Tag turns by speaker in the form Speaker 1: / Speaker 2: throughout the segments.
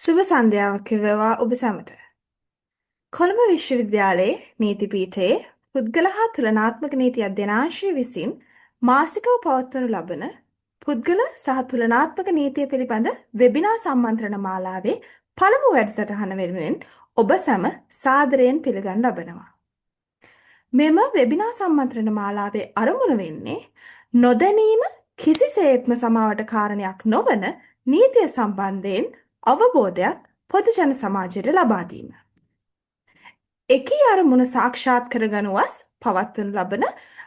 Speaker 1: සුබ සන්ධ්‍යාවක් වේවා ඔබ සැමට. කොළඹ විශ්වවිද්‍යාලයේ නීති පීඨයේ පුද්ගල හා තුලනාත්මක නීති අධ්‍යනාංශය විසින් මාසිකව පවත්වනු ලබන පුද්ගල සහ තුලනාත්මක නීතිය පිළිබඳ වෙබිනා සම්මන්ත්‍රණ මාලාවේ පළමු වැඩසටහන වෙනුවෙන් ඔබ සැම සාදරයෙන් පිළිගනු ලබනවා. මෙම වෙබිනා සම්මන්ත්‍රණ මාලාවේ අරමුණ වෙන්නේ නොදැනීම කිසිසේත්ම සමාවට කාරණයක් නොවන නීතිය සම්බන්ධයෙන් අවබෝධයක් පොදුජන සමාජයට ලබා දීම. එකී අරමුණ සාක්ෂාත් කරගනුවස් පවත්වනු ලබන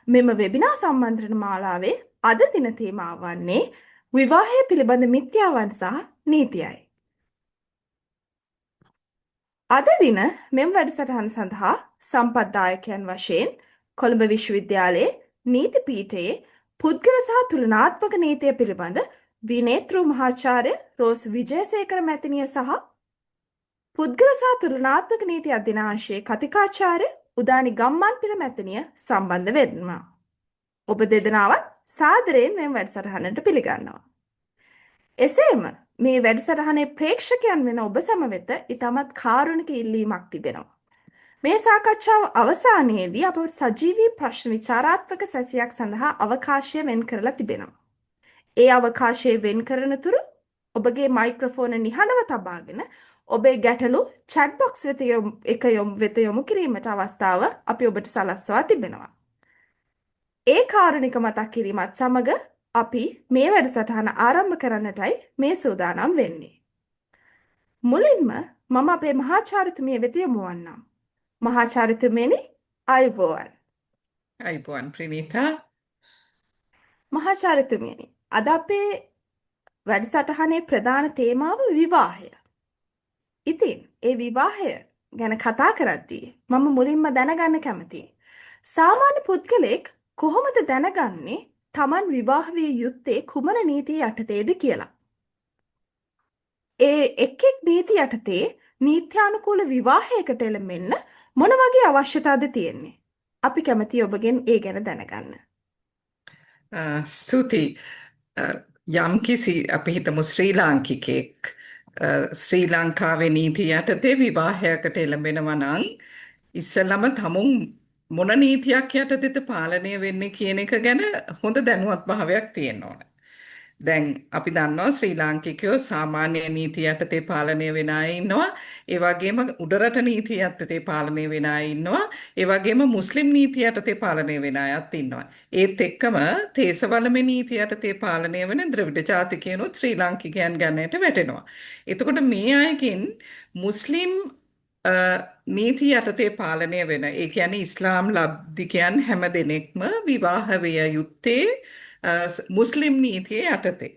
Speaker 1: මෙම වෙබිනා සම්මන්ත්‍රණ මාලාවේ අද දින තේමාව වන්නේ විවාහය පිළිබඳ මිත්‍යාවන් සහ නීතියයි. අද දින මෙම වැඩසටහන සඳහා සම්පත්දායකයන් වශයෙන් කොළඹ විශ්වවිද්‍යාලයේ නීති පීඨයේ පුද්ගල සහ තුලනාත්මක නීතිය පිළිබඳ විනේත්‍රු මහාචාර්ය රෝස් විජයසේකර මැතිනිය සහ පුද්ගල සහ තුලනාත්මක නීති අධ්‍යනාංශයේ කතිකාචාර්ය උදානි ගම්මන්පිල මැතිනිය සම්බන්ධ වෙනවා. ඔබ දෙදෙනාවත් සාදරයෙන් මෙම වැඩසටහනට පිළිගන්නවා. එසේම මේ වැඩසටහනේ ප්‍රේක්ෂකයන් වෙන ඔබ සැම වෙත ඉතාමත් කාරුණික ඉල්ලීමක් තිබෙනවා. මේ සාකච්ඡාව අවසානයේදී අප සජීවී ප්‍රශ්න විචාරාත්මක සැසියක් සඳහා අවකාශය වෙන් කරලා තිබෙනවා. ඒ අවකාශය වෙන් කරන තුරු ඔබගේ මයික්‍රොෆෝන නිහඬව තබාගෙන ඔබේ ගැටලු chat box වෙත යොමු කිරීමට අවස්ථාව අපි ඔබට සලස්වා තිබෙනවා. ඒ කාරුණික මතක් කිරීමත් සමග අපි මේ වැඩසටහන ආරම්භ කරන්නටයි මේ සූදානම් වෙන්නේ. මුලින්ම මම අපේ මහාචාර්යතුමිය වෙත යොමු වන්නම්. මහාචාර්යතුමියනි ආයුබෝවන්.
Speaker 2: අයිබෝන් ප්‍රනීතා.
Speaker 1: මහාචාර්යතුමියනි අද අපේ වැඩසටහනේ ප්‍රධාන තේමාව විවාහය. ඉතින් ඒ විවාහය ගැන කතා කරද්දී මම මුලින්ම දැනගන්න කැමතියි. සාමාන්‍ය පුද්ගලෙක් කොහොමද දැනගන්නේ තමන් විවාහ විය යුත්තේ කුමන නීතිය යටතේද කියලා? ඒ එක් නීති යටතේ නීත්‍යානුකූල විවාහයකට එළඹෙන්න මොන වගේ අවශ්‍යතාවද තියෙන්නේ? අපි කැමතියි ඔබගෙන් ඒ ගැන දැනගන්න.
Speaker 2: ස්තුතියි. යම් කිසි අපි හිතමු ශ්‍රී ලාංකිකයෙක් ශ්‍රී ලංකාවේ නීති යටතේ විවාහයකට එළඹෙනවා නම් ඉස්සෙල්ලම තමුන් මොන නීතියක් යටතේද පාලනය වෙන්නේ කියන එක ගැන හොඳ දැනුවත් භාවයක් තියෙන්න ඕන. දැන් අපි දන්නවා ශ්‍රී ලාංකිකයෝ සාමාන්‍ය නීති යටතේ පාලනය වෙන අය ඉන්නවා. ඒ වගේම උඩරට නීති යටතේ පාලනය වෙන අය ඉන්නවා. ඒ වගේම මුස්ලිම් නීති යටතේ පාලනය වෙන අයත් ඉන්නවා. ඒත් එක්කම තේසවලමේ නීති යටතේ පාලනය වෙන ද්‍රවිඩ ජාතිකයන්ොත් ශ්‍රී ලාංකිකයන් ගණයට වැටෙනවා. එතකොට මේ අයකින් මුස්ලිම් නීති යටතේ පාලනය වෙන ඒ කියන්නේ ඉස්ලාම් ලබ්ධිකයන් හැම දෙනෙක්ම විවාහ විය යුත්තේ මුස්ලිම් නීතිය යටතේ.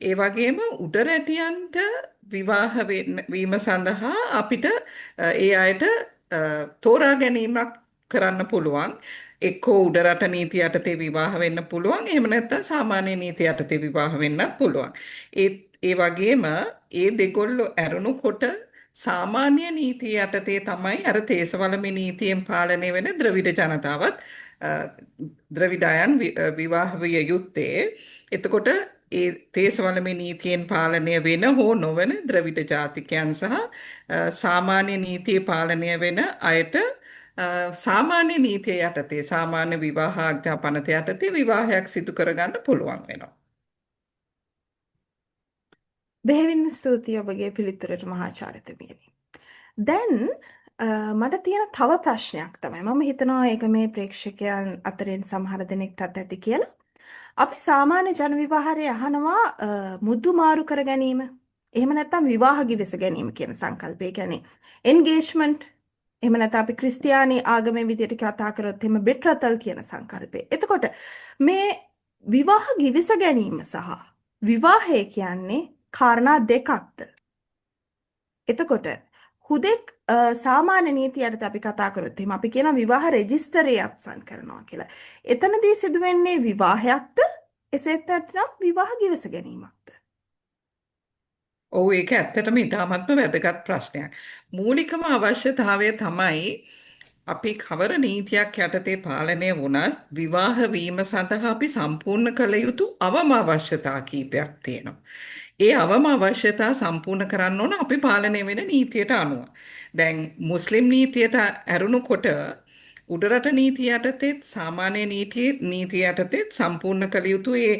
Speaker 2: ඒ වගේම උඩරැටියන්ට විවාහ වීම සඳහා අපිට ඒ අයට තෝරා ගැනීමක් කරන්න පුළුවන්. එක්කෝ උඩරට නීති යටතේ විවාහ වෙන්න පුළුවන්. එහෙම නැත්නම් සාමාන්‍ය නීති යටතේ විවාහ වෙන්නත් පුළුවන්. ඒ වගේම ඒ දෙගොල්ලෝ ඇරුණුකොට සාමාන්‍ය නීතිය යටතේ තමයි අර තේසවලමේ නීතියෙන් පාලනය වෙන ද්‍රවිඩ ජනතාවත් ද්‍රවිඩයන් විවාහ විය යුත්තේ. එතකොට ඒ තේසවලමේ නීතියෙන් පාලනය වෙන හෝ නොවන ද්‍රවිඩ ජාතිකයන් සහ සාමාන්‍ය නීතිය පාලනය වෙන අයට සාමාන්‍ය නීතිය යටතේ සාමාන්‍ය විවාහ ආඥා පනත යටතේ විවාහයක් සිදු කරගන්න පුළුවන් වෙනවා.
Speaker 1: බෙහෙවින්ම ස්තුතියි ඔබගේ පිළිතුරට මහාචාර්යතුමියනි. දැන් මට තියෙන තව ප්‍රශ්නයක් තමයි මම හිතනවා ඒක මේ ප්‍රේක්ෂකයන් අතරින් සමහර දෙනෙක්ටත් ඇති කියලා. අපි සාමාන්‍ය ජන විවාහයේ අහනවා මුදු මාරු කර ගැනීම. එහෙම නැත්නම් විවාහ ගිවිස ගැනීම කියන සංකල්පය. කියන්නේ engagement. එහෙම නැත්නම් අපි ක්‍රිස්තියානි ආගමේ විදිහට කතා කරොත් එහෙම betrothal කියන සංකල්පය. එතකොට මේ විවාහ ගිවිස ගැනීම සහ විවාහය කියන්නේ කාරණා දෙකක්ද? එතකොට හුදෙක් සාමාන්‍ය නීති යටතේ අපි කතා කරොත් එහෙනම් අපි කියන විවාහ රෙජිස්ටරේ අත්සන් කරනවා කියලා. එතනදී සිදුවෙන්නේ විවාහයක්ද? එසේත් නැත්නම් විවාහ ගිවිස ගැනීමක්ද?
Speaker 2: ඔව් ඒක ඇත්තටම ඉතාමත්ම වැදගත් ප්‍රශ්නයක්. මූලිකම අවශ්‍යතාවය තමයි අපි කවර නීතියක් යටතේ පාලනය වුණත් විවාහ වීම සඳහා අපි සම්පූර්ණ කළ යුතු අවම අවශ්‍යතා කීපයක් තියෙනවා. ඒ අවම අවශ්‍යතා සම්පූර්ණ කරන්න ඕන අපි පාලනය වෙන නීතියට අනුව. දැන් මුස්ලිම් නීතියට ඇරුණුකොට උඩරට නීතිය යටතේත් සාමාන්‍ය නීතිය යටතේත් සම්පූර්ණ කළ යුතු ඒ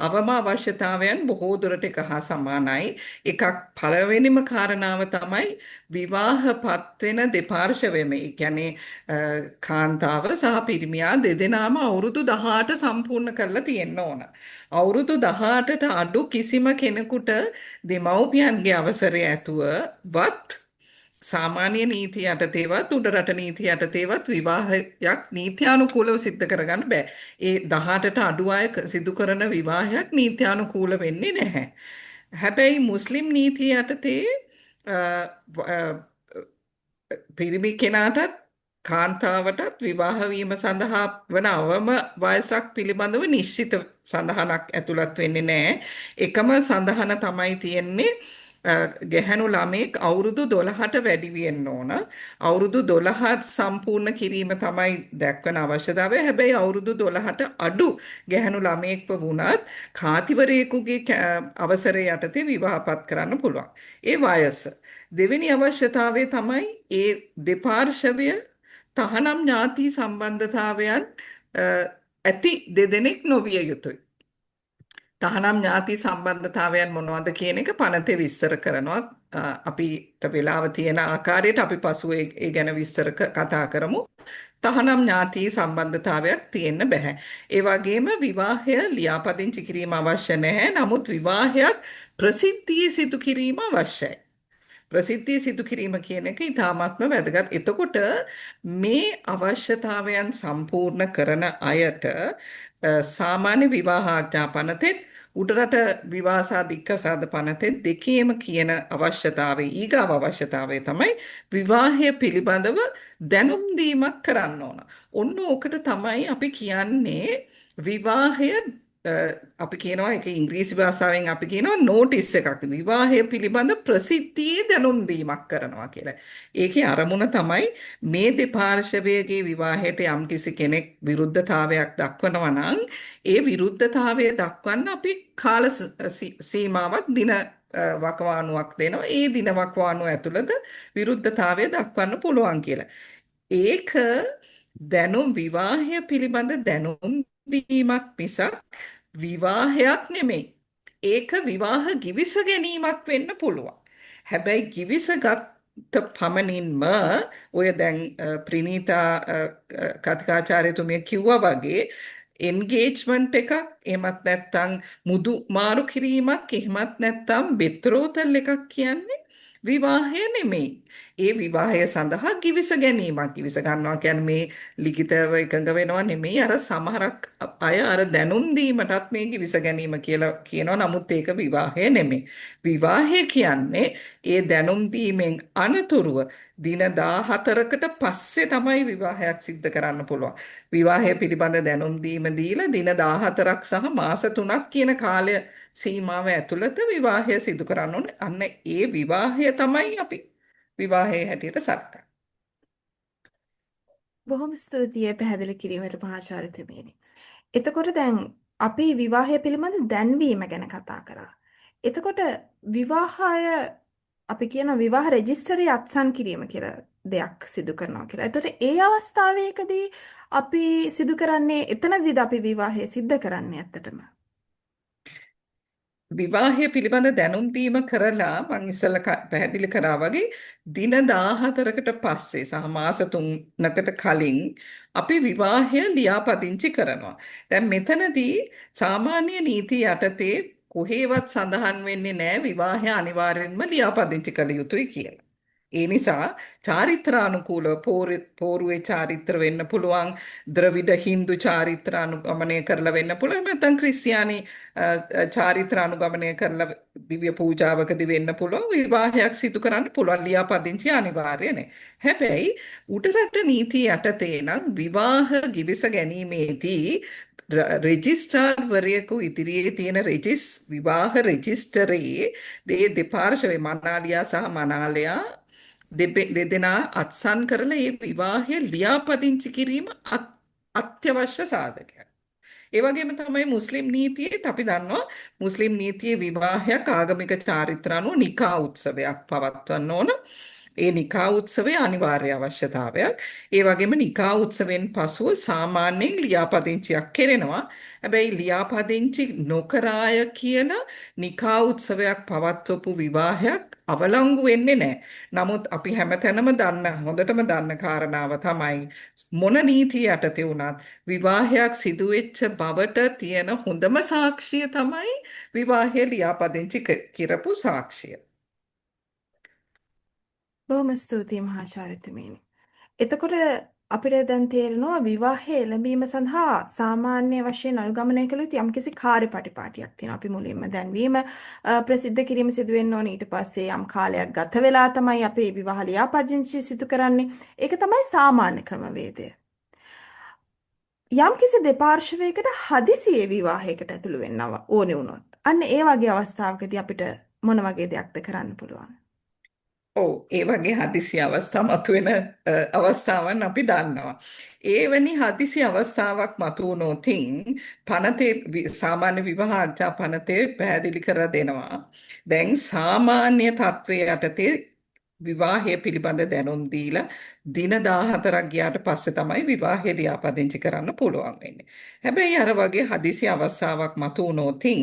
Speaker 2: අවම අවශ්‍යතාවයන් බොහෝ දුරට එක හා සමානයි. එකක් පළවෙනිම කාරණාව තමයි විවාහපත් වෙන දෙපාර්ශවයම. ඒ කියන්නේ කාන්තාව සහ පිරිමියා දෙදෙනාම අවුරුදු 18 සම්පූර්ණ කරලා තියෙන්න ඕන. අවුරුදු 18ට අඩු කිසිම කෙනෙකුට දෙමව්පියන්ගේ අවසරය ඇතුවවත් සාමාන්‍ය නීති යටතේවත් උඩරට නීති යටතේවත් විවාහයක් නීත්‍යානුකූලව සිද්ධ කරගන්න බෑ. ඒ 18ට අඩු අය සිදු කරන විවාහයක් නීත්‍යානුකූල වෙන්නේ නැහැ. හැබැයි මුස්ලිම් නීතිය යටතේ අ, පිරිමි කෙනාටත් කාන්තාවටත් විවාහ වීම සඳහා වන අවම වයසක් පිළිබඳව නිශ්චිත සඳහනක් ඇතුළත් වෙන්නේ නැහැ. එකම සඳහන තමයි තියෙන්නේ ගැහැණු ළමෙක් අවුරුදු 12ට වැඩි වෙන්න ඕන. අවුරුදු 12 සම්පූර්ණ කිරීම තමයි දක්වන අවශ්‍යතාවය. හැබැයි අවුරුදු 12ට අඩු ගැහැණු ළමෙක්ව වුණත් කාතිවරයෙකුගේ අවසරය යටතේ විවාහපත් කරන්න පුළුවන්. ඒ වයස. දෙවෙනි අවශ්‍යතාවය තමයි ඒ දෙපාර්ශවය තහනම් ඥාති සම්බන්ධතාවයන් ඇති දෙදෙනෙක් නොවිය යුතුයි. තහනම් ඥාති සම්බන්ධතාවයන් මොනවද කියන එක පනතේ විස්තර කරනවා. අපිට වෙලාව තියෙන ආකාරයට අපි පසුව ඒ ගැන විස්තර කතා කරමු. තහනම් ඥාති සම්බන්ධතාවයක් තියෙන්න බෑ. ඒ වගේම විවාහය ලියාපදිංචි කිරීම අවශ්‍ය නැහැ. නමුත් විවාහයක් ප්‍රසිද්ධියේ සිදු කිරීම අවශ්‍යයි. ප්‍රසිද්ධිය සිදු කිරීම කියන එක ඉතාමත්ම වැදගත්. එතකොට මේ අවශ්‍යතාවයන් සම්පූර්ණ කරන අයට සාමාන්‍ය විවාහ ආඥා පනතෙත් උඩරට විවාසා දික්කසාද පනතෙත් දෙකේම කියන අවශ්‍යතාවය ඊගාව අවශ්‍යතාවය තමයි විවාහය පිළිබඳව දැනුම් දීමක් කරන්න ඕන. ඔන්න ඕකට තමයි අපි කියන්නේ විවාහය අපි කියනවා ඒක ඉංග්‍රීසි භාෂාවෙන් අපි කියනවා නෝටිස් එකක්. විවාහය පිළිබඳ ප්‍රසිද්ධියේ දැනුම් දීමක් කරනවා කියලා. ඒකේ අරමුණ තමයි මේ දෙපාර්ශවයේගේ විවාහයට යම්කිසි කෙනෙක් විරුද්ධතාවයක් දක්වනවා නම් ඒ විරුද්ධතාවය දක්වන්න අපි කාල සීමාවක් දින වකවානුවක් දෙනවා. ඒ දින වකවානුව ඇතුළත විරුද්ධතාවය දක්වන්න පුළුවන් කියලා. ඒක දැනුම් විවාහය පිළිබඳ දැනුම් දීමක් මිසක් විවාහයක් නෙමෙයි. ඒක විවාහ ගිවිස ගැනීමක් වෙන්න පුළුවන්. හැබැයි ගිවිසගත් පමණින්ම ඔය දැන් ප්‍රිනීතා කතිකාචාර්යතුමිය කිව්වා වගේ එන්ගේජ්මන්ට් එකක් එහෙමත් නැත්නම් මුදු මාරු කිරීමක් එහෙමත් නැත්නම් බෙත්‍රෝතල් එකක් කියන්නේ විවාහය නෙමෙයි. ඒ විවාහය සඳහා ගිවිස ගැනීමක්. ගිවිස ගන්නවා කියන්නේ මේ ලිඛිතව එකඟ වෙනවා නෙමෙයි. අර සමහරක් අය අර දැනුම් දීමටත් මේ ගිවිස ගැනීම කියලා කියනවා. නමුත් ඒක විවාහය නෙමෙයි. විවාහය කියන්නේ ඒ දැනුම් දීමෙන් අනතුරුව දින 14කට පස්සේ තමයි විවාහයක් සිද්ධ කරන්න පුළුවන්. විවාහය පිළිබඳ දැනුම් දීම දීලා දින 14ක් සහ මාස 3ක් කියන කාලය සීමාව ඇතුළත විවාහය සිදු කරන්න ඕනේ. අන්න ඒ විවාහය තමයි අපි විවාහයේ හැටියට සලකන්නේ.
Speaker 1: බොහොම ස්තුතියි පැහැදිලි කිරීමට මහාචාර්යතුමියනි. එතකොට දැන් අපි විවාහය පිළිබඳ දැන්වීම ගැන කතා කරා. එතකොට විවාහය අපි කියන විවාහ රෙජිස්ටරි අත්සන් කිරීම කියලා දෙයක් සිදු කරනවා කියලා. එතකොට ඒ අවස්ථාවේකදී අපි සිදු කරන්නේ එතනදීද අපි විවාහය සිද්ධ කරන්නේ ඇත්තටම?
Speaker 2: විවාහය පිළිබඳ දැනුම් දීම කරලා මම ඉස්සෙල්ලා පැහැදිලි කරා වගේ දින 14කට පස්සේ සහ මාස 3කට කලින් අපි විවාහය ලියාපදිංචි කරනවා. දැන් මෙතනදී සාමාන්‍ය නීති යටතේ කොහේවත් සඳහන් වෙන්නේ නැහැ විවාහය අනිවාර්යෙන්ම ලියාපදිංචි කළ යුතුයි කියලා. ඒ නිසා චාරිත්‍රානුකූල පෝරුවේ චාරිත්‍ර වෙන්න පුළුවන්, ද්‍රවිඩ හින්දු චාරිත්‍ර අනුගමනය කරලා වෙන්න පුළුවන්, නැත්නම් ක්‍රිස්තියානි චාරිත්‍ර අනුගමනය කරලා දිව්‍ය පූජාවකදී වෙන්න පුළුවන්. විවාහයක් සිදු කරන්න පුළුවන්. ලියාපදිංචි අනිවාර්ය නැහැ. හැබැයි උඩරට නීතිය යටතේ නම් විවාහ ගිවිස ගැනීමේදී රෙජිස්ට්‍රාර්වරයෙකු ඉදිරියේ තියෙන විවාහ රෙජිස්ටරයේ දෙපාර්ශවයේ මනාලියා සහ මනාලයා දෙදෙනා අත්සන් කරලා මේ විවාහය ලියාපදිංචි කිරීම අත්‍යවශ්‍ය සාධකයක්. ඒ වගේම තමයි මුස්ලිම් නීතියේත් අපි දන්නවා මුස්ලිම් නීතියේ විවාහයක් ආගමික චාරිත්‍ර අනුව නිකා උත්සවයක් පවත්වන්න ඕන. ඒ නිකා උත්සවය අනිවාර්ය අවශ්‍යතාවයක්. ඒ වගේම නිකා උත්සවෙන් පසුව සාමාන්‍යයෙන් ලියාපදිංචියක් කෙරෙනවා. හැබැයි ලියාපදිංචි නොකරාය කියලා නිකා උත්සවයක් පවත්වපු විවාහයක් අවලංගු වෙන්නේ නැහැ. නමුත් අපි හැමතැනම හොඳටම දන්න කාරණාව තමයි මොන නීතිය යටතේ වුණත් විවාහයක් සිදු වෙච්ච බවට තියෙන හොඳම සාක්ෂිය තමයි විවාහය ලියාපදිංචි කරපු සාක්ෂිය.
Speaker 1: බොහොම ස්තුතියි මහාචාර්යතුමීනි. එතකොට අපිට දැන් තේරෙනවා විවාහයේ එළඹීම සඳහා සාමාන්‍ය වශයෙන් අනුගමනය කළ යුතු යම්කිසි කාර්යපටිපාටියක් තියෙනවා. අපි මුලින්ම දැන්වීම ප්‍රසිද්ධ කිරීම සිදු වෙන්න ඕනේ. ඊට පස්සේ යම් කාලයක් ගත වෙලා තමයි අපේ විවාහ ලියාපදිංචි සිදු කරන්නේ. ඒක තමයි සාමාන්‍ය ක්‍රමවේදය. යම්කිසි දෙපාර්ශ්වයකට හදිසියේ විවාහයකට ඇතුළු වෙන්න ඕනේ වුණොත් අන්න ඒ වගේ අවස්ථාවකදී අපිට මොන වගේ දෙයක්ද කරන්න පුළුවන්?
Speaker 2: ඔව් ඒ වගේ හදිසි අවස්ථා මතුවෙන අවස්ථාවන් අපි දන්නවා. ඒවැනි හදිසි අවස්ථාවක් මතු වුණොතින් පනතේ සාමාන්‍ය විවාහ ආරක්ෂා පනතේ පැහැදිලි කර දෙනවා. දැන් සාමාන්‍ය තත්ත්වයේ යටතේ විවාහය පිළිබඳ දැනුම් දීලා දින 14ක් ගියාට පස්සේ තමයි විවාහය ලියාපදිංචි කරන්න පුළුවන් වෙන්නේ. හැබැයි අර වගේ හදිසි අවස්ථාවක් මතු වුණොතින්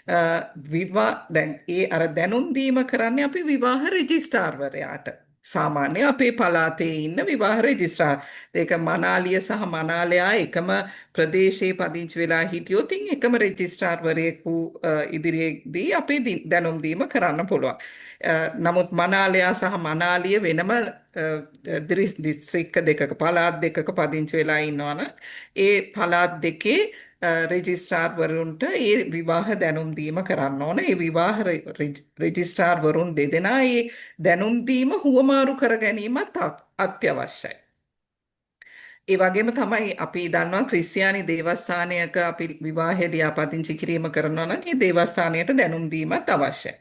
Speaker 2: දැන් ඒ අර දැනුම් දීම කරන්නේ අපි විවාහ රෙජිස්ට්‍රාර්වරයාට. සාමාන්‍ය අපේ පළාතේ ඉන්න විවාහ රෙජිස්ට්‍රාර්. ඒක මනාලිය සහ මනාලයා එකම ප්‍රදේශයේ පදිංචි වෙලා හිටියොත් එකම රෙජිස්ට්‍රාර්වරයෙකු ඉදිරියේදී අපේ දැනුම් දීම කරන්න පුළුවන්. නමුත් මනාලයා සහ මනාලිය වෙනම දිස්ත්‍රික්ක දෙකක පළාත් දෙකක පදිංචි වෙලා ඉන්නවනම් ඒ පළාත් දෙකේ රෙජිස්ට්‍රාර්වරුන්ට ඒ විවාහ දැනුම් දීම කරන්න ඕන. ඒ විවාහ රෙජිස්ට්‍රාර්වරුන් දෙදෙනා ඒ දැනුම් දීම හුවමාරු කර ගැනීමත් අත්‍යවශ්‍යයි. ඒ වගේම තමයි අපි දන්නවා ක්‍රිස්තියානි දේවස්ථානයක අපි විවාහය ලියාපදිංචි කිරීම කරනවා නම් ඒ දේවස්ථානයට දැනුම් දීමත් අවශ්‍යයි.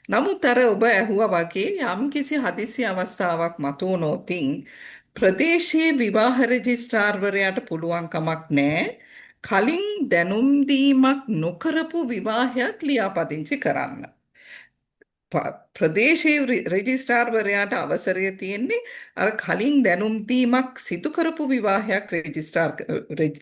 Speaker 2: නමුත් අර ඔබ ඇහුවා වගේ යම්කිසි හදිසි අවස්ථාවක් මතු වුණොතින් ප්‍රදේශීය විවාහ රෙජිස්ට්‍රාර්වරයාට පුළුවන් කමක් නැහැ කලින් දැනුම් දීමක් නොකරපු විවාහයක් ලියාපදිංචි කරන්න. ප්‍රදේශීය රෙජිස්ට්‍රාර්වරයාට අවසරය තියෙන්නේ අර කලින් දැනුම් දීමක් සිදු කරපු විවාහයක්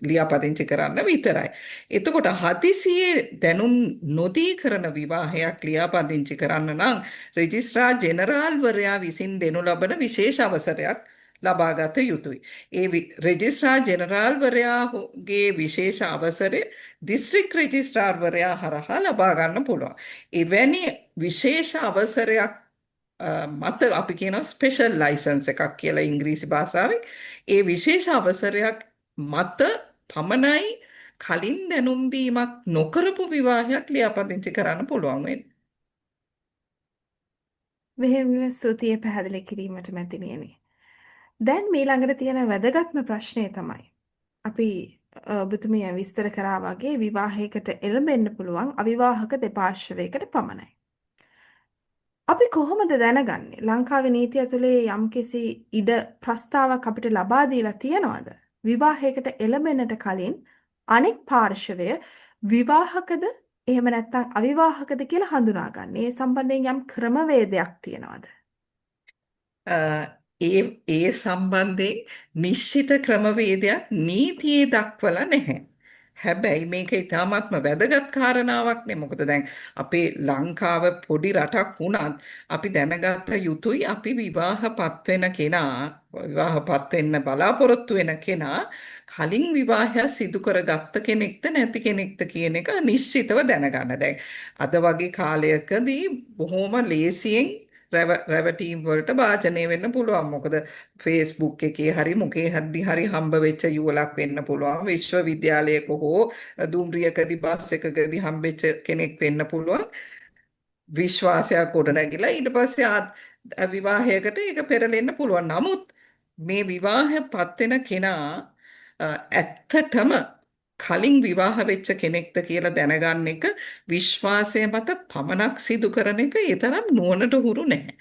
Speaker 2: ලියාපදිංචි කරන්න විතරයි. එතකොට හදිසියේ දැනුම් නොදී කරන විවාහයක් ලියාපදිංචි කරන්න නම් රෙජිස්ට්‍රාර් ජෙනරාල්වරයා විසින් දෙනු ලබන විශේෂ අවසරයක් ලබාගත යුතුයි. ඒ රෙජිස්ට්‍රාර් ජෙනරාල්වරයාගේ විශේෂ අවසරය දිස්ත්‍රික් රෙජිස්ට්‍රාර්වරයා හරහා ලබා ගන්න පුළුවන්. එවැනි විශේෂ අවසරයක් මත අපි කියනවා ස්පෙෂල් ලයිසන්ස් එකක් කියලා ඉංග්‍රීසි භාෂාවෙන්. ඒ විශේෂ අවසරයක් මත පමණයි කලින් දැනුම් දීමක් නොකරපු විවාහයක් ලියාපදිංචි කරන්න පුළුවන් වෙන්නේ.
Speaker 1: මෙහෙම ස්තුතිය පැහැදිලි කිරීමට මැතිණියනි. දැන් ඊළඟට තියෙන වැදගත්ම ප්‍රශ්නය තමයි අපි ඔබතුමිය විස්තර කරා වගේ විවාහයකට එළඹෙන්න පුළුවන් අවිවාහක දෙපාර්ශ්වයකට පමණයි. අපි කොහොමද දැනගන්නේ ලංකාවේ නීතිය ඇතුලේ යම්කිසි ඉඩ ප්‍රස්තාවක් අපිට ලබා දීලා තියනවද? විවාහයකට එළඹෙන්නට කලින් අනෙක් පාර්ශවය විවාහකද එහෙම නැත්නම් අවිවාහකද කියලා හඳුනාගන්නේ. ඒ සම්බන්ධයෙන් යම් ක්‍රමවේදයක් තියනවද?
Speaker 2: ඒ සම්බන්ධයෙන් නිශ්චිත ක්‍රමවේදයක් නීතියේ දක්වලා නැහැ. හැබැයි මේක ඉතාමත්ම වැදගත් කාරණාවක් නේ. මොකද දැන් අපේ ලංකාව පොඩි රටක් වුණත් අපි දැනගත යුතුයි අපි විවාහපත් වෙන කෙනා විවාහපත් වෙන්න බලාපොරොත්තු වෙන කෙනා කලින් විවාහය සිදු කරගත්ත කෙනෙක්ද නැති කෙනෙක්ද කියන එක නිශ්චිතව දැනගන්න. දැන් අද වගේ කාලයකදී බොහොම ලේසියෙන් රැවටීම් වලට භාජනය වෙන්න පුළුවන්. මොකද Facebook එකේ හරි මොකේ හරි හම්බ වෙච්ච යුවලක් වෙන්න පුළුවන්. විශ්වවිද්‍යාලයක හෝ දුම්රියකදී බස් එකකදී හම්බෙච්ච කෙනෙක් වෙන්න පුළුවන්. විශ්වාසයක් ගොඩනැගිලා ඊට පස්සේ විවාහයකට ඒක පෙරලෙන්න පුළුවන්. නමුත් මේ විවාහපත් වෙන කෙනා ඇත්තටම කලින් විවාහ වෙච්ච කෙනෙක්ද කියලා දැනගන්න එක විශ්වාසය මත පමණක් සිදු කරන එක ඒ තරම් නුවණට හුරු නැහැ.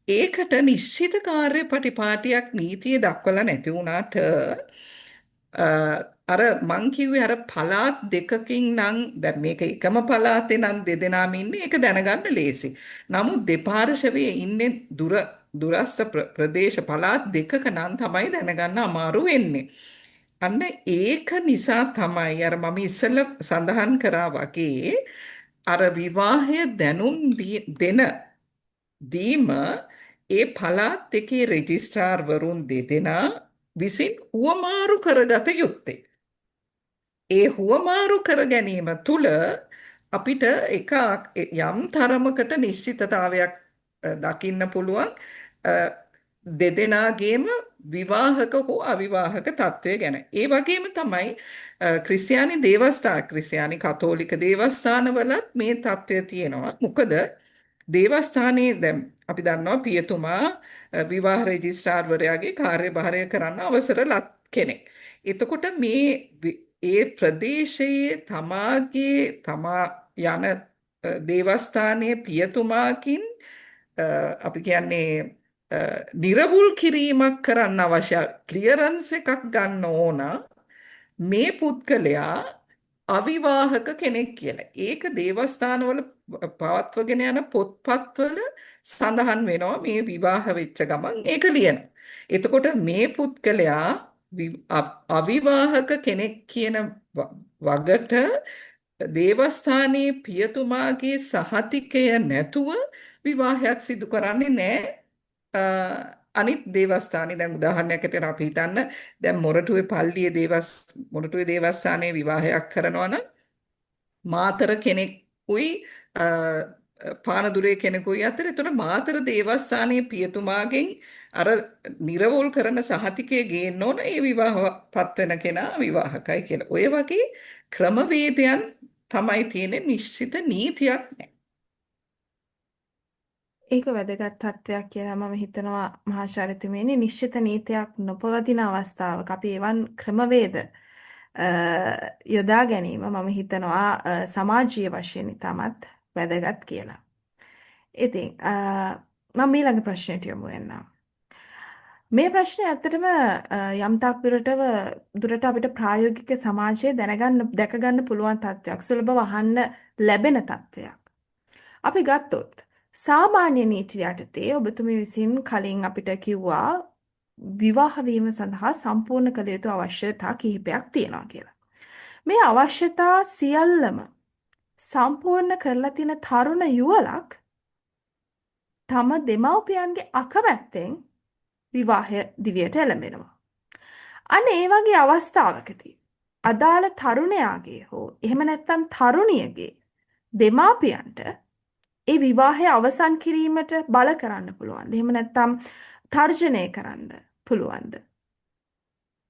Speaker 2: ඒකට නිශ්චිත කාර්යපටිපාටියක් නීතියේ දක්වලා නැති වුණාට අර මං කිව්වේ අර පළාත් දෙකකින් නම් දැන් මේක එකම පළාතේ නම් දෙදෙනාම ඉන්නේ ඒක දැනගන්න ලේසි. නමුත් දෙපාර්ශවයේ ඉන්නේ දුරස්ත ප්‍රදේශ පළාත් දෙකක නම් තමයි දැනගන්න අමාරු වෙන්නේ. අන්න ඒක නිසා තමයි අර මම ඉස්සෙල්ලා සඳහන් කරා වගේ අර විවාහය දෙන දීම ඒ පළාත් දෙකේ රෙජිස්ට්‍රාර්වරුන් දෙදෙනා විසින් හුවමාරු කරගත යුත්තේ. ඒ හුවමාරු කර ගැනීම තුළ අපිට යම් තරමකට නිශ්චිතතාවයක් දකින්න පුළුවන් අ, දෙදෙනාගේම විවාහක හෝ අවිවාහක තත්ත්වය ගැන. ඒ වගේම තමයි ක්‍රිස්තියානි කතෝලික දේවස්ථානවලත් මේ තත්ත්වය තියෙනවා. මොකද දේවස්ථානයේ දැන් අපි දන්නවා පියතුමා විවාහ රෙජිස්ට්‍රාර්වරයාගේ කාර්යභාරය කරන්න අවසර ලත් කෙනෙක්. එතකොට ඒ ප්‍රදේශයේ තමා යන දේවස්ථානයේ පියතුමාකින් අපි කියන්නේ නිර්වුල් කිරීමක් කරන්න අවශ්‍ය ක්ලියරන්ස් එකක් ගන්න ඕන මේ පුද්ගලයා අවිවාහක කෙනෙක් කියලා. ඒක දේවස්ථානවල පවත්වගෙන යන පොත්පත්වල සඳහන් වෙනවා මේ විවාහ වෙච්ච ගමන් ඒක ලියනවා. එතකොට මේ පුද්ගලයා අවිවාහක කෙනෙක් කියන වගට දේවස්ථානයේ පියතුමාගේ සහතිකය නැතුව විවාහයක් සිදු කරන්නේ නැහැ. අනිත් දේවස්ථානයේ දැන් උදාහරණයකට අපි හිතන්න දැන් මොරටුවේ දේවස්ථානයේ විවාහයක් කරනවා නම් මාතර කෙනෙකුයි පානදුරේ කෙනෙකුයි අතර එතකොට මාතර දේවස්ථානයේ පියතුමාගෙන් අර නිර්වෝල් කරන සහතිකය ගේන්න ඕන ඒ විවාහපත් වෙන කෙනා විවාහකයි කියලා. ඔය වගේ ක්‍රමවේදයන් තමයි තියෙන්නේ නිශ්චිත නීතියක් නැහැ.
Speaker 1: ඒක වැදගත් තත්වයක් කියලා මම හිතනවා මහාචාර්යතුමියනි. නිශ්චිත නීතියක් නොපවතින අවස්ථාවක අපි එවන් ක්‍රමවේද යොදා ගැනීම මම හිතනවා සමාජීය වශයෙන් ඉතාමත් වැදගත් කියලා. ඉතින් මම ඊළඟ ප්‍රශ්නයට යමු වෙන්නම්. මේ ප්‍රශ්නේ ඇත්තටම යම් තාක් දුරට අපිට ප්‍රායෝගික සමාජයේ දැක ගන්න පුළුවන් තත්වයක්, සුලභව අහන්න ලැබෙන තත්වයක්. අපි ගත්තොත් සාමාන්‍ය නීති යටතේ ඔබතුමී විසින් කලින් අපිට කිව්වා විවාහ වීම සඳහා සම්පූර්ණ කළ යුතු අවශ්‍යතා කිහිපයක් තියෙනවා කියලා. මේ අවශ්‍යතා සියල්ලම සම්පූර්ණ කරලා තියෙන තරුණ යුවලක් තම දෙමව්පියන්ගේ අකමැත්තෙන් විවාහය දිවියට එළඹෙනවා. අන්න ඒ වගේ අවස්ථාවකදී අදාළ තරුණයාගේ හෝ එහෙම නැත්නම් තරුණියගේ දෙමාපියන්ට ඒ විවාහය අවසන් කිරීමට බල කරන්න පුළුවන්ද? එහෙම නැත්නම් තර්ජනය කරන්න පුළුවන්ද?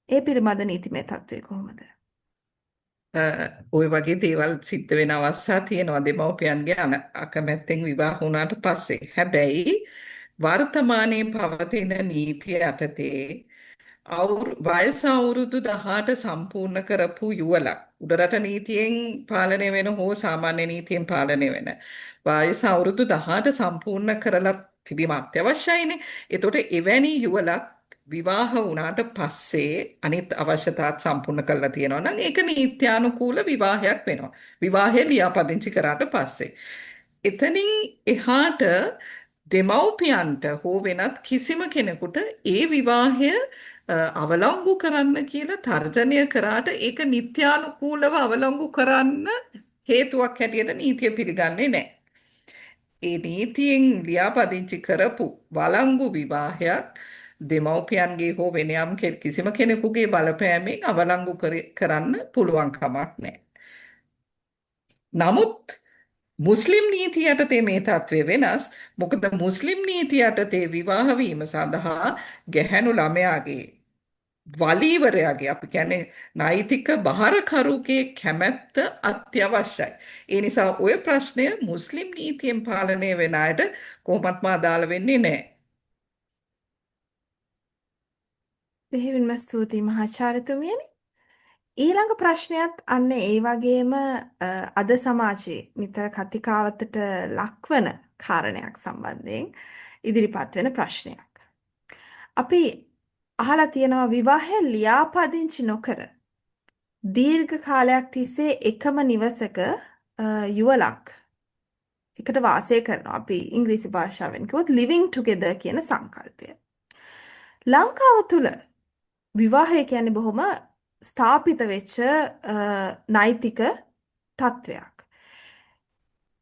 Speaker 1: ඒ පිළිබඳ නීතිමය තත්ත්වය කොහොමද?
Speaker 2: ওই වගේ දේවල් සිද්ධ වෙන අවස්ථා තියෙනවා දෙමව්පියන්ගේ අකමැත්තෙන් විවාහ වුණාට පස්සේ. හැබැයි වර්තමානයේ පවතින නීතිය යටතේ වයස අවුරුදු 18 සම්පූර්ණ කරපු යුවලක් උඩරට නීතියෙන් පාලනය වෙන හෝ සාමාන්‍ය නීතියෙන් පාලනය වෙන වයස අවුරුදු 18 සම්පූර්ණ කරලා තිබීම අත්‍යවශ්‍යයිනේ. එතකොට එවැනි යුවලක් විවාහ වුණාට පස්සේ අනිත් අවශ්‍යතාත් සම්පූර්ණ කරලා තියෙනවා නම් ඒක නීත්‍යානුකූල විවාහයක් වෙනවා. විවාහය ලියාපදිංචි කරාට පස්සේ. එතනින් එහාට දෙමව්පියන්ට හෝ වෙනත් කිසිම කෙනෙකුට ඒ විවාහය අවලංගු කරන්න කියලා තර්ජනය කරාට ඒක නිත්‍යානුකූලව අවලංගු කරන්න හේතුවක් හැටියට නීතිය පිළිගන්නේ නැහැ. ඒ නීතියෙන් ලියාපදිංචි කරපු වළංගු විවාහයක් දෙමව්පියන්ගේ හෝ වෙන කිසිම කෙනෙකුගේ බලපෑමෙන් අවලංගු කරන්න පුළුවන් කමක් නැහැ. නමුත් මුස්ලිම් නීතිය යටතේ මේ තත්ත්වය වෙනස්. මොකද මුස්ලිම් නීතිය යටතේ විවාහ වීම සඳහා ගැහැණු ළමයාගේ වලීවරයාගේ අපි කියන්නේ නෛතික බහරකරුගේ කැමැත්ත අත්‍යවශ්‍යයි. ඒ නිසා ওই ප්‍රශ්නය මුස්ලිම් නීතියෙන් පාලනය වෙන අයට කොහොමත්ම අදාළ වෙන්නේ නැහැ.
Speaker 1: දෙහිවින්ම ස්තුතියි මහාචාර්යතුමියනි. ඊළඟ ප්‍රශ්නයත් අන්න ඒ වගේම අද සමාජයේ නිතර කතිකාවතට ලක්වන කාරණයක් සම්බන්ධයෙන් ඉදිරිපත් වෙන ප්‍රශ්නයක්. අපි අහලා තියෙනවා විවාහය ලියාපදිංචි නොකර දීර්ඝ කාලයක් තිස්සේ එකම නිවසක යුවලක් එකට වාසය කරනවා. අපි ඉංග්‍රීසි භාෂාවෙන් කිව්වොත් living together කියන සංකල්පය. ලංකාව තුල විවාහය කියන්නේ බොහොම ස්ථාපිත වෙච්ච නෛතික තත්වයක්.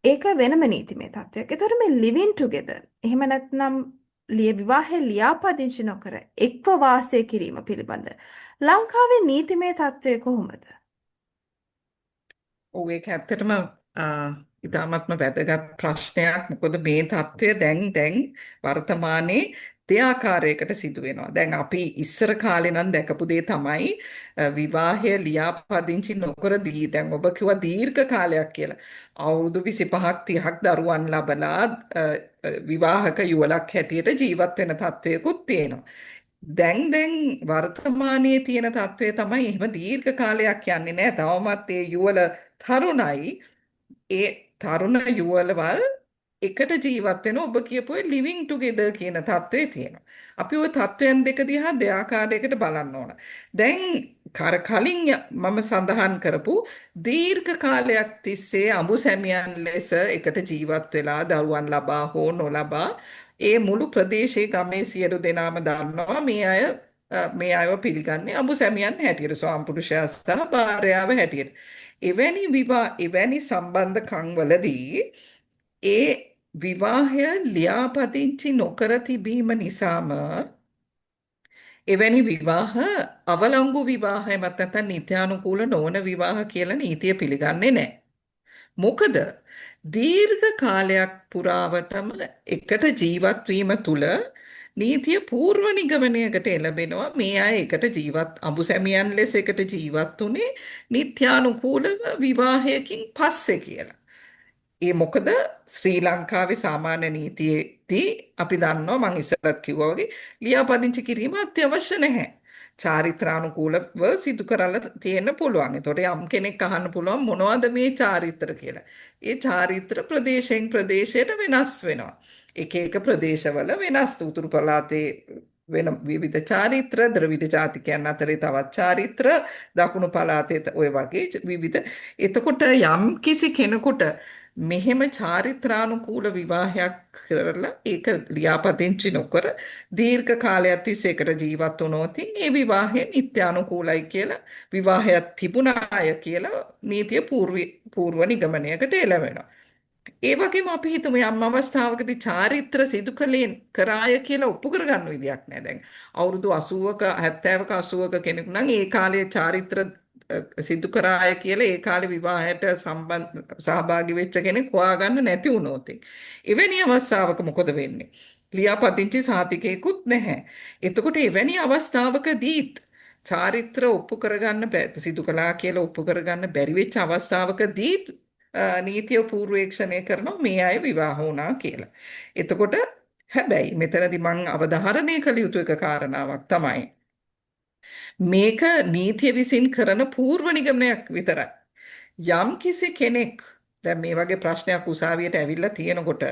Speaker 1: ඒක වෙනම නීතිමය තත්වයක්. ඒතර මේ living together එහෙම නැත්නම් විවාහය ලියාපදිංචි නොකර එක්ව වාසය කිරීම පිළිබඳ ලංකාවේ නීතිමය තත්වය කොහොමද?
Speaker 2: ඔව් ඒක ඇත්තටම ඉතාමත්ම වැදගත් ප්‍රශ්නයක්. මොකද මේ தত্ত্বය දැන් වර්තමානයේ දෙආකාරයකට සිදු වෙනවා. දැන් අපි ඉස්සර කාලේ නම් දැකපු දේ තමයි විවාහය ලියාපදිංචි නොකර දැන් ඔබ කිව්වා දීර්ඝ කාලයක් කියලා. අවුරුදු 25ක් 30ක් දරුවන් ලබලා විවාහක යුවලක් හැටියට ජීවත් වෙන තත්වයකුත් තියෙනවා. දැන් වර්තමානයේ තියෙන තත්වය තමයි එහෙම දීර්ඝ කාලයක් යන්නේ නැහැ. තවමත් ඒ යුවල තරුණයි. ඒ තරුණ යුවලවල් එකට ජීවත් වෙන ඔබ කියපු living together කියන තත්වයේ තියෙනවා. අපි ওই තත්වයන් දෙක දිහා දෙආකාරයකට බලන්න ඕන. දැන් කලින් මම සඳහන් කරපු දීර්ඝ කාලයක් තිස්සේ අඹු සැමියන් ලෙස එකට ජීවත් වෙලා දරුවන් ලබා හෝ නොලබා ඒ මුළු ප්‍රදේශයේ ගමේ සියලු දෙනාම දන්නවා මේ අයව පිළිගන්නේ අඹු සැමියන් හැටියට ස්වාමිපුරුෂයා සහ භාර්යාව හැටියට. එවැනි සම්බන්ධකම් වලදී ඒ විවාහය ලියාපදිංචි නොකර තිබීම නිසාම එවැනි විවාහ අවලංගු විවාහයමත් නැත්නම් නීත්‍යානුකූල නොවන විවාහ කියලා නීතිය පිළිගන්නේ නැහැ. මොකද දීර්ඝ කාලයක් පුරාවටම එකට ජීවත් වීම තුළ නීතිය පූර්ව නිගමනයකට එළඹෙනවා මේ අය එකට අඹු සැමියන් ලෙස එකට ජීවත් වුණේ නීත්‍යානුකූලව විවාහයකින් පස්සේ කියලා. ඒ මොකද ශ්‍රී ලංකාවේ සාමාන්‍ය නීතියේදී අපි දන්නවා මම ඉස්සරත් කිව්වා වගේ ලියාපදිංචි කිරීම අත්‍යවශ්‍ය නැහැ. චාරිත්‍රානුකූලව සිදු කරලා තියෙන්න පුළුවන්. ඒතකොට යම් කෙනෙක් අහන්න පුළුවන් මොනවද මේ චාරිත්‍ර කියලා. ඒ චාරිත්‍ර ප්‍රදේශයෙන් ප්‍රදේශයට වෙනස් වෙනවා. එක ප්‍රදේශවල වෙනස්. උතුරු පළාතේ වෙන විවිධ චාරිත්‍ර, ද්‍රවිඩ ජාතිකයන් අතරේ තවත් චාරිත්‍ර, දකුණු පළාතේ ඔය වගේ විවිධ. එතකොට යම් කිසි කෙනෙකුට මෙහෙම චාරිත්‍රානුකූල විවාහයක් කරලා ඒක ලියාපදිංචි නොකර දීර්ඝ කාලයක් තිස්සේ එකට ජීවත් වුණොත් ඒ විවාහය නිත්‍යානුකූලයි කියලා විවාහයක් තිබුණාය කියලා නීතිය පූර්ව නිගමනයකට එළවෙනවා. ඒ වගේම අපි හිතමු යම් අවස්ථාවකදී චාරිත්‍ර සිදු කරාය කියලා ඔප්පු කරගන්න විදියක් නැහැ. දැන් අවුරුදු 80ක 70ක 80ක කෙනෙකු නම් ඒ කාලේ චාරිත්‍ර සිදු කරාය කියලා ඒ කාලේ විවාහයට සහභාගී වෙච්ච කෙනෙක් හොයාගන්න නැති වුණොත් එවැනි අවස්ථාවක මොකද වෙන්නේ? ලියාපදිංචි සාතිකයකුත් නැහැ. එතකොට එවැනි අවස්ථාවකදීත් චාරිත්‍ර ඔප්පු කරගන්න සිදු කළා කියලා ඔප්පු කරගන්න බැරි වෙච්ච අවස්ථාවකදීත් නීතිය පූර්වේක්ෂණය කරනවා මේ අය විවාහ වුණා කියලා. එතකොට හැබැයි මෙතනදී මම අවධාරණය කළ යුතු එක කාරණාවක් තමයි මේක නීතිය විසින් කරන පූර්ව නිගමනයක් විතරයි. යම් කිසි කෙනෙක් දැන් මේ වගේ ප්‍රශ්නයක් උසාවියට ඇවිල්ලා තියෙනකොට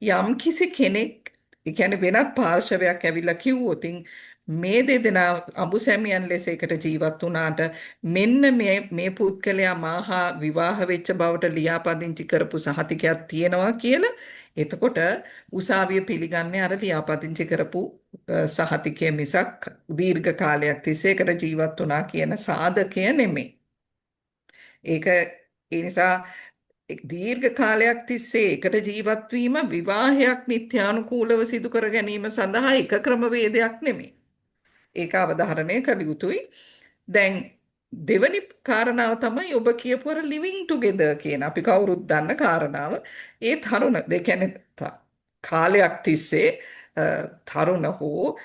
Speaker 2: යම් කිසි කෙනෙක් ඒ කියන්නේ වෙනත් පාර්ශවයක් ඇවිල්ලා කිව්වොත් මේ දෙදෙනා අඹු සැමියන් ලෙස එකට ජීවත් වුණාට මෙන්න මේ පුද්ගලයා මාහා විවාහ වෙච්ච බවට ලියාපදිංචි කරපු සහතිකයක් තියෙනවා කියලා එතකොට උසාවිය පිළිගන්නේ අර ලියාපදිංචි කරපු සහතිකය මිසක් දීර්ඝ කාලයක් තිස්සේ එකට ජීවත් වුණා කියන සාධකය නෙමෙයි. ඒක ඒ නිසා දීර්ඝ කාලයක් තිස්සේ එකට ජීවත් වීම විවාහයක් නිත්‍යානුකූලව සිදු කර ගැනීම සඳහා එක ක්‍රමවේදයක් නෙමෙයි. ඒක අවධාරණය කළ යුතුයි. දැන් දෙවැනි කාරණාව තමයි ඔබ කියපු අර living together කියන අපි කවුරුත් දන්න කාරණාව. ඒ තරුණ ඒ කියන්නේ කාලයක් තිස්සේ තරුණ හෝ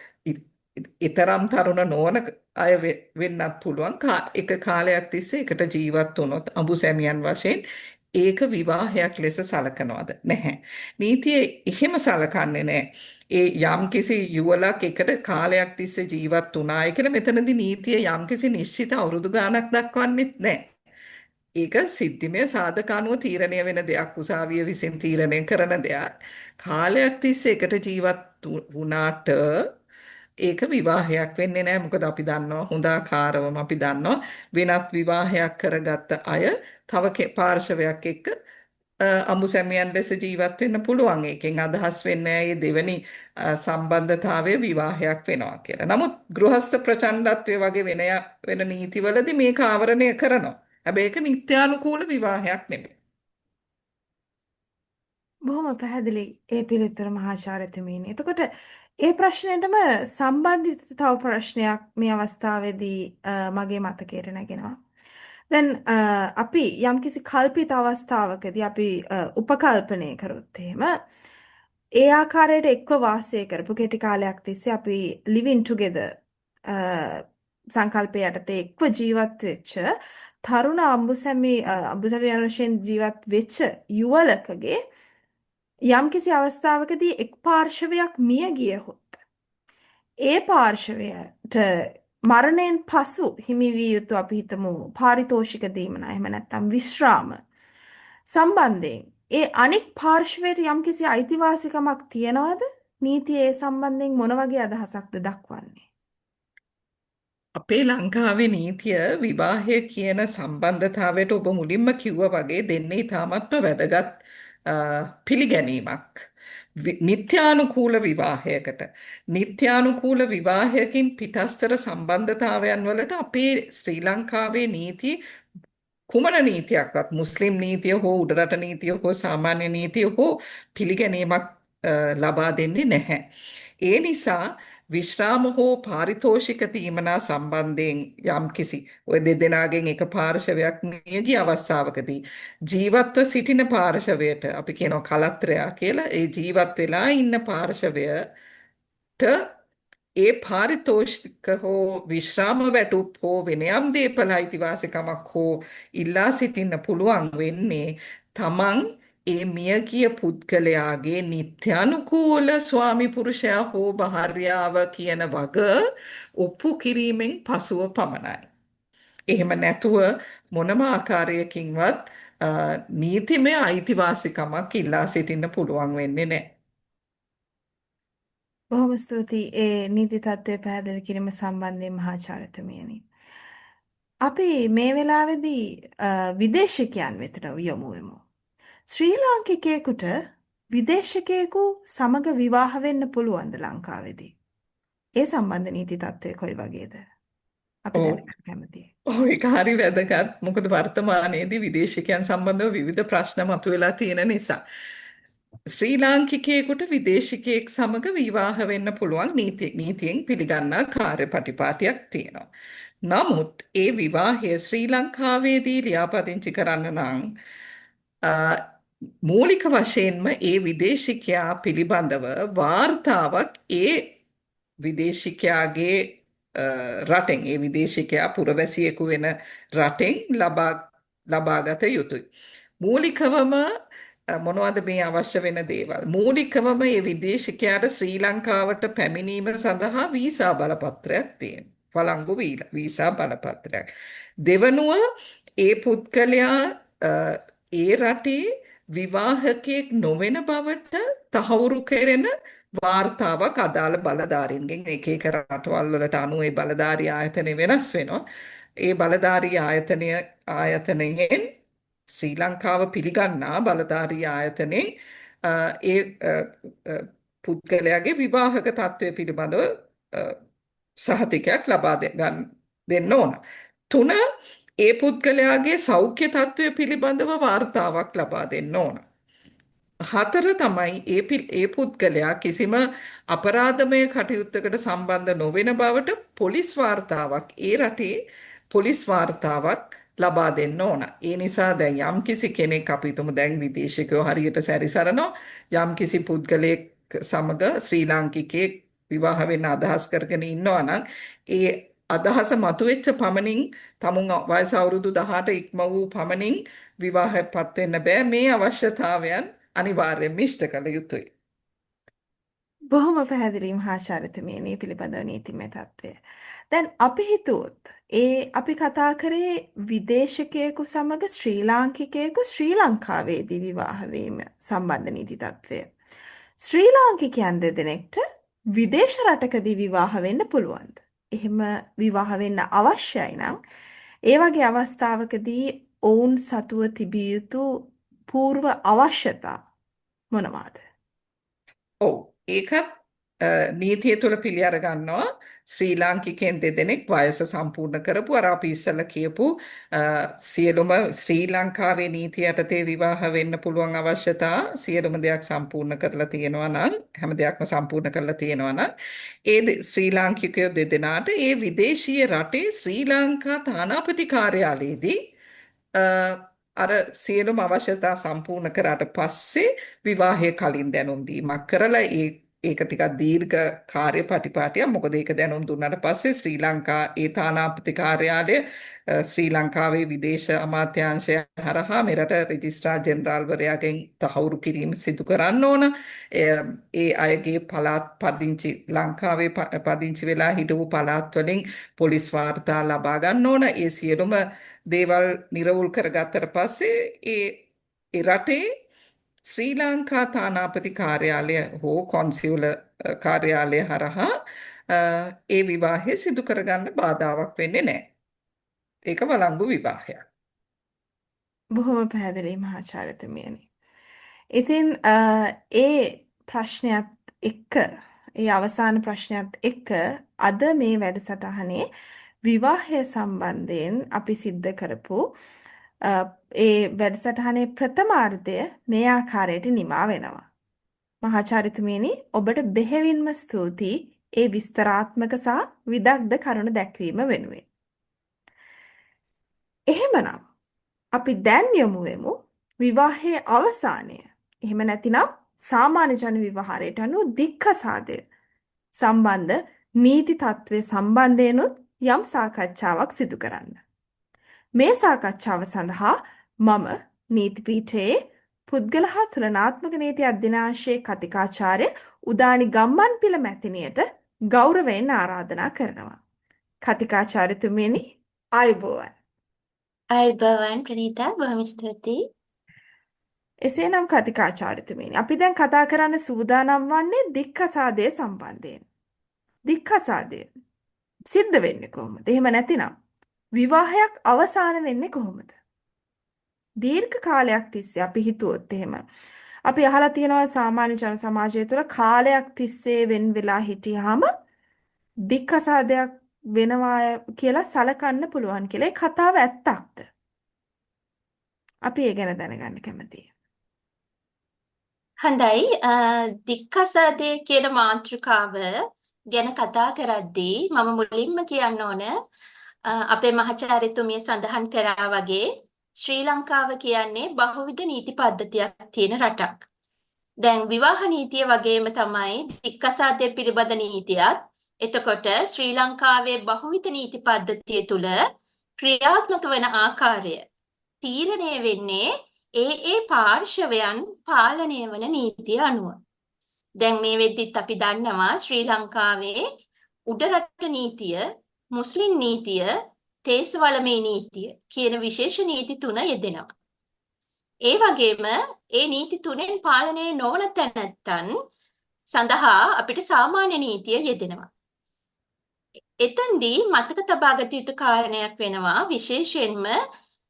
Speaker 2: ඊතරම් තරුණ නොවන අය වෙන්නත් පුළුවන්. එක කාලයක් තිස්සේ එකට ජීවත් වුණොත් අඹු සැමියන් වශයෙන් ඒක විවාහයක් ලෙස සලකනවද? නැහැ. නීතිය එහෙම සලකන්නේ නැහැ. ඒ යම්කිසි යුවලක් එකට කාලයක් තිස්සේ ජීවත් වුණාය කියලා මෙතනදී නීතිය යම්කිසි නිශ්චිත අවුරුදු ගාණක් දක්වන්නේත් නැහැ. ඒක සිද්ධිමය සාධක අනුව තීරණය වෙන දෙයක්, උසාවිය විසින් තීරණය කරන දෙයක්. කාලයක් තිස්සේ එකට ජීවත් වුණාට ඒක විවාහයක් වෙන්නේ නැහැ. මොකද අපි දන්නවා හොඳාකාරවම අපි දන්නවා වෙනත් විවාහයක් කරගත්ත අය තව පාර්ශවයක් එක්ක අඹුසැමියන් ලෙස ජීවත් වෙන්න පුළුවන්. ඒකෙන් අදහස් වෙන්නේ මේ දෙවෙනි සම්බන්ධතාවය විවාහයක් වෙනවා කියලා. නමුත් ගෘහස්ත ප්‍රචණ්ඩත්වයේ වගේ වෙන නීතිවලදී මේක ආවරණය කරනවා. හැබැයි ඒක නිත්‍යානුකූල විවාහයක් නෙමෙයි.
Speaker 1: බොහොම පැහැදිලි ඒ පිළිතුර මහාචාර්යතුමීනි. එතකොට ඒ ප්‍රශ්නයටම සම්බන්ධිත තව ප්‍රශ්නයක් මේ අවස්ථාවේදී මගේ මතකයට නැගෙනවා. දැන් අපි යම්කිසි කල්පිත අවස්ථාවකදී අපි උපකල්පනය කරොත් එහෙම ඒ ආකාරයට එක්ව වාසය කරපු කෙටි කාලයක් තිස්සේ අපි living together සංකල්පය යටතේ එක්ව ජීවත් වෙච්ච තරුණ අඹුසැමියන් වශයෙන් ජීවත් වෙච්ච යුවලකගේ යම්කිසි අවස්ථාවකදී එක් පාර්ශවයක් මිය ගියහොත් ඒ පාර්ශවයට මරණයෙන් පසු හිමි විය යුතු අපි හිතමු පාරිතෝෂික දීමන එහෙම නැත්නම් විශ්‍රාම සම්බන්ධයෙන් ඒ අනික් පාර්ශවයට යම්කිසි අයිතිවාසිකමක් තියනවද? නීතියේ ඒ සම්බන්ධයෙන් මොන වගේ අදහසක්ද දක්වන්නේ?
Speaker 2: අපේ ලංකාවේ නීතිය විවාහය කියන සම්බන්ධතාවයට ඔබ මුලින්ම කිව්වා වගේ දෙන්නේ ඉතාමත්ම වැදගත් අ, පිළිගැනීමක්. නිත්‍යානුකූල විවාහයකට. නිත්‍යානුකූල විවාහයකින් පිටස්තර සම්බන්ධතාවයන් වලට අපේ ශ්‍රී ලංකාවේ නීති කුමන නීතියක්වත් මුස්ලිම් නීතිය හෝ උඩරට නීතිය හෝ සාමාන්‍ය නීතිය හෝ පිළිගැනීමක් ලබා දෙන්නේ නැහැ. ඒ නිසා විශ්‍රාම හෝ පාරිතෝෂික තීමනා සම්බන්ධයෙන් යම්කිසි ඔය දෙදෙනාගෙන් එක පාර්ශවයක් මියගිය අවස්ථාවකදී ජීවත්ව සිටින පාර්ශවයට අපි කියනවා කලත්‍රයා කියලා. ඒ ජීවත් වෙලා ඉන්න පාර්ශවයට ඒ පාරිතෝෂික හෝ විශ්‍රාම වැටුප් හෝ වෙනයම් දේපල අයිතිවාසිකමක් හෝ ඉල්ලා සිටින්න පුළුවන් වෙන්නේ තමන් ඒ මියගිය පුද්ගලයාගේ නිත්‍යානුකූල ස්වාමි පුරුෂයා හෝ භාර්යාව කියන වග ඔප්පු කිරීමෙන් පසුව පමණයි. එහෙම නැතුව මොනම ආකාරයකින්වත් නීතිමය අයිතිවාසිකමක් ඉල්ලා සිටින්න පුළුවන් වෙන්නේ නැහැ.
Speaker 1: බොහොම ස්තුතියි ඒ නීති තත්ත්වය පැහැදිලි කිරීම සම්බන්ධයෙන් මහාචාර්යතුමියනි. අපි මේ වෙලාවේදී විදේශිකයන් වෙතට යොමු වෙමු. ශ්‍රී ලාංකිකයෙකුට විදේශිකයෙකු සමග විවාහ වෙන්න පුළුවන්ද ලංකාවේදී? ඒ සම්බන්ධ නීති තත්ත්වය කොයි වගේද? අපි
Speaker 2: ඔව්.
Speaker 1: දැනගන්න කැමතියි.
Speaker 2: ඒක හරි වැදගත්. මොකද වර්තමානයේදී විදේශිකයන් සම්බන්ධව විවිධ ප්‍රශ්න මතුවලා තියෙන නිසා. ශ්‍රී ලාංකිකයෙකුට විදේශිකයෙක් සමග විවාහ වෙන්න පුළුවන් නීතියෙන් පිළිගන්නා කාර්යපටිපාටියක් තියෙනවා. නමුත් ඒ විවාහය ශ්‍රී ලංකාවේදී ලියාපදිංචි කරන්න නම් අ, මූලික වශයෙන්ම ඒ විදේශිකයා පිළිබඳව වාර්තාවක් ඒ විදේශිකයාගේ රටෙන් ඒ විදේශිකයා පුරවැසියෙකු වෙන රටෙන් ලබාගත යුතුයි. මූලිකවම මොනවද මේ අවශ්‍ය වෙන දේවල්? මූලිකවම මේ විදේශිකයාට ශ්‍රී ලංකාවට පැමිණීම සඳහා වීසා බලපත්‍රයක් තියෙනවා. වළංගු වීසා බලපත්‍රයක්. දෙවනුව ඒ පුද්ගලයා ඒ රටේ විවාහකයෙක් නොවන බවට තහවුරු කෙරෙන වාර්තාවක් අදාළ බලධාරීන්ගෙන් එක එක රටවල් වලට අනුව ඒ බලධාරී ආයතනය වෙනස් වෙනවා. ඒ බලධාරී ආයතනයෙන් ශ්‍රී ලංකාව පිළිගන්නා බලධාරී ආයතනයේ ඒ පුද්ගලයාගේ විවාහක තත්ත්වය පිළිබඳව සහතිකයක් ලබා දෙන්න ඕන. තුන ඒ පුද්ගලයාගේ සෞඛ්‍ය තත්ත්වය පිළිබඳව වාර්තාවක් ලබා දෙන්න ඕන. හතර තමයි ඒ පුද්ගලයා කිසිම අපරාධමය කටයුත්තකට සම්බන්ධ නොවන බවට පොලිස් වාර්තාවක් ඒ රටේ පොලිස් වාර්තාවක් ලබා දෙන්න ඕන. ඒ නිසා දැන් යම්කිසි කෙනෙක් අපි හිතමු දැන් විදේශිකයෝ හරියට සැරිසරනවා යම්කිසි පුද්ගලයෙක් සමග ශ්‍රී ලාංකිකයෙක් විවාහ වෙන්න අදහස් කරගෙන ඉන්නවා නම් ඒ අදහස මතුවෙච්ච පමණින් තමුන් වයස අවුරුදු 18 ඉක්ම වූ පමණින් විවාහයටපත් වෙන්න බෑ. මේ අවශ්‍යතාවයන් අනිවාර්යෙන් ඉෂ්ට කළ යුතුයි.
Speaker 1: බොහොම පැහැදිලි මහාචාර්යතුමිය මේ පිළිබඳව නීතිමය තත්ත්වය. දැන් අපි හිතුවොත් අපි කතා කරේ විදේශිකයෙකු සමග ශ්‍රී ලාංකිකයෙකු ශ්‍රී ලංකාවේදී විවාහ වීම සම්බන්ධ නීති තත්ත්වය. ශ්‍රී ලාංකිකයන් දෙදෙනෙක්ට විදේශ රටකදී විවාහ වෙන්න පුළුවන්ද? එහෙම විවාහ වෙන්න අවශ්‍යයි නම් ඒ වගේ අවස්ථාවකදී ඔවුන් සතුව තිබිය යුතු పూర్ව අවශ්‍යතා මොනවාද?
Speaker 2: ඔව් ඒකත් නීතිය තුළ පිළි අර ගන්නවා ශ්‍රී ලාංකිකයන් දෙදෙනෙක් වයස සම්පූර්ණ කරපු අර අපි ඉස්සෙල්ලා කියපු සියලුම ශ්‍රී ලංකාවේ නීතිය යටතේ විවාහ වෙන්න පුළුවන් අවශ්‍යතා සියලුම දෙයක් සම්පූර්ණ කරලා තියෙනවා නම් හැම දෙයක්ම සම්පූර්ණ කරලා තියෙනවා නම් ශ්‍රී ලාංකිකයෝ දෙදෙනාට ඒ විදේශීය රටේ ශ්‍රී ලංකා තානාපති කාර්යාලයේදී අ, අර සියලුම අවශ්‍යතා සම්පූර්ණ කරාට පස්සේ විවාහය කලින් දැනුම් දීමක් කරලා ඒක ටිකක් දීර්ඝ කාර්යපටිපාටියක්. මොකද ඒක දැනුම් දුන්නාට පස්සේ ශ්‍රී ලංකා ඒ තානාපති කාර්යාලය ශ්‍රී ලංකාවේ විදේශ අමාත්‍යාංශය හරහා මෙරට රෙජිස්ට්‍රාර් ජෙනරාල්වරයාගෙන් තහවුරු කිරීම සිදු කරන්න ඕන. ඒ අයගේ පළාත් පදිංචි ලංකාවේ පදිංචි වෙලා හිටපු පළාත් වලින් පොලිස් වාර්තා ලබා ගන්න ඕන. ඒ සියලුම දේවල් නිරවුල් කරගත්තට පස්සේ ඒ රටේ ශ්‍රී ලංකා තානාපති කාර්යාලය හෝ කොන්සියුල කාර්යාලය හරහා ඒ විවාහය සිදු කරගන්න බාධාවක් වෙන්නේ නැහැ. ඒක වළංගු විවාහයක්.
Speaker 1: බොහොම පැහැදිලි මහාචාර්යතුමියනි. ඉතින් ඒ ප්‍රශ්නයත් එක්ක ඒ අවසාන ප්‍රශ්නයත් එක්ක අද මේ වැඩසටහනේ විවාහය සම්බන්ධයෙන් අපි සිද්ධ කරපු ඒ වැඩසටහනේ ප්‍රථමාර්ධය මේ ආකාරයට නිමා වෙනවා. මහාචාර්යතුමියනි ඔබට බෙහෙවින්ම ස්තුතියි ඒ විස්තරාත්මක සහ විදග්ධ කරුණු දැක්වීම වෙනුවෙන්. එහෙමනම් අපි දැන් යමු වෙමු විවාහයේ අවසානය. එහෙම නැතිනම් සාමාන්‍ය ජන විවාහයට අනුව දික්කසාදය සම්බන්ධ නීති තත්ත්වය සම්බන්ධයෙන්ුත් යම් සාකච්ඡාවක් සිදු කරන්න. මේ සාකච්ඡාව සඳහා මම නීතිපීඨයේ පුද්ගල හා තුලනාත්මක නීති අධ්‍යනාංශයේ කතිකාචාර්ය උදානි ගම්මන්පිල මැතිණියට ගෞරවයෙන් ආරාධනා කරනවා. කතිකාචාර්යතුමියනි ආයුබෝවන්.
Speaker 3: ආයුබෝවන් ප්‍රනීතා බොහොම ස්තුතියි.
Speaker 1: එසේනම් කතිකාචාර්යතුමියනි අපි දැන් කතා කරන්න සූදානම් වන්නේ දික්කසාදය සම්බන්ධයෙන්. දික්කසාදය සිද්ධ වෙන්නේ කොහොමද? එහෙම නැතිනම් විවාහයක් අවසන් වෙන්නේ කොහොමද? දීර්ඝ කාලයක් තිස්සේ අපි හිතුවොත් එහෙම අපි අහලා තියෙනවා සාමාන්‍ය ජන සමාජය තුළ කාලයක් තිස්සේ වෙන් වෙලා හිටියාම දික්කසාදයක් වෙනවා කියලා සලකන්න පුළුවන් කියලා. ඒ කතාව ඇත්තක්ද? අපි ඒ ගැන දැනගන්න කැමතියි.
Speaker 3: හොඳයි දික්කසාදය කියන මාතෘකාව ගැන කතා කරද්දී මම මුලින්ම කියන්න ඕන අපේ මහාචාර්යතුමිය සඳහන් කරා වගේ ශ්‍රී ලංකාව කියන්නේ බහුවිධ නීති පද්ධතියක් තියෙන රටක්. දැන් විවාහ නීතිය වගේම තමයි දික්කසාදය පිළිබඳ නීතියත්. එතකොට ශ්‍රී ලංකාවේ බහුවිධ නීති පද්ධතිය තුල ක්‍රියාත්මක වන ආකාරය තීරණය වෙන්නේ ඒ පාර්ශවයන් පාලනය වන නීතිය අනුව. දැන් මේ වෙද්දිත් අපි දන්නවා ශ්‍රී ලංකාවේ උඩරට නීතිය, මුස්ලිම් නීතිය, තේසවලමේ නීතිය කියන විශේෂ නීති තුන යෙදෙනවා. ඒ වගේම ඒ නීති තුනෙන් පාලනය නොවන තැනැත්තන් සඳහා අපිට සාමාන්‍ය නීතිය යෙදෙනවා. එතෙන්දී මතක තබාගත යුතු කාරණයක් වෙනවා විශේෂයෙන්ම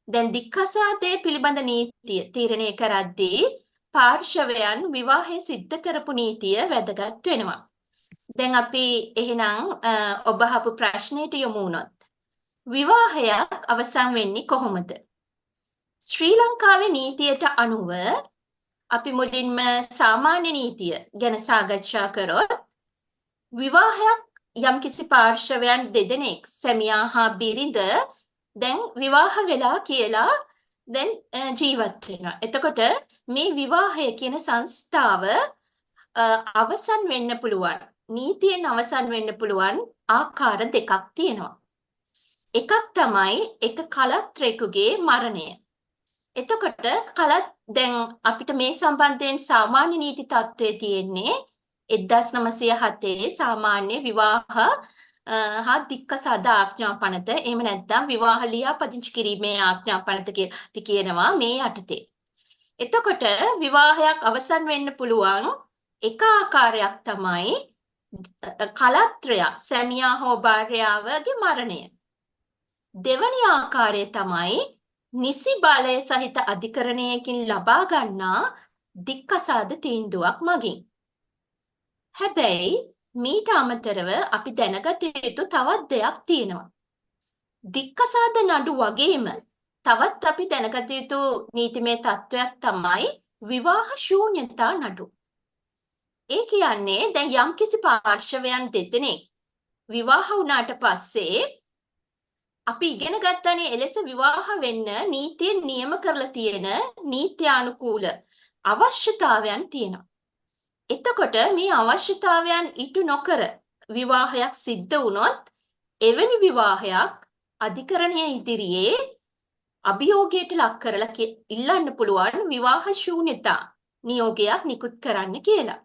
Speaker 3: දැන් දික්කසාදය පිළිබඳ නීතිය තීරණය කරද්දී පාර්ශවයන් විවාහය සිද්ධ කරපු නීතිය වැදගත් වෙනවා. දැන් අපි එහෙනම් ඔබ අහපු ප්‍රශ්නෙට යමු වුණොත් විවාහයක් අවසන් වෙන්නේ කොහොමද? ශ්‍රී ලංකාවේ නීතියට අනුව අපි මුලින්ම සාමාන්‍ය නීතිය ගැන සාකච්ඡා කරොත් විවාහයක් යම්කිසි පාර්ශවයන් දෙදෙනෙක් සැමියා හා බිරිඳ දැන් විවාහ වෙලා කියලා දැන් ජීවත් වෙනවා. එතකොට මේ විවාහය කියන සංස්ථාව අවසන් වෙන්න පුළුවන්. නීතියෙන් අවසන් වෙන්න පුළුවන් ආකාර දෙකක් තියෙනවා. එකක් තමයි එක කලත්‍රයෙකුගේ මරණය. එතකොට කලත් දැන් අපිට මේ සම්බන්ධයෙන් සාමාන්‍ය නීති තත්ත්වයේ තියෙන්නේ 1907 සාමාන්‍ය විවාහ හා දික්කසාද ආඥා පනත එහෙම නැත්නම් විවාහ ලියා පදිංචි කිරීමේ ආඥා පනත අපි කියනවා මේ යටතේ. එතකොට විවාහයක් අවසන් වෙන්න පුළුවන් එක ආකාරයක් තමයි කලත්‍රය සැමියා හෝ භාර්යාවගේ මරණය. දෙවැනි ආකාරය තමයි නිසි බලය සහිත අධිකරණයකින් ලබා ගන්නා දික්කසාද තීන්දුවක් මගින්. හැබැයි මීට අමතරව අපි දැනගත යුතු තවත් දෙයක් තියෙනවා. දික්කසාද නඩු වගේම තවත් අපි දැනගත යුතු නීතිමය තත්ත්වයක් තමයි විවාහ ශූන්‍යතා නඩු. ඒ කියන්නේ දැන් යම්කිසි පාර්ශවයන් දෙදෙනෙක් විවාහ වුණාට පස්සේ අපි ඉගෙන ගන්නනේ එලෙස විවාහ වෙන්න නීතියෙන් නියම කරලා තියෙන නීත්‍යානුකූල අවශ්‍යතාවයන් තියෙනවා. එතකොට මේ අවශ්‍යතාවයන් ඉටු නොකර විවාහයක් සිද්ධ වුණොත් එවැනි විවාහයක් අධිකරණය ඉදිරියේ අභියෝගයට ලක් කරලා ඉල්ලන්න පුළුවන් විවාහ ශූන්‍යතා නියෝගයක් නිකුත් කරන්න කියලා.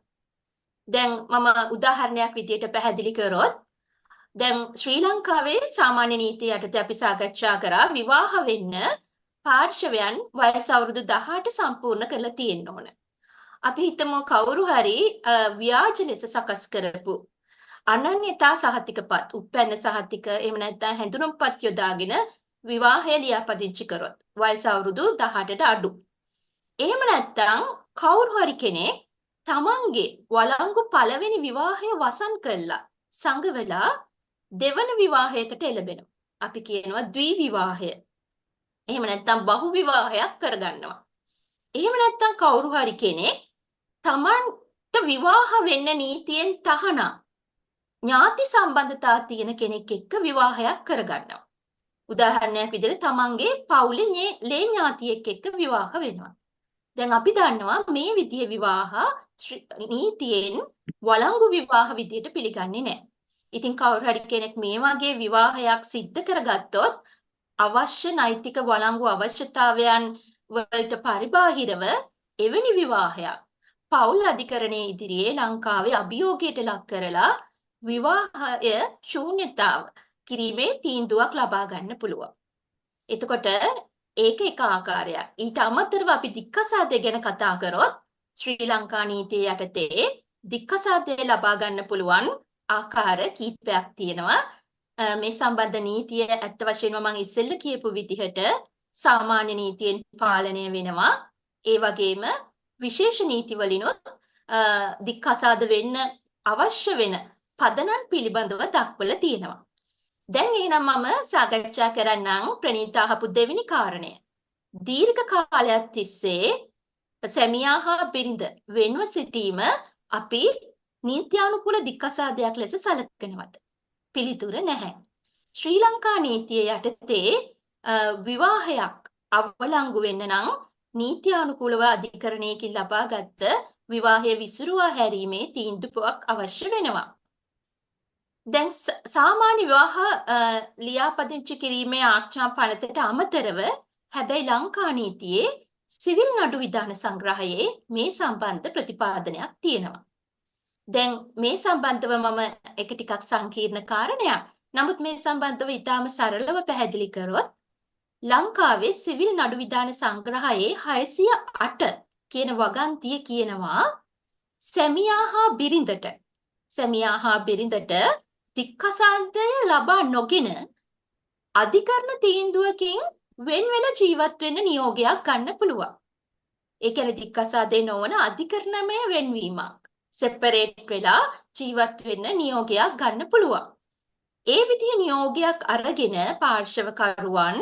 Speaker 3: දැන් මම උදාහරණයක් විදියට පැහැදිලි කරොත් දැන් ශ්‍රී ලංකාවේ සාමාන්‍ය නීතිය යටතේ අපි සාකච්ඡා කරා විවාහ වෙන්න පාර්ශවයන් වයස අවුරුදු 18 සම්පූර්ණ කරලා තියෙන්න ඕන. අපි හිතමු කවුරු හරි ව්‍යාජ ලෙස සකස් කරපු අනන්‍යතා සහතිකපත් උප්පැන්න සහතික එහෙම නැත්නම් හැඳුනුම්පත් යොදාගෙන විවාහය ලියාපදිංචි කරොත් වයස අවුරුදු 18ට අඩු. එහෙම නැත්නම් කවුරු හරි කෙනෙක් තමන්ගේ වළංගු පළවෙනි විවාහය වසන් කළා සංගවලා දෙවන විවාහයකට එළඹෙනවා. අපි කියනවා ද්වි විවාහය. එහෙම නැත්නම් බහු විවාහයක් කරගන්නවා. එහෙම නැත්නම් කවුරු හරි කෙනෙක් තමන්ට විවාහ වෙන්න නීතියෙන් තහනම් ඥාති සම්බන්ධතා තියෙන කෙනෙක් එක්ක විවාහයක් කරගන්නවා. උදාහරණයක් විදිහට තමන්ගේ පවුලේ ලේ ඥාතියෙක් එක්ක විවාහ වෙනවා. දැන් අපි දන්නවා මේ විදිහේ විවාහ නීතියෙන් වළංගු විවාහ විදිහට පිළිගන්නේ නැහැ. ඉතින් කවුරු හරි කෙනෙක් මේ වගේ විවාහයක් සිද්ධ කරගත්තොත් අවශ්‍ය නෛතික වළංගු අවශ්‍යතාවයන් වලට පරිබාහිරව එවැනි විවාහයක් පෞල් අධිකරණයේ ඉදිරියේ ලංකාවේ අභියෝගයට ලක් කරලා විවාහය ශූන්‍යතාව කිරීමේ තීන්දුවක් ලබා ගන්න පුළුවන්. එතකොට ඒක එක ආකාරයක්. ඊට අමතරව අපි දික්කසාදය ගැන කතා කරොත් ශ්‍රී ලංකා නීතිය යටතේ දික්කසාදය ලබා ගන්න පුළුවන් ආකාර කීපයක් තියෙනවා. මේ සම්බන්ධ නීතිය ඇත්ත වශයෙන්ම මම ඉස්සෙල්ල කියපු විදිහට සාමාන්‍ය නීතියෙන් පාලනය වෙනවා. ඒ වගේම විශේෂ නීති වලිනුත් දික්කසාද වෙන්න අවශ්‍ය වෙන පදනම් පිළිබඳව දක්වලා තියෙනවා. දැන් එහෙනම් මම සාකච්ඡා කරන්නම් ප්‍රණීතා අහපු දෙවෙනි කාරණය. දීර්ඝ කාලයක් තිස්සේ සැමියා හා බිරිඳ වෙන්ව සිටීම අපි නීත්‍යානුකූල දික්කසාදයක් ලෙස සැලකනවද? පිළිතුර නැහැ. ශ්‍රී ලංකා නීතිය යටතේ විවාහයක් අවලංගු වෙන්න නම් නීත්‍යානුකූලව අධිකරණයකින් ලබාගත් විවාහය විසුරුවා හැරීමේ තීන්දුවක් අවශ්‍ය වෙනවා. දැන් සාමාන්‍ය විවාහ ලියාපදිංචි කිරීමේ ආඥා පනතට අමතරව හැබැයි ලංකා නීතියේ සිවිල් නඩු විධාන සංග්‍රහයේ මේ සම්බන්ධ ප්‍රතිපාදනයක් තියෙනවා. දැන් මේ සම්බන්ධව මම එක ටිකක් සංකීර්ණ කාරණයක්. නමුත් මේ සම්බන්ධව ඉතාම සරලව පැහැදිලි කරොත් ලංකාවේ සිවිල් නඩු විධාන සංග්‍රහයේ 608 කියන වගන්තිය කියනවා සැමියා හා බිරිඳට දික්කසාදය ලබා නොගෙන අධිකරණ තීන්දුවකින් වෙන වෙන ජීවත් වෙන්න නියෝගයක් ගන්න පුළුවන්. ඒ කියන්නේ දික්කසාදේ නොවන අධිකරණමය වෙන්වීමක්. සෙපරේට් වෙලා ජීවත් වෙන්න නියෝගයක් ගන්න පුළුවන්. ඒ විදිහේ නියෝගයක් අරගෙන පාර්ශවකරුවන්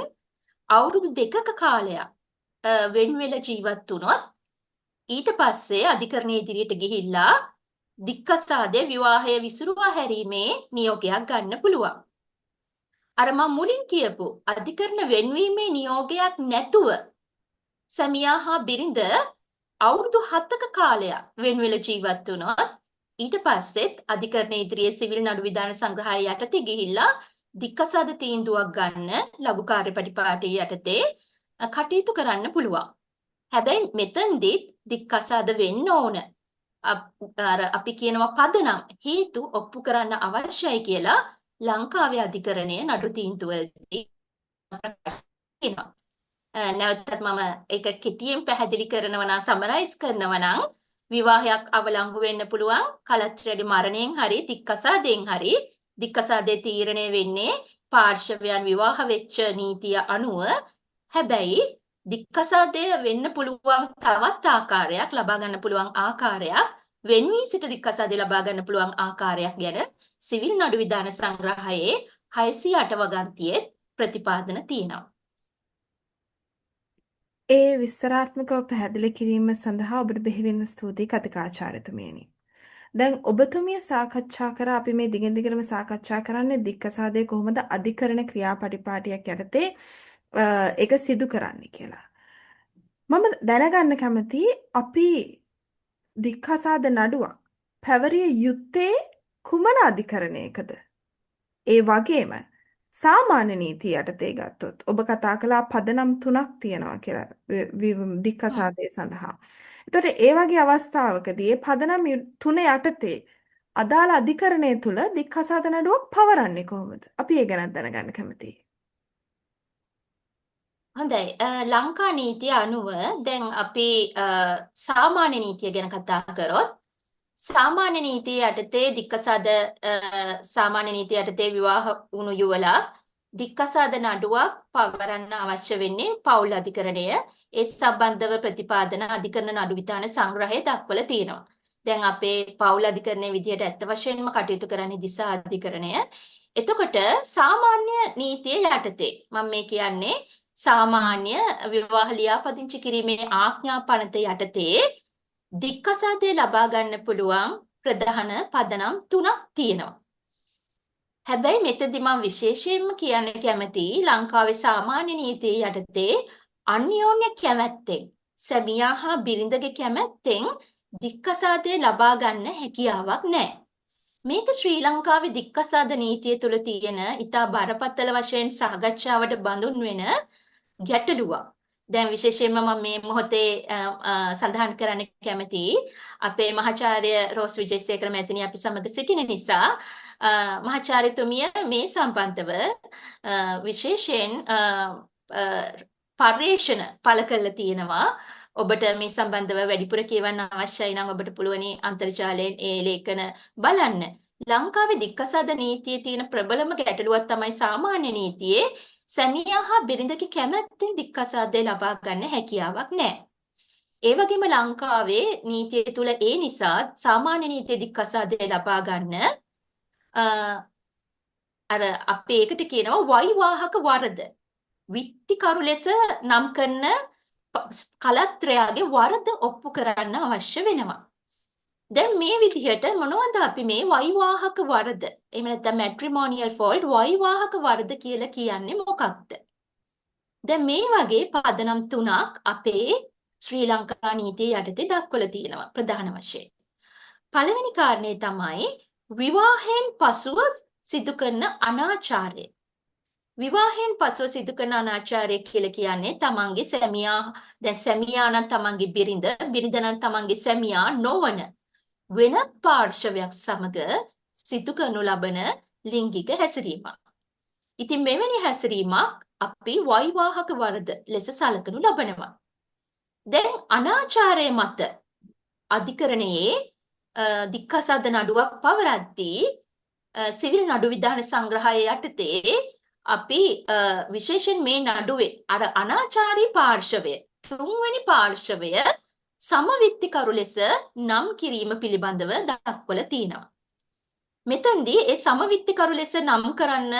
Speaker 3: අවුරුදු 2ක කාලයක් වෙන වෙලා ජීවත් වුණොත් ඊට පස්සේ අධිකරණයේ ඉදිරියට ගිහිල්ලා දික්කසාදේ විවාහය විසුරුවා හැරීමේ නියෝගයක් ගන්න පුළුවන්. අර මම මුලින් කියපු අධිකරණ වෙන්වීමේ නියෝගයක් නැතුව සැමියා හා බිරිඳ අවුරුදු 7ක කාලයක් වෙන වෙලා ජීවත් වුණොත් ඊට පස්සෙත් අධිකරණයේ ඉදිරියේ සිවිල් නඩු විධාන සංග්‍රහය යටතේ ගිහිල්ලා දික්කසාද තීන්දුවක් ගන්න ලඝු කාර්යපටිපාටි යටතේ කටයුතු කරන්න පුළුවන්. හැබැයි මෙතෙන්දිත් දික්කසාද වෙන්න ඕන. අපි කියනවා පදනම් හේතු ඔප්පු කරන්න අවශ්‍යයි කියලා ලංකාවේ අධිකරණයේ නඩු තීන්දුවලදී කියනවා. නැවතත් මම ඒක කෙටියෙන් පැහැදිලි කරනවා නම් සමරයිස් කරනවා නම් විවාහයක් අවලංගු වෙන්න පුළුවන් කලත්‍රයේ මරණයෙන් හරි දික්කසාදයෙන් හරි. දික්කසාදේ තීරණය වෙන්නේ පාර්ශවයන් විවාහ වෙච්ච නීතිය අනුව. හැබැයි දික්කසාදය වෙන්න පුළුවන් තවත් ආකාරයක්, ලබා ගන්න පුළුවන් ආකාරයක්, වෙන් වී සිට දික්කසාදය ලබා ගන්න පුළුවන් ආකාරයක් ගැන සිවිල් නඩු විධාන සංග්‍රහයේ 608 වගන්තියේ ප්‍රතිපාදන තියෙනවා.
Speaker 1: ඒ විස්තරාත්මකව පැහැදිලි කිරීම සඳහා ඔබට බෙහෙවින්ම ස්තුතියි කතිකාචාර්යතුමියනි. දැන් ඔබතුමිය සාකච්ඡා කර අපි මේ දිගින් දිගටම සාකච්ඡා කරන්නේ දික්කසාදය කොහොමද අධිකරණ ක්‍රියාපටිපාටියක් යටතේ ඒක සිදු කරන්නේ කියලා. මම දැනගන්න කැමතියි අපි දික්කසාද නඩුවක් පැවරිය යුත්තේ කුමන අධිකරණයකද? ඒ වගේම සාමාන්‍ය නීතිය යටතේ ගත්තොත් ඔබ කතා කළා පදනම් 3ක් තියෙනවා කියලා දික්කසාදය සඳහා. එතකොට ඒ වගේ අවස්ථාවකදී මේ පදනම් 3 යටතේ අදාළ අධිකරණය තුල දික්කසාද නඩුවක් පවරන්නේ කොහොමද? අපි ඒ ගැන දැනගන්න කැමතියි.
Speaker 3: හොඳයි. ලංකා නීතිය අනුව දැන් අපි සාමාන්‍ය නීතිය ගැන කතා කරොත් සාමාන්‍ය නීතිය යටතේ දික්කසාද සාමාන්‍ය නීතිය යටතේ විවාහ වුණු යුවලක් දික්කසාද නඩුවක් පවරන්න අවශ්‍ය වෙන්නේ පෞල් අධිකරණය. ඒ සම්බන්ධව ප්‍රතිපාදන අධිකරණ නඩු විධාන සංග්‍රහයේ දක්වලා තියෙනවා. දැන් අපේ පෞල් අධිකරණයේ විදිහට ඇත්ත වශයෙන්ම කටයුතු කරන්නේ දිසා අධිකරණය. එතකොට සාමාන්‍ය නීතිය යටතේ මම මේ කියන්නේ සාමාන්‍ය විවාහ ලියාපදිංචි කිරීමේ ආඥා පනත යටතේ දික්කසාදය ලබා ගන්න පුළුවන් ප්‍රධාන පදනම් 3ක් තියෙනවා. හැබැයි මෙතනදී මම විශේෂයෙන්ම කියන්න කැමතියි ලංකාවේ සාමාන්‍ය නීතිය යටතේ අන්‍යෝන්‍ය කැමැත්තෙන් සැමියා හා බිරිඳගේ කැමැත්තෙන් දික්කසාදය ලබා ගන්න හැකියාවක් නැහැ. මේක ශ්‍රී ලංකාවේ දික්කසාද නීතිය තුල තියෙන ඉතා බරපතල වශයෙන් සාකච්ඡාවට බඳුන් වෙන ගැටලුවක්. දැන් විශේෂයෙන්ම මම මේ මොහොතේ සඳහන් කරන්න කැමතියි අපේ මහාචාර්ය රෝස් විජේසේකර මැතිණිය අපි සමග සිටින නිසා මහාචාර්යතුමිය මේ සම්බන්ධව විශේෂයෙන් පර්යේෂණ පළ කරලා තියෙනවා. ඔබට මේ සම්බන්ධව වැඩිපුර කියවන්න අවශ්‍යයි නම් ඔබට පුළුවනි අන්තර්ජාලයෙන් ඒ ලේඛන බලන්න. ලංකාවේ දික්කසාද නීතියේ තියෙන ප්‍රබලම ගැටලුවක් තමයි සාමාන්‍ය නීතියේ සැමියා හා බිරිඳගේ කැමැත්තෙන් දික්කසාදය ලබා ගන්න හැකියාවක් නැහැ. ඒ වගේම ලංකාවේ නීතිය තුල ඒ නිසා සාමාන්‍ය නීතියේ දික්කසාදය ලබා ගන්න අර අපි ඒකට කියනවා වෛවාහක වරද. විත්තිකරු ලෙස නම් කරන කලත්‍රයාගේ වරද ඔප්පු කරන්න අවශ්‍ය වෙනවා. දැන් මේ විදිහට මොනවද අපි මේ වෛවාහක වරද එහෙම නැත්නම් මැට්‍රිමෝනියල් ෆෝල්ට් වෛවාහක වරද කියලා කියන්නේ මොකක්ද? දැන් මේ වගේ පදනම් 3ක් අපේ ශ්‍රී ලංකා නීතිය යටතේ දක්වලා තියෙනවා ප්‍රධාන වශයෙන්. පළවෙනි කාරණේ තමයි විවාහයෙන් පසුව සිදු කරන අනාචාරය. විවාහයෙන් පසුව සිදු කරන අනාචාරය කියලා කියන්නේ තමන්ගේ සැමියා දැන් සැමියා නම් තමන්ගේ බිරිඳ නම් තමන්ගේ සැමියා නොවන වෙනත් පාර්ශවයක් සමග සිදු කරනු ලබන ලිංගික හැසිරීමක්. ඉතින් මෙවැනි හැසිරීමක් අපි වෛවාහක වරද ලෙස සලකනු ලබනවා. දැන් අනාචාරය මත අධිකරණයේ දික්කසාද නඩුවක් පවරද්දී සිවිල් නඩු විධාන සංග්‍රහය යටතේ අපි විශේෂයෙන් මේ නඩුවේ අර අනාචාරී පාර්ශවය තුන්වෙනි පාර්ශවය සමවිත්තිකරු ලෙස නම් කිරීම පිළිබඳව දක්වලා තියෙනවා. මෙතෙන්දී ඒ සමවිත්තිකරු ලෙස නම් කරන්න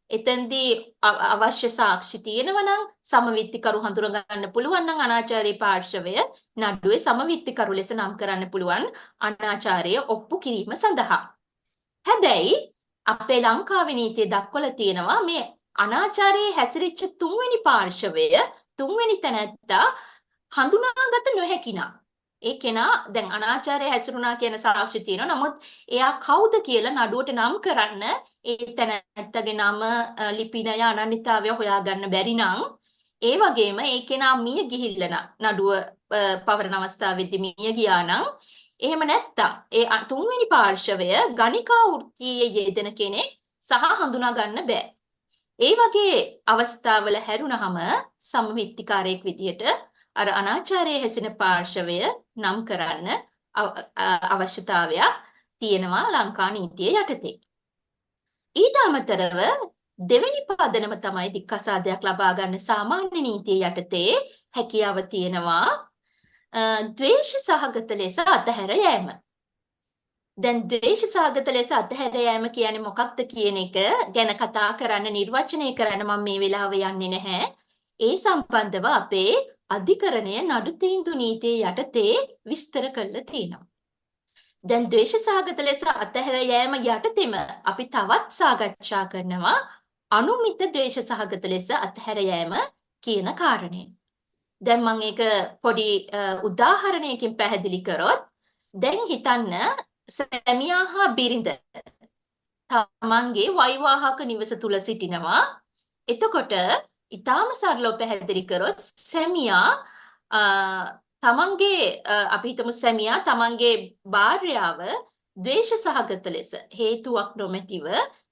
Speaker 3: එතෙන්දී අවශ්‍ය සාක්ෂි තියෙනවා නම් සමවිත්තිකරු හඳුනා ගන්න පුළුවන් නම් අනාචාරී පාර්ශවය නඩුවේ සමවිත්තිකරු ලෙස නම් කරන්න පුළුවන් අනාචාරය ඔප්පු කිරීම සඳහා. හැබැයි අපේ ලංකාවේ නීතිය දක්වලා තියෙනවා මේ අනාචාරයේ හැසිරෙච්ච තුන්වෙනි පාර්ශවය තුන්වෙනි තැනැත්තා හඳුනාගත නොහැකි නම් ඒ කෙනා දැන් අනාචාරය හැසිරුණා කියන සාක්ෂි තියෙනවා. නමුත් එයා කවුද කියලා නඩුවට නම් කරන්න ඒ තැනැත්තගේ නම ලිපිනය අනන්‍යතාවය හොයාගන්න බැරි නම් ඒ වගේම ඒ කෙනා මිය ගිහිල්ලා නඩුව පවරන අවස්ථාවේදී මිය ගියා නම් එහෙම නැත්තම් ඒ තුන්වෙනි පාර්ශවය ගණිකා වෘත්තියේ යෙදෙන කෙනෙක් සහ හඳුනා ගන්න බෑ. ඒ වගේ අවස්ථාවල හැරුණාම සමවිත්තිකාරයෙක් විදියට අර අනාචාරයේ හැසින පාර්ශවය නම් කරන්න අවශ්‍යතාවයක් තියෙනවා ලංකා නීතිය යටතේ. ඊට අමතරව දෙවෙනි පදනම තමයි දික්කසාදයක් ලබා ගන්න සාමාන්‍ය නීතිය යටතේ හැකියාව තියෙනවා ද්වේෂ සහගත ලෙස අතහැර යෑම. දැන් ද්වේෂ සහගත ලෙස අතහැර යෑම කියන්නේ මොකක්ද කියන එක ගැන කතා කරන්න නිර්වචනය කරන්න මම මේ වෙලාවේ යන්නේ නැහැ. ඒ සම්බන්ධව අපේ අධිකරණය නඩු තීන්දුව නීතිය යටතේ විස්තර කරලා තියෙනවා. දැන් ද්වේෂ සහගත ලෙස අතහැර යෑම යටතේම අපි තවත් සාකච්ඡා කරනවා අනුමිත ද්වේෂ සහගත ලෙස අතහැර යෑම කියන කාරණය. දැන් මම ඒක පොඩි උදාහරණයකින් පැහැදිලි කරොත් දැන් හිතන්න සැමියා හා බිරිඳ තමන්ගේ වෛවාහක නිවස තුල සිටිනවා. එතකොට ඊටාම සරලව පැහැදිලි කරොත් සැමියා තමන්ගේ අපි හිතමු සැමියා තමන්ගේ භාර්යාව ද්වේෂ සහගත ලෙස හේතුවක් නොමැතිව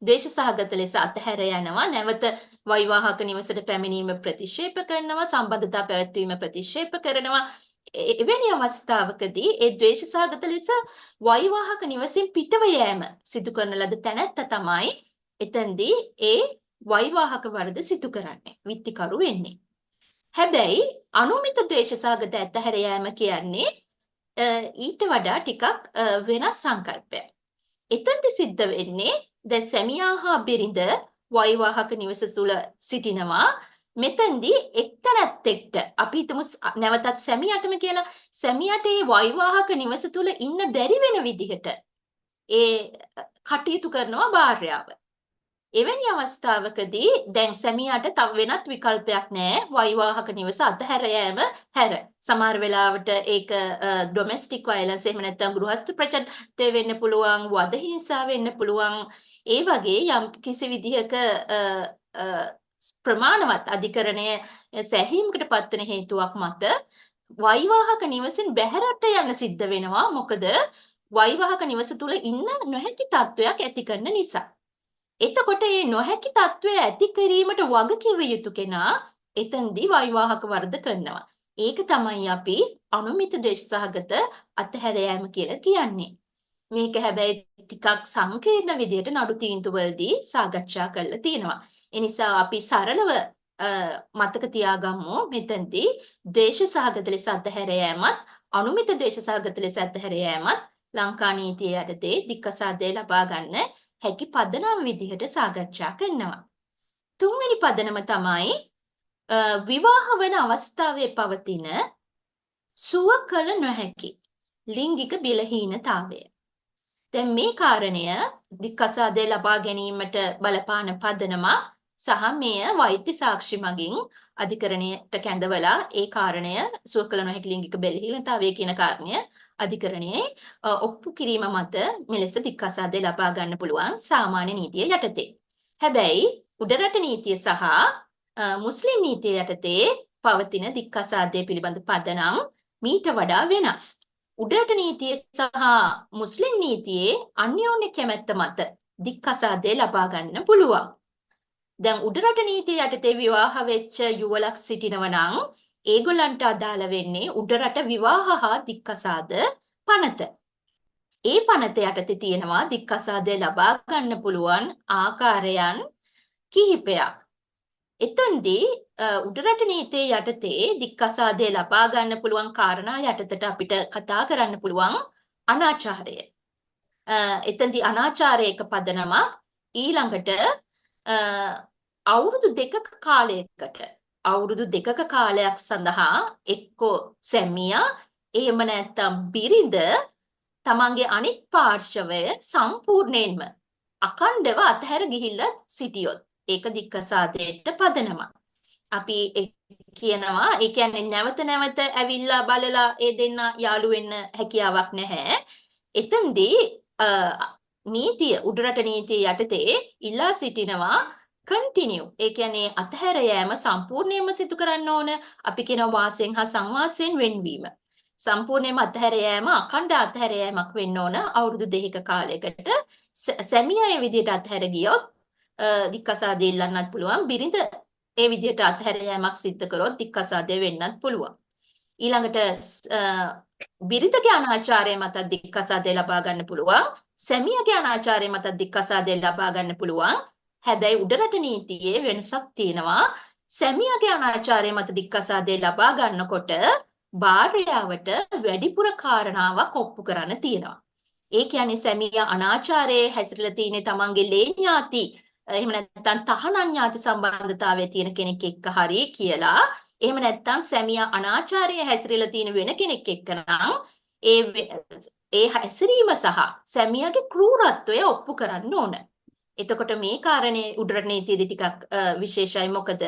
Speaker 3: ද්වේෂ සහගත ලෙස අතහැර යනවා. නැවත වෛවාහක නිවසට පැමිණීම ප්‍රතික්ෂේප කරනවා. සම්බන්ධතා පැවැත්වීම ප්‍රතික්ෂේප කරනවා. එවැනි අවස්ථාවකදී ඒ ද්වේෂ සහගත ලෙස වෛවාහක නිවසින් පිටව යෑම සිදු කරන ලද තැනැත්තා තමයි එතෙන්දී ඒ වෛවාහක වරද සිදු කරන්නේ විත්තිකරු වෙන්නේ. හැබැයි අනුමිත ද්වේෂ සහගත අතහැර යෑම කියන්නේ ඊට වඩා ටිකක් වෙනස් සංකල්පයක්. එතෙන්දී සිද්ධ වෙන්නේ දැන් සැමියා හා බිරිඳ වෛවාහක නිවස තුල සිටිනවා. මෙතෙන්දී එක්තැනැත්තෙක්ට අපි හිතමු නැවතත් සැමියාටම කියලා සැමියාට මේ වෛවාහක නිවස තුල ඉන්න බැරි වෙන විදිහට ඒ කටයුතු කරනවා භාර්යාව. එවැනි අවස්ථාවකදී දැන් සැමියාට තව වෙනත් විකල්පයක් නැහැ වෛවාහක නිවස අතහැර යෑම හැර. සමහර වෙලාවට ඒක ඩොමෙස්ටික් වයලන්ස් එහෙම නැත්නම් ගෘහස්ත ප්‍රචණ්ඩය වෙන්න පුළුවන්, වද හිංසා වෙන්න පුළුවන්. ඒ වගේ යම් කිසි විදිහක ප්‍රමාණවත් අධිකරණය සැහැීමකට පත්වන හේතුවක් මත වෛවාහක නිවසින් බැහැරට යන්න සිද්ධ වෙනවා. මොකද වෛවාහක නිවස තුල ඉන්න නොහැකි තත්වයක් ඇති කරන නිසා. එතකොට මේ නොහැකි තත්වය ඇති කිරීමට වග කිව යුතු කෙනා එතෙන්දී වෛවාහක වරද කරනවා. ඒක තමයි අපි අනුමිත ද්වේෂ සහගත අතහැර යාම කියලා කියන්නේ. මේක හැබැයි ටිකක් සංකීර්ණ විදිහට නඩු තීන්දුවවලදී සාකච්ඡා කරලා තියෙනවා. ඒ නිසා අපි සරලව මතක තියාගමු මෙතෙන්දී ද්වේෂ සහගත ලෙස අතහැර යාමත් අනුමිත ද්වේෂ සහගත ලෙස අතහැර යාමත් ලංකා නීතිය යටතේ දික්කසාදය ලබා ගන්න හැකි පදනම විදිහට සාකච්ඡා කරනවා. තුන්වෙනි පදනම තමයි විවාහ වන අවස්ථාවේ පවතින සුව කළ නොහැකි ලිංගික බිලහීනතාවය. දැන් මේ කාරණය දික්කසාදය ලබා ගැනීමට බලපාන පදනමක් සහ මෙය වෛද්‍ය සාක්ෂි මගින් අධිකරණයට කැඳවලා ඒ කාරණය සුව කළ නොහැකි ලිංගික බිලහීනතාවය කියන කාරණය අධිකරණයේ ඔප්පු කිරීම මත මෙලෙස දික්කසාදය ලබා ගන්න පුළුවන් සාමාන්‍ය නීතිය යටතේ. හැබැයි උඩරට නීතිය සහ මුස්ලිම් නීතිය යටතේ පවතින දික්කසාදය පිළිබඳ පදනම් මීට වඩා වෙනස්. උඩරට නීතිය සහ මුස්ලිම් නීතියේ අන්‍යෝන්‍ය කැමැත්ත මත දික්කසාදය ලබා ගන්න පුළුවන්. දැන් උඩරට නීතිය යටතේ විවාහ වෙච්ච යුවලක් සිටිනවා නම් ඒගොල්ලන්ට අදාළ වෙන්නේ උඩරට විවාහ හා දික්කසාද පනත. ඒ පනත යටතේ තියෙනවා දික්කසාදය ලබා ගන්න පුළුවන් ආකාරයන් කිහිපයක්. එතෙන්දී උඩරට නීතිය යටතේ දික්කසාදය ලබා ගන්න පුළුවන් කාරණා යටතට අපිට කතා කරන්න පුළුවන් අනාචාරය. එතෙන්දී අනාචාරයක පදනමක් ඊළඟට අවුරුදු 2ක කාලයකට අවුරුදු 2ක කාලයක් සඳහා එක්කෝ සැමියා එහෙම නැත්නම් බිරිඳ තමන්ගේ අනිත් පාර්ශවය සම්පූර්ණයෙන්ම අඛණ්ඩව අතහැර ගිහිල්ලා සිටියොත් ඒක දික්කසාදයට පදනමක්. අපි කියනවා ඒ කියන්නේ නැවත නැවත ඇවිල්ලා බලලා ඒ දෙන්න යාළු වෙන්න හැකියාවක් නැහැ. එතෙන්දී නීතිය උඩරට නීතිය යටතේ ඉල්ලා සිටිනවා continue. ඒ කියන්නේ අතහැර යෑම සම්පූර්ණයෙන්ම සිදු කරන්න ඕන. අපි කියනවා වාසයෙන් හා සංවාසයෙන් වෙන්වීම. සම්පූර්ණයෙන්ම අතහැර යෑම අඛණ්ඩ අතහැර යෑමක් වෙන්න ඕන අවුරුදු 2ක කාලයකට. සැමියා ඒ විදිහට අතහැර ගියොත් දික්කසාදය ඉල්ලන්නත් පුළුවන්. බිරිඳ ඒ විදිහට අතහැර යෑමක් සිද්ධ කරොත් දික්කසාදය වෙන්නත් පුළුවන්. ඊළඟට බිරිඳගේ අනාචාරය මත දික්කසාදය ලබා ගන්න පුළුවන්. සැමියාගේ අනාචාරය මත දික්කසාදය ලබා ගන්න පුළුවන්. හැබැයි උඩරට නීතියේ වෙනසක් තියෙනවා. සැමියාගේ අනාචාරය මත දික්කසාදය ලබා ගන්නකොට භාර්යාවට වැඩිපුර කාරණාවක් ඔප්පු කරන්න තියෙනවා. ඒ කියන්නේ සැමියා අනාචාරයේ හැසිරලා තියෙන තමන්ගේ ලේ ඥාති එහෙම නැත්නම් තහනම් ඥාති සම්බන්ධතාවයේ තියෙන කෙනෙක් එක්ක හරි කියලා. එහෙම නැත්නම් සැමියා අනාචාරයේ හැසිරලා තියෙන වෙන කෙනෙක් එක්ක නම් ඒ හැසිරීම සහ සැමියාගේ ක්‍රූරත්වය ඔප්පු කරන්න ඕන. එතකොට මේ කාරණේ උඩරට නීතියේදී ටිකක් විශේෂයි. මොකද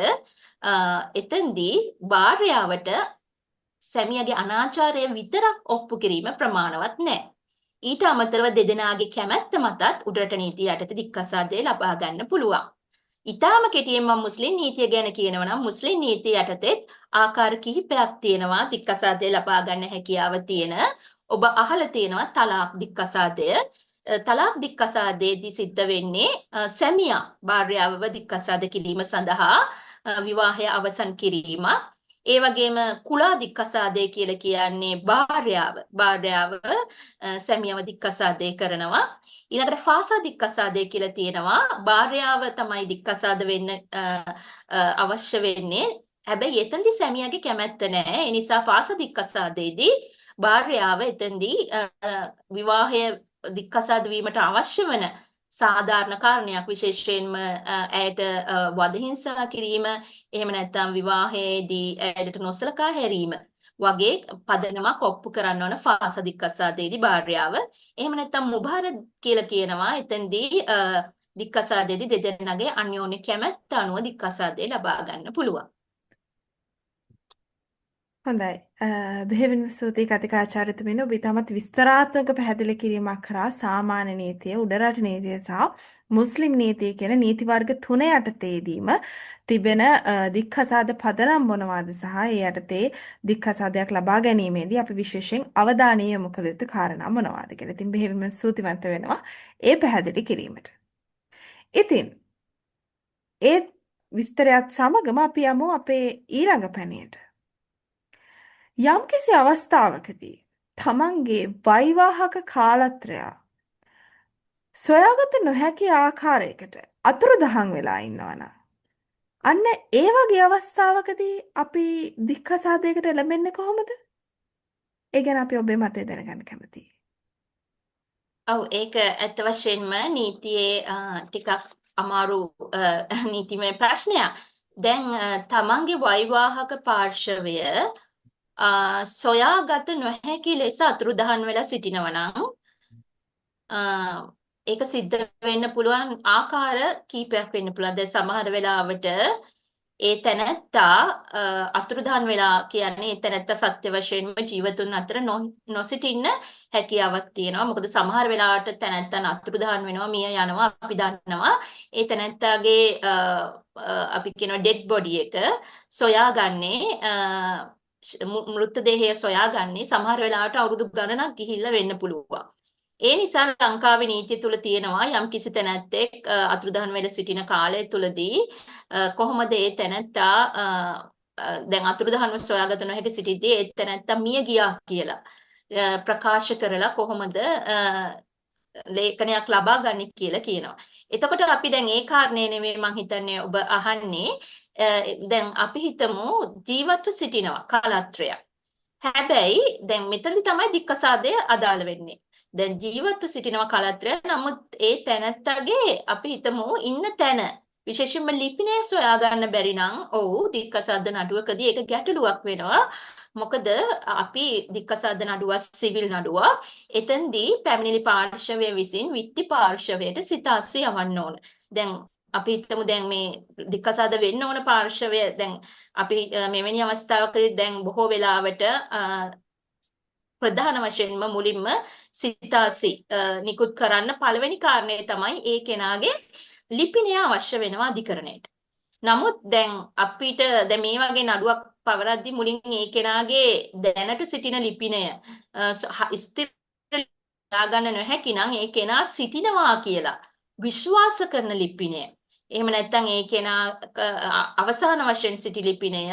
Speaker 3: එතෙන්දී භාර්යාවට සැමියාගේ අනාචාරය විතරක් ඔප්පු කිරීම ප්‍රමාණවත් නැහැ. ඊට අමතරව දෙදෙනාගේ කැමැත්ත මතත් උඩරට නීතිය යටතේ දික්කසාදය ලබා ගන්න පුළුවන්. ඊටාම කෙටියෙන් මම මුස්ලිම් නීතිය ගැන කියනවා නම් මුස්ලිම් නීතිය යටතේ ආකාර කිහිපයක් තියෙනවා දික්කසාදය ලබා ගන්න හැකියාව තියෙන. ඔබ අහලා තියෙනවා තලාක් දික්කසාදය. තලාක් දික්කසාදයේදී සිද්ධ වෙන්නේ සැමියා භාර්යාවව දික්කසාද කිරීම සඳහා විවාහය අවසන් කිරීමක්. ඒ වගේම කුලා දික්කසාදය කියලා කියන්නේ භාර්යාව සැමියාව දික්කසාදය කරනවා. ඊළඟට ෆාසා දික්කසාදය කියලා තියෙනවා. භාර්යාව තමයි දික්කසාද වෙන්න අවශ්‍ය වෙන්නේ. හැබැයි එතෙන්දී සැමියාගේ කැමැත්ත නැහැ. ඒ නිසා ෆාසා දික්කසාදයේදී භාර්යාව එතෙන්දී විවාහය දික්කසාද වීමට අවශ්‍ය වන සාධාරණ කාරණයක් විශේෂයෙන්ම ඇයට වද හිංසා කිරීම එහෙම නැත්නම් විවාහයේදී ඇයට නොසලකා හැරීම වගේ පදනමක් ඔප්පු කරන්න ඕන ෆාසා දික්කසාදයේදී භාර්යාව. එහෙම නැත්නම් මුබාර කියලා කියනවා. එතෙන්දී දික්කසාදයේදී දෙදෙනාගේ අන්‍යෝන්‍ය කැමැත්ත අනුව දික්කසාදය ලබා ගන්න පුළුවන්.
Speaker 1: හොඳයි. බෙහෙවින්ම ස්තුතියි කතිකාචාර්යතුමිනි. ඔබ ඉතාමත් විස්තරාත්මක පැහැදිලි කිරීමක් කරා සාමාන්‍ය නීතිය, උඩරට නීතිය සහ මුස්ලිම් නීතිය කියන නීති වර්ග තුන යටතේදීම තිබෙන දික්කසාද පදනම් මොනවාද සහ ඒ යටතේ දික්කසාදයක් ලබා ගැනීමේදී අපි විශේෂයෙන් අවධානය යොමු කළ යුතු කාරණා මොනවාද කියලා. ඉතින් බෙහෙවින්ම ස්තුතිවන්ත වෙනවා ඒ පැහැදිලි කිරීමට. ඉතින් ඒ විස්තරයත් සමගම අපි යමු අපේ ඊළඟ පැනයට. යම්කිසි අවස්ථාවකදී තමන්ගේ වෛවාහක කාලත්‍රය සොයාගත නොහැකි ආකාරයකට අතුරුදහන් වෙලා ඉන්නවනම් අන්න ඒ වගේ අවස්ථාවකදී අපි දික්කසාදයකට එළඹෙන්නේ කොහොමද? ඒ ගැන අපි ඔබේ මතය දැනගන්න කැමතියි.
Speaker 3: ඔව් ඒක ඇත්ත වශයෙන්ම නීතියේ ටිකක් අමාරු නීතිමය ප්‍රශ්නයක්. දැන් තමන්ගේ වෛවාහක පාර්ශවය සොයාගත නොහැකි ලෙස අතුරුදහන් වෙලා සිටිනවා නම් ඒක සිද්ධ වෙන්න පුළුවන් ආකාර කීපයක් වෙන්න පුළුවන්. දැන් සමහර වෙලාවට ඒ තැනැත්තා අතුරුදහන් වෙලා කියන්නේ ඒ තැනැත්තා සත්‍ය වශයෙන්ම ජීවතුන් අතර නොසිටින්න හැකියාවක් තියෙනවා. මොකද සමහර වෙලාවට තැනැත්තන් අතුරුදහන් වෙනවා, මිය යනවා. අපි දන්නවා ඒ තැනැත්තාගේ අපි කියන ඩෙඩ් බොඩි එක සොයාගන්නේ මෘතදේහය සොයාගන්නේ සමහර වෙලාවට අවුරුදු ගණනක් ගිහිල්ලා වෙන්න පුළුවන්. ඒ නිසා ලංකාවේ නීතිය තුල තියෙනවා යම් කිසි තැනැත්තෙක් අතුරුදහන් වෙලා සිටින කාලය තුලදී කොහොමද ඒ තැනැත්තා දැන් අතුරුදහන්ව සොයාගත නොහැකි සිටිද්දී ඒ තැනැත්තා මිය ගියා කියලා ප්‍රකාශ කරලා කොහොමද ලේඛනයක් ලබා ගන්න කියලා කියනවා. එතකොට අපි දැන් ඒ කාරණේ නෙමෙයි මම හිතන්නේ ඔබ අහන්නේ. දැන් අපි හිතමු ජීවත්ව සිටිනවා කාලත්‍රයක්. හැබැයි දැන් මෙතනදි තමයි දික්කසාදය අදාළ වෙන්නේ. දැන් ජීවත්ව සිටිනවා කාලත්‍රය. නමුත් ඒ තැනැත්තගේ අපි හිතමු ඉන්න තැන විශේෂයෙන්ම ලිපිනය සොයා ගන්න බැරි නම් ඔව් දික්කසාද නඩුවකදී ඒක ගැටලුවක් වෙනවා. මොකද අපි දික්කසාද නඩුව සිවිල් නඩුවක්. එතෙන්දී පැමිණිලි පාර්ශවය විසින් විත්ති පාර්ශවයට සිතාස්සේ යවන්න ඕන. දැන් අපි හිතමු දැන් මේ දික්කසාද වෙන්න ඕන පාර්ශවය දැන් අපි මෙවැනි අවස්ථාවකදී දැන් බොහෝ වෙලාවට ප්‍රධාන වශයෙන්ම මුලින්ම සිතාසි නිකුත් කරන්න පළවෙනි කාරණේ තමයි ඒ කෙනාගේ ලිපිනය අවශ්‍ය වෙනවා අධිකරණයට. නමුත් දැන් අපිට දැන් මේ වගේ නඩුවක් පවරද්දී මුලින් ඒ කෙනාගේ දැනට සිටින ලිපිනය ස්ථිර ගන්න නොහැකි නම් ඒ කෙනා සිටිනවා කියලා විශ්වාස කරන ලිපිනය එහෙම නැත්නම් ඒ කෙනා අවසාන වශයෙන් සිටි ලිපිනය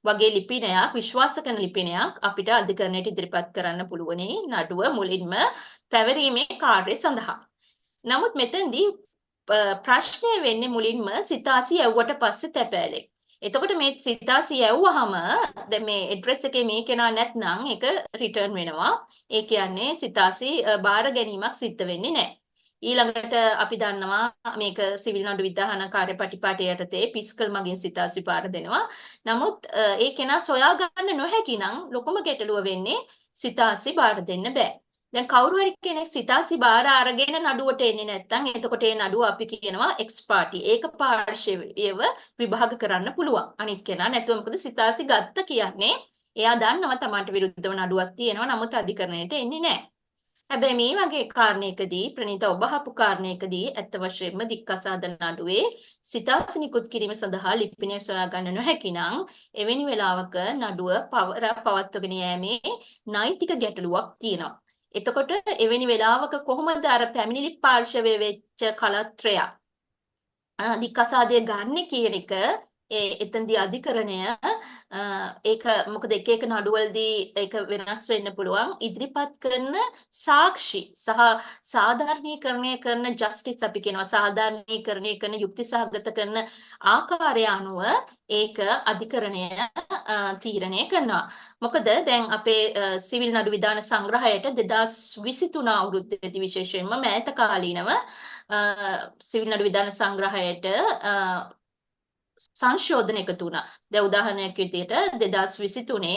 Speaker 3: වගේ ලිපිනයක් විශ්වාස කරන ලිපිනයක් අපිට අධිකරණයට ඉදිරිපත් කරන්න පුළුවනි නඩුව මුලින්ම පැවරීමේ කාර්යය සඳහා. නමුත් මෙතෙන්දී ප්‍රශ්නය වෙන්නේ මුලින්ම සිතාසි යවුවට පස්සේ තැපෑලෙක්. එතකොට මේ සිතාසි යවුවහම දැන් මේ ඇඩ්‍රස් එකේ මේ කෙනා නැත්නම් ඒක රිටර්න් වෙනවා. ඒ කියන්නේ සිතාසි බාර ගැනීමක් සිද්ධ වෙන්නේ නැහැ. ඊළඟට අපි දන්නවා මේක සිවිල් නඩු විධාන කාර්යපටිපාටි යටතේ පිස්කල් මගින් සිතාසි බාර දෙනවා. නමුත් ඒ කෙනා සොයා ගන්න නොහැකි නම් ලොකුම ගැටලුව වෙන්නේ සිතාසි බාර දෙන්න බෑ. දැන් කවුරු හරි කෙනෙක් සිතාසි බාර අරගෙන නඩුවට එන්නේ නැත්නම් එතකොට ඒ නඩුව අපි කියනවා එක්ස් පාර්ටි ඒක පාර්ශවයව විභාග කරන්න පුළුවන් අනිත් කෙනා නැතුව මොකද සිතාසි ගත්ත කියන්නේ එයා දන්නවා තමන්ට විරුද්ධව නඩුවක් තියෙනවා නමුත් අධිකරණයට එන්නේ නැහැ. හැබැයි මේ වගේ කාරණයකදී ප්‍රණීත ඔබ අහපු කාරණයකදී ඇත්ත වශයෙන්ම දික්කසාද නඩුවේ සිතාසි නිකුත් කිරීම සඳහා ලිපිනය සොයා ගන්න නොහැකි නම් එවැනි වෙලාවක නඩුව පවත්වගෙන යෑමේ නෛතික ගැටලුවක් තියෙනවා. එතකොට එවැනි වෙලාවක කොහොමද අර පැමිණිලි පාර්ශවයේ වෙච්ච කලත්‍රය දික්කසාදය ගන්න කියන එක එතෙන්දී අධිකරණය ඒක මොකද එක නඩුවලදී ඒක වෙනස් වෙන්න පුළුවන් ඉදිරිපත් කරන සාක්ෂි සහ සාධාරණීකරණය කරන ජස්ටිස් අපි කියනවා සාධාරණීකරණය කරන යුක්ති සහගත කරන ආකාරය අනුව ඒක අධිකරණය තීරණය කරනවා. මොකද දැන් අපේ සිවිල් නඩු විධාන සංග්‍රහයට 2023 අවුරුද්දේදී විශේෂයෙන්ම මෑත කාලීනව සිවිල් නඩු විධාන සංග්‍රහයට සංශෝධන එකතු වුණා. දැන් උදාහරණයක් විදිහට 2023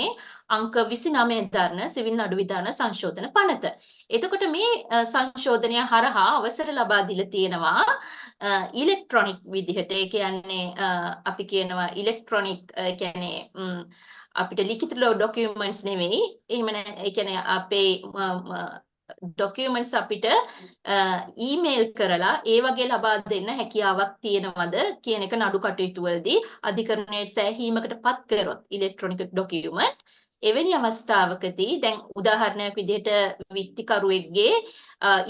Speaker 3: අංක 29 දරන සිවිල් නඩු විධාන සංශෝධන පනත. එතකොට මේ සංශෝධනය හරහා අවසර ලබා දීලා තියෙනවා ඉලෙක්ට්‍රොනික විදිහට. ඒ කියන්නේ අපි කියනවා ඉලෙක්ට්‍රොනික කියන්නේ අපිට ලිඛිත ඩොකියුමන්ට්ස් නෙවෙයි. එහෙම ඒ කියන්නේ අපේ ඩොකියුමන්ට්ස් අපිට ඊමේල් කරලා ඒ වගේ ලබා දෙන්න හැකියාවක් තියෙනවද කියන එක නඩු කටයුතු වලදී අධිකරණයේ සෑහීමකට පත් කරොත් ඉලෙක්ට්‍රොනික ඩොකියුමන්ට් එවැනි අවස්ථාවකදී දැන් උදාහරණයක් විදිහට විත්තිකරුවෙක්ගේ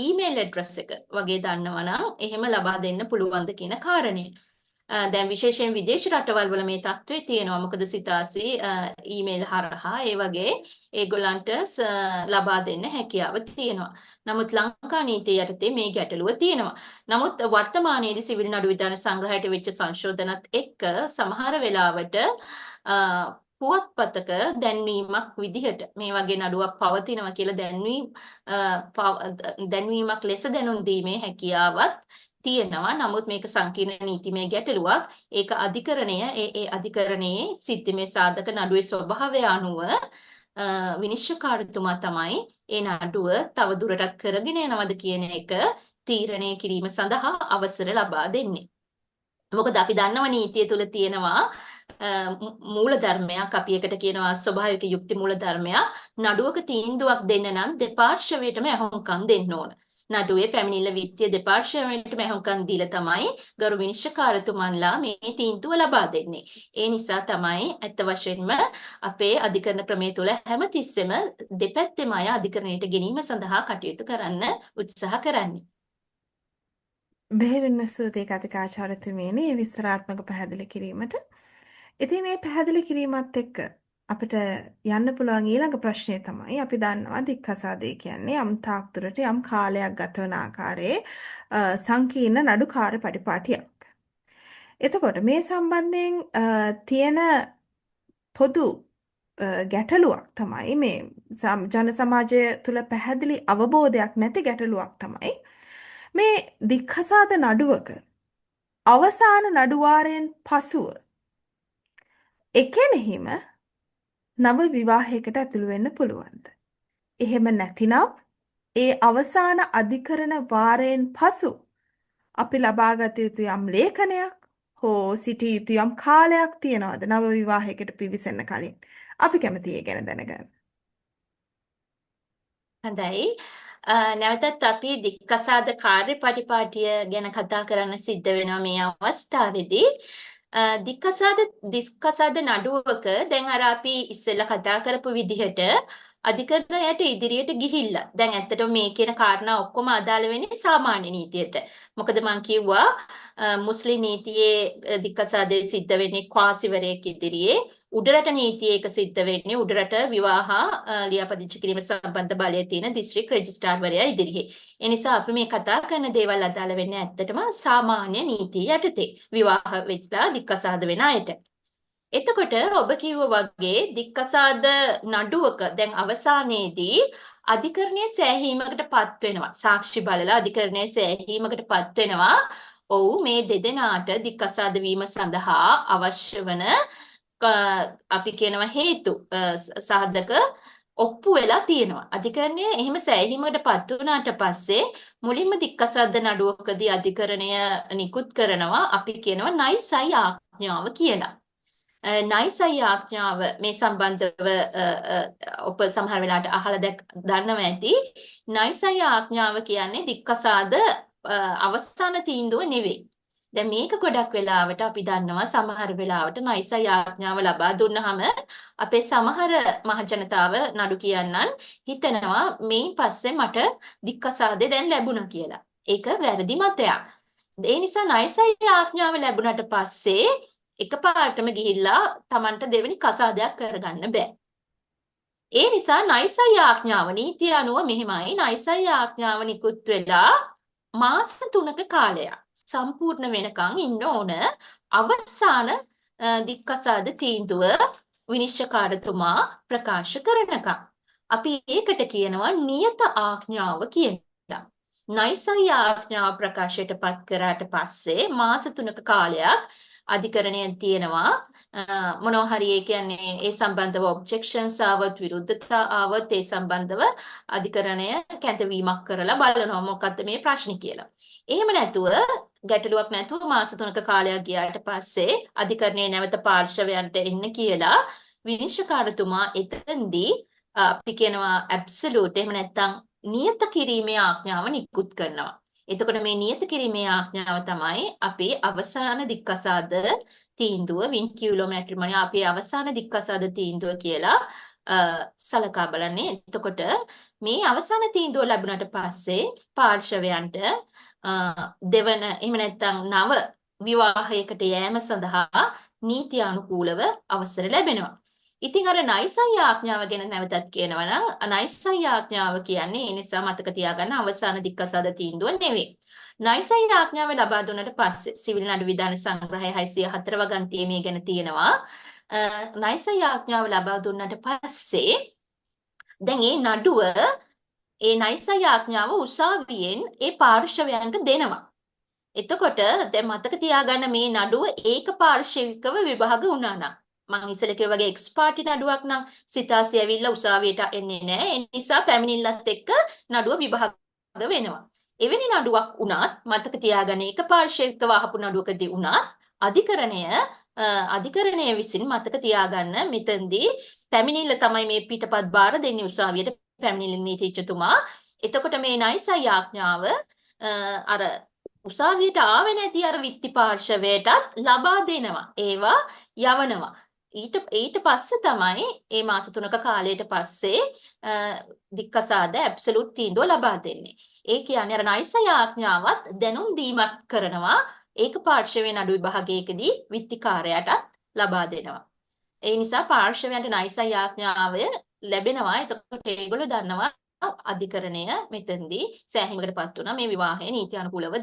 Speaker 3: ඊමේල් ඇඩ්‍රස් එක වගේ දන්නවනම් එහෙම ලබා දෙන්න පුළුවන්ද කියන කාරණය. දැන් විශේෂයෙන් විදේශ රටවල් වල මේ තත්ත්වය තියෙනවා. මොකද සිතාසි ඊමේල් හරහා ඒ වගේ ඒගොල්ලන්ට ලබා දෙන්න හැකියාව තියෙනවා. නමුත් ලංකා නීතිය යටතේ මේ ගැටලුව තියෙනවා. නමුත් වර්තමානයේදී සිවිල් නඩු විධාන සංග්‍රහයට වෙච්ච සංශෝධනත් එක්ක සමහර වෙලාවට පුවත්පතක දැන්වීමක් විදිහට මේ වගේ නඩුවක් පවතිනවා කියලා දැන්වීමක් ලෙස දැනුම් දීමේ හැකියාවත් තියෙනවා. නමුත් මේක සංකීර්ණ නීතිමය ගැටලුවක්. ඒක අධිකරණය ඒ අධිකරණයේ සිද්ධිමය සාධක නඩුවේ ස්වභාවය අනුව විනිශ්චයකාරතුමා තමයි ඒ නඩුව තව දුරටත් කරගෙන යනවද කියන එක තීරණය කිරීම සඳහා අවසර ලබා දෙන්නේ. මොකද අපි දන්නවා නීතිය තුල තියෙනවා මූල ධර්මයක් අපි එකට කියනවා ස්වභාවික යුක්ති මූල ධර්මයක්. නඩුවක තීන්දුවක් දෙන්න නම් දෙපාර්ශ්වයටම අහුම්කම් දෙන්න ඕන. නඩුවේ පැමිණිල්ල විත්තිය දෙපාර්ශ්වයටම අහුම්කම් දීලා තමයි ගරු විනිශ්චයකාරතුමන්ලා මේ තීන්දුව ලබා දෙන්නේ. ඒ නිසා තමයි අත්ත වශයෙන්ම අපේ අධිකරණ ක්‍රමයේ තුල හැමතිස්සෙම දෙපැත්තෙම අය අධිකරණයට ගෙනීම සඳහා කටයුතු කරන්න උත්සාහ කරන්නේ.
Speaker 1: බෙහෙවින්ම ස්තුතියි කතිකාචාර්යතුමියනි මේ විස්තරාත්මක පැහැදිලි කිරීමට. ඉතින් මේ පැහැදිලි කිරීමත් එක්ක අපිට යන්න පුළුවන් ඊළඟ ප්‍රශ්නය තමයි අපි දන්නවා දික්කසාදය කියන්නේ යම් තාක් දුරට යම් කාලයක් ගත වන ආකාරයේ සංකීර්ණ නඩුකාර පරිපාටියක්. එතකොට මේ සම්බන්ධයෙන් තියෙන පොදු ගැටලුවක් තමයි මේ ජන සමාජය තුළ පැහැදිලි අවබෝධයක් නැති ගැටලුවක් තමයි මේ දික්කසාද නඩුවක අවසාන නඩුවාරයෙන් පසුව එකෙනෙහිම නව විවාහයකට ඇතුළු වෙන්න පුළුවන්ද? එහෙම නැතිනම් ඒ අවසාන අධිකරණ වාරයෙන් පසු අපි ලබාගත යුතු යම් ලේඛනයක් හෝ සිටිය යුතු යම් කාලයක් තියනවද නව විවාහයකට පිවිසෙන්න කලින්? අපි කැමති ඒ ගැන දැනගන්න.
Speaker 3: හොඳයි. නැවතත් අපි දික්කසාද කාර්යපටිපාටිය ගැන කතා කරන්න සිද්ධ වෙනවා මේ අවස්ථාවේදී. දික්කසාද නඩුවක දැන් අර අපි ඉස්සෙල්ලා කතා කරපු විදිහට අධිකරණයට ඉදිරියට ගිහිල්ලා දැන් ඇත්තටම මේ කියන කාරණා ඔක්කොම අදාළ වෙන්නේ සාමාන්‍ය නීතියට. මොකද මම කිව්වා මුස්ලිම් නීතියේ දික්කසාදේ සිද්ධ වෙන්නේ ක්වාසිවරයෙක් ඉදිරියේ උඩරට නීතියේ එක සිද්ධ වෙන්නේ උඩරට විවාහ ලියාපදිංචි කිරීම සම්බන්ධ බලය තියෙන දිස්ත්‍රික් රෙජිස්ට්‍රාර්වරයා ඉදිරියේ. ඒ නිසා අපි මේ කතා කරන දේවල් අදාළ වෙන්නේ ඇත්තටම සාමාන්‍ය නීතිය යටතේ විවාහ වෙච්ලා දික්කසාද වෙන අයට. එතකොට ඔබ කිව්වා වගේ දික්කසාද නඩුවක දැන් අවසානයේදී අධිකරණයේ සෑහීමකට පත් වෙනවා. සාක්ෂි බලලා අධිකරණයේ සෑහීමකට පත් වෙනවා. ඔව් මේ දෙදෙනාට දික්කසාද වීම සඳහා අවශ්‍ය වන අපි කියනවා හේතු සාධක ඔප්පු වෙලා තියෙනවා. අධිකරණයේ එහෙම සෑහීමකට පත් වුණාට පස්සේ මුලින්ම දික්කසාද නඩුවකදී අධිකරණය නිකුත් කරනවා අපි කියනවා නයිසයි ආඥාව කියලා. නයිසයි ආඥාව මේ සම්බන්ධව ඔබ සමහර වෙලාවට අහලා දන්නවා ඇති. නයිසයි ආඥාව කියන්නේ දික්කසාද අවසාන තීන්දුව නෙවෙයි. දැන් මේක ගොඩක් වෙලාවට අපි දන්නවා සමහර වෙලාවට නයිසයි ආඥාව ලබා දුන්නාම අපේ සමහර මහජනතාව නඩු කියන්නන් හිතනවා මේන් පස්සේ මට දික්කසාදේ දැන් ලැබුණා කියලා. ඒක වැරදි මතයක්. ඒ නිසා නයිසයි ආඥාව ලැබුණට පස්සේ එකපාරටම ගිහිල්ලා Tamanට දෙවෙනි කසාදයක් කරගන්න බෑ. ඒ නිසා නයිසයි ආඥාව නීතිය අනුව මෙහෙමයි නයිසයි ආඥාව නිකුත් වෙලා මාස 3ක කාලයක් සම්පූර්ණ වෙනකන් ඉන්න ඕන අවසාන දික්කසාද තීන්දුව විනිශ්චයකාරතුමා ප්‍රකාශ කරනකම්. අපි ඒකට කියනවා නියත ආඥාව කියලා. නයිසයි ආඥාව ප්‍රකාශයට පත් කරාට පස්සේ මාස 3ක කාලයක් අධිකරණයෙන් තියෙනවා මොනවා හරි ඒ කියන්නේ ඒ සම්බන්ධව ඔබ්ජෙක්ෂන්ස් ආවොත් විරුද්ධතා ආවොත් ඒ සම්බන්ධව අධිකරණය කැඳවීමක් කරලා බලනවා මොකක්ද මේ ප්‍රශ්නේ කියලා. එහෙම නැතුව ගැටලුවක් නැතුව මාස 3ක කාලයක් ගියාට පස්සේ අධිකරණයේ නැවත පාර්ශවයන්ට එන්න කියලා විනිශ්චයකාරතුමා එතෙන්දී අපි කියනවා ඇබ්සලියුට් එහෙම නැත්නම් නියත කිරීමේ ආඥාව නිකුත් කරනවා. එතකොට මේ නියත කිරීමේ ආඥාව තමයි අපේ අවසාන දික්කසාද තීන්දුව වින්කියුලෝ මැට්‍රිමොනි අපේ අවසාන දික්කසාද තීන්දුව කියලා සලකා බලන්නේ. එතකොට මේ අවසාන තීන්දුව ලැබුණට පස්සේ පාර්ශවයන්ට දෙවන එහෙම නැත්නම් නව විවාහයකට යෑම සඳහා නීති අනුකූලව අවසර ලැබෙනවා. ඉතින් අර නයිසයි ආඥාව ගැන නැවතත් කියනවා නම් නයිසයි ආඥාව කියන්නේ ඒ නිසා මතක තියාගන්න අවසාන දික්කසාද තීන්දුව නෙවෙයි. නයිසයි ආඥාව ලබා දුන්නට පස්සේ සිවිල් නඩු විධාන සංග්‍රහය 604 වගන්තියේ මේ ගැන තියෙනවා. නයිසයි ආඥාව ලබා දුන්නට පස්සේ දැන් මේ නඩුව ඒ නයිසයි ආඥාව උසාවියෙන් ඒ පාර්ශවයන්ට දෙනවා. එතකොට දැන් මතක තියාගන්න මේ නඩුව ඒක පාර්ශවිකව විභාග වුණා නම් මම ඉස්සෙල්ලා කිව්වා වගේ එක්ස් පාර්ටි නඩුවක් නම් සිතාසි ඇවිල්ලා උසාවියට එන්නේ නැහැ. ඒ නිසා පැමිණිල්ලත් එක්ක නඩුව විභාග වෙනවා. එවැනි නඩුවක් වුණත් මතක තියාගන්න එක පාර්ශවිකව අහපු නඩුවකදී වුණත් අධිකරණය විසින් මතක තියාගන්න මෙතෙන්දී පැමිණිල්ල තමයි මේ පිටපත් බාර දෙන්නේ උසාවියට පැමිණිලි නීතිඥතුමා. එතකොට මේ නයිසයි ආඥාව අර උසාවියට ආවේ නැති අර විත්ති පාර්ශවයටත් ලබා දෙනවා. ඒවා යවනවා. ඊට පස්සේ තමයි මේ මාස 3ක කාලයට පස්සේ දික්කසාද ඇබ්සලියුට් තීන්දුව ලබා දෙන්නේ. ඒ කියන්නේ අර නයිසයි ආඥාවත් දැනුම් දීමක් කරනවා ඒක පාර්ශවයේ නඩු විභාගයකදී විත්තිකාරයාටත් ලබා දෙනවා. ඒ නිසා පාර්ශවයන්ට නයිසයි ආඥාව ලැබෙනවා. එතකොට ඒගොල්ලෝ දන්නවා අධිකරණය මෙතෙන්දී සෑහීමකටපත් වුණා මේ විවාහය නීති අනුකූලව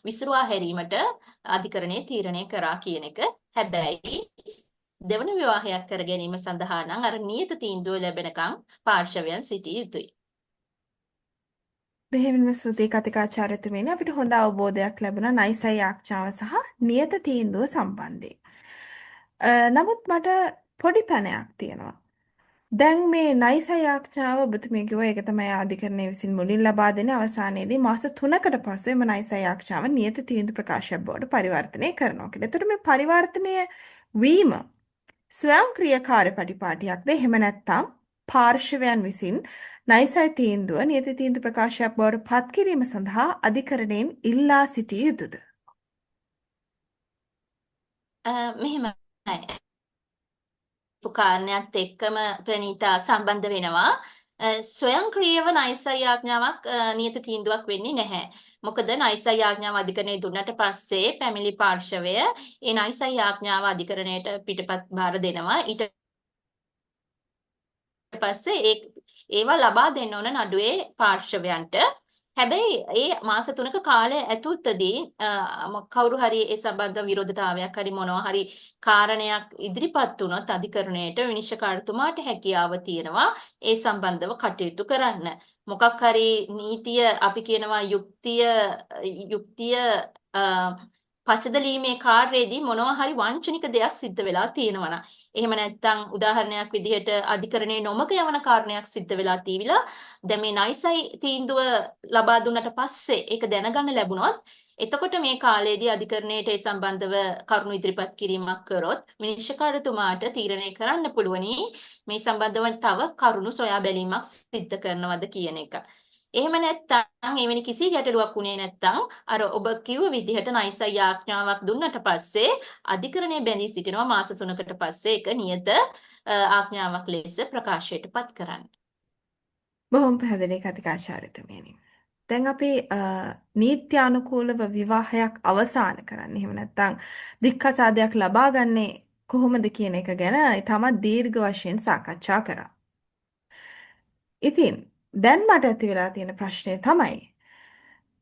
Speaker 3: විසුරුවා හැරීමට අධිකරණය තීරණය කරා කියන එක. හැබැයි දෙවන විවාහයක් කර ගැනීම සඳහා නම් අර නියත තීන්දුව ලැබෙනකම් පාර්ශවයන් සිටිය යුතුයි.
Speaker 1: බෙහෙවින්ම ස්තුතියි කතිකාචාර්යතුමනි අපිට හොඳ අවබෝධයක් ලැබුණා නයිසයි ආඥාව සහ නියත තීන්දුව සම්බන්ධයෙන්. නමුත් මට පොඩි පැනයක් තියෙනවා. දැන් මේ නයිසයි ආඥාව ඔබතුමිය කිව්වා ඒක තමයි අධිකරණය විසින් මුලින් ලබා දෙන අවසානයේදී මාස 3කට පසු එම නයිසයි ආඥාව නියත තීන්දුව ප්‍රකාශයක් බවට පරිවර්තනය කරනවා කියලා. එතකොට මේ පරිවර්තනය වීම ස්වයංක්‍රීයකාරී පටිපාටියක්ද එහෙම නැත්නම් පාර්ශවයන් විසින් නයිසයි තීන්දුව නියත තීන්දුව ප්‍රකාශයක් බවට පත් කිරීම සඳහා අධිකරණයෙන් ඉල්ලා සිටිය යුතුද?
Speaker 3: මෙහෙමයි. කාරණයක් එක්කම ප්‍රණීතා සම්බන්ධ වෙනවා. ස්වයංක්‍රීයව නයිසයි ආඥාවක් නියත තීන්දුවක් වෙන්නේ නැහැ. මොකද නයිසයි ආඥාව අධිකරණයේ දුන්නට පස්සේ පැමිණිලි පාර්ශවය ඒ නයිසයි ආඥාව අධිකරණයට පිටපත් බාර දෙනවා. ඊට පස්සේ ඒවා ලබා දෙන්න ඕන නඩුවේ පාර්ශවයන්ට. හැබැයි ඒ මාස 3ක කාලය ඇතුළතදී කවුරු හරි ඒ සම්බන්ධ විරෝධතාවයක් හරි මොනවා හරි කාරණයක් ඉදිරිපත් වුණොත් අධිකරණයට විනිශ්චයකාරතුමාට හැකියාව තියෙනවා ඒ සම්බන්ධව කටයුතු කරන්න. මොකක් හරි නීතිය අපි කියනවා යුක්තිය පසදලීමේ කාර්යයේදී මොනවා හරි වංචනික දෙයක් සිද්ධ වෙලා තියෙනවා නම් එහෙම නැත්නම් උදාහරණයක් විදිහට අධිකරණයේ නොමග යවන කාරණයක් සිද්ධ වෙලා තීවිලා දැන් මේ නයිසයි තීන්දුව ලබා දුන්නට පස්සේ ඒක දැනගන්න ලැබුණොත් එතකොට මේ කාලයේදී අධිකරණයට ඒ සම්බන්ධව කරුණු ඉදිරිපත් කිරීමක් කරොත් විනිශ්චයකාරතුමාට තීරණය කරන්න පුළුවනි මේ සම්බන්ධව තව කරුණු සොයා බැලීමක් සිද්ධ කරනවද කියන එක. එහෙම නැත්නම් එවැනි කිසි ගැටලුවක් උනේ නැත්නම් අර ඔබ කිව්ව විදිහට නයිසයි ආඥාවක් දුන්නට පස්සේ අධිකරණය බැඳී සිටිනවා මාස 3කට පස්සේ ඒක නියත ආඥාවක් ලෙස ප්‍රකාශයටපත් කරන්න.
Speaker 1: බොහොම පැහැදිලි කතිකාචාර්යතුමියනි. දැන් අපි නීත්‍යානුකූලව විවාහයක් අවසන් කරන්නේ එහෙම නැත්නම් දික්කසාදයක් ලබා ගන්නේ කොහොමද කියන එක ගැන ඉතාමත් දීර්ඝ වශයෙන් සාකච්ඡා කරා. ඉතින් දැන් මට ඇති වෙලා තියෙන ප්‍රශ්නය තමයි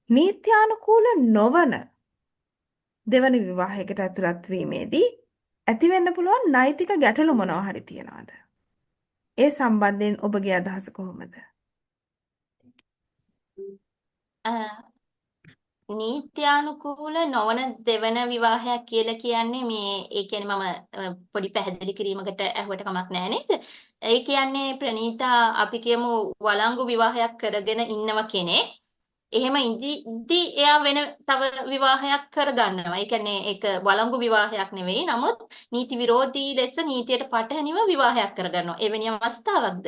Speaker 1: නීත්‍යානුකූල නොවන දෙවන විවාහයකට ඇතුළත් වීමේදී ඇති වෙන්න පුළුවන් නෛතික ගැටලු මොනවා හරි තියනවාද? ඒ සම්බන්ධයෙන් ඔබගේ අදහස කොහොමද?
Speaker 3: නීත්‍යානුකූල නොවන දෙවන විවාහයක් කියලා කියන්නේ මේ ඒ කියන්නේ මම පොඩි පැහැදිලි කිරීමකට ඇහුවට කමක් නැහැ නේද? ඒ කියන්නේ ප්‍රණීතා අපි කියමු වළංගු විවාහයක් කරගෙන ඉන්නව කෙනෙක්. එහෙම ඉඳි එයා වෙන තව විවාහයක් කරගන්නවා. ඒ කියන්නේ ඒක වළංගු විවාහයක් නෙවෙයි. නමුත් නීති විරෝධී ලෙස නීතියට පටහැනිව විවාහයක් කරගන්නවා. එවැනි අවස්ථාවක්ද?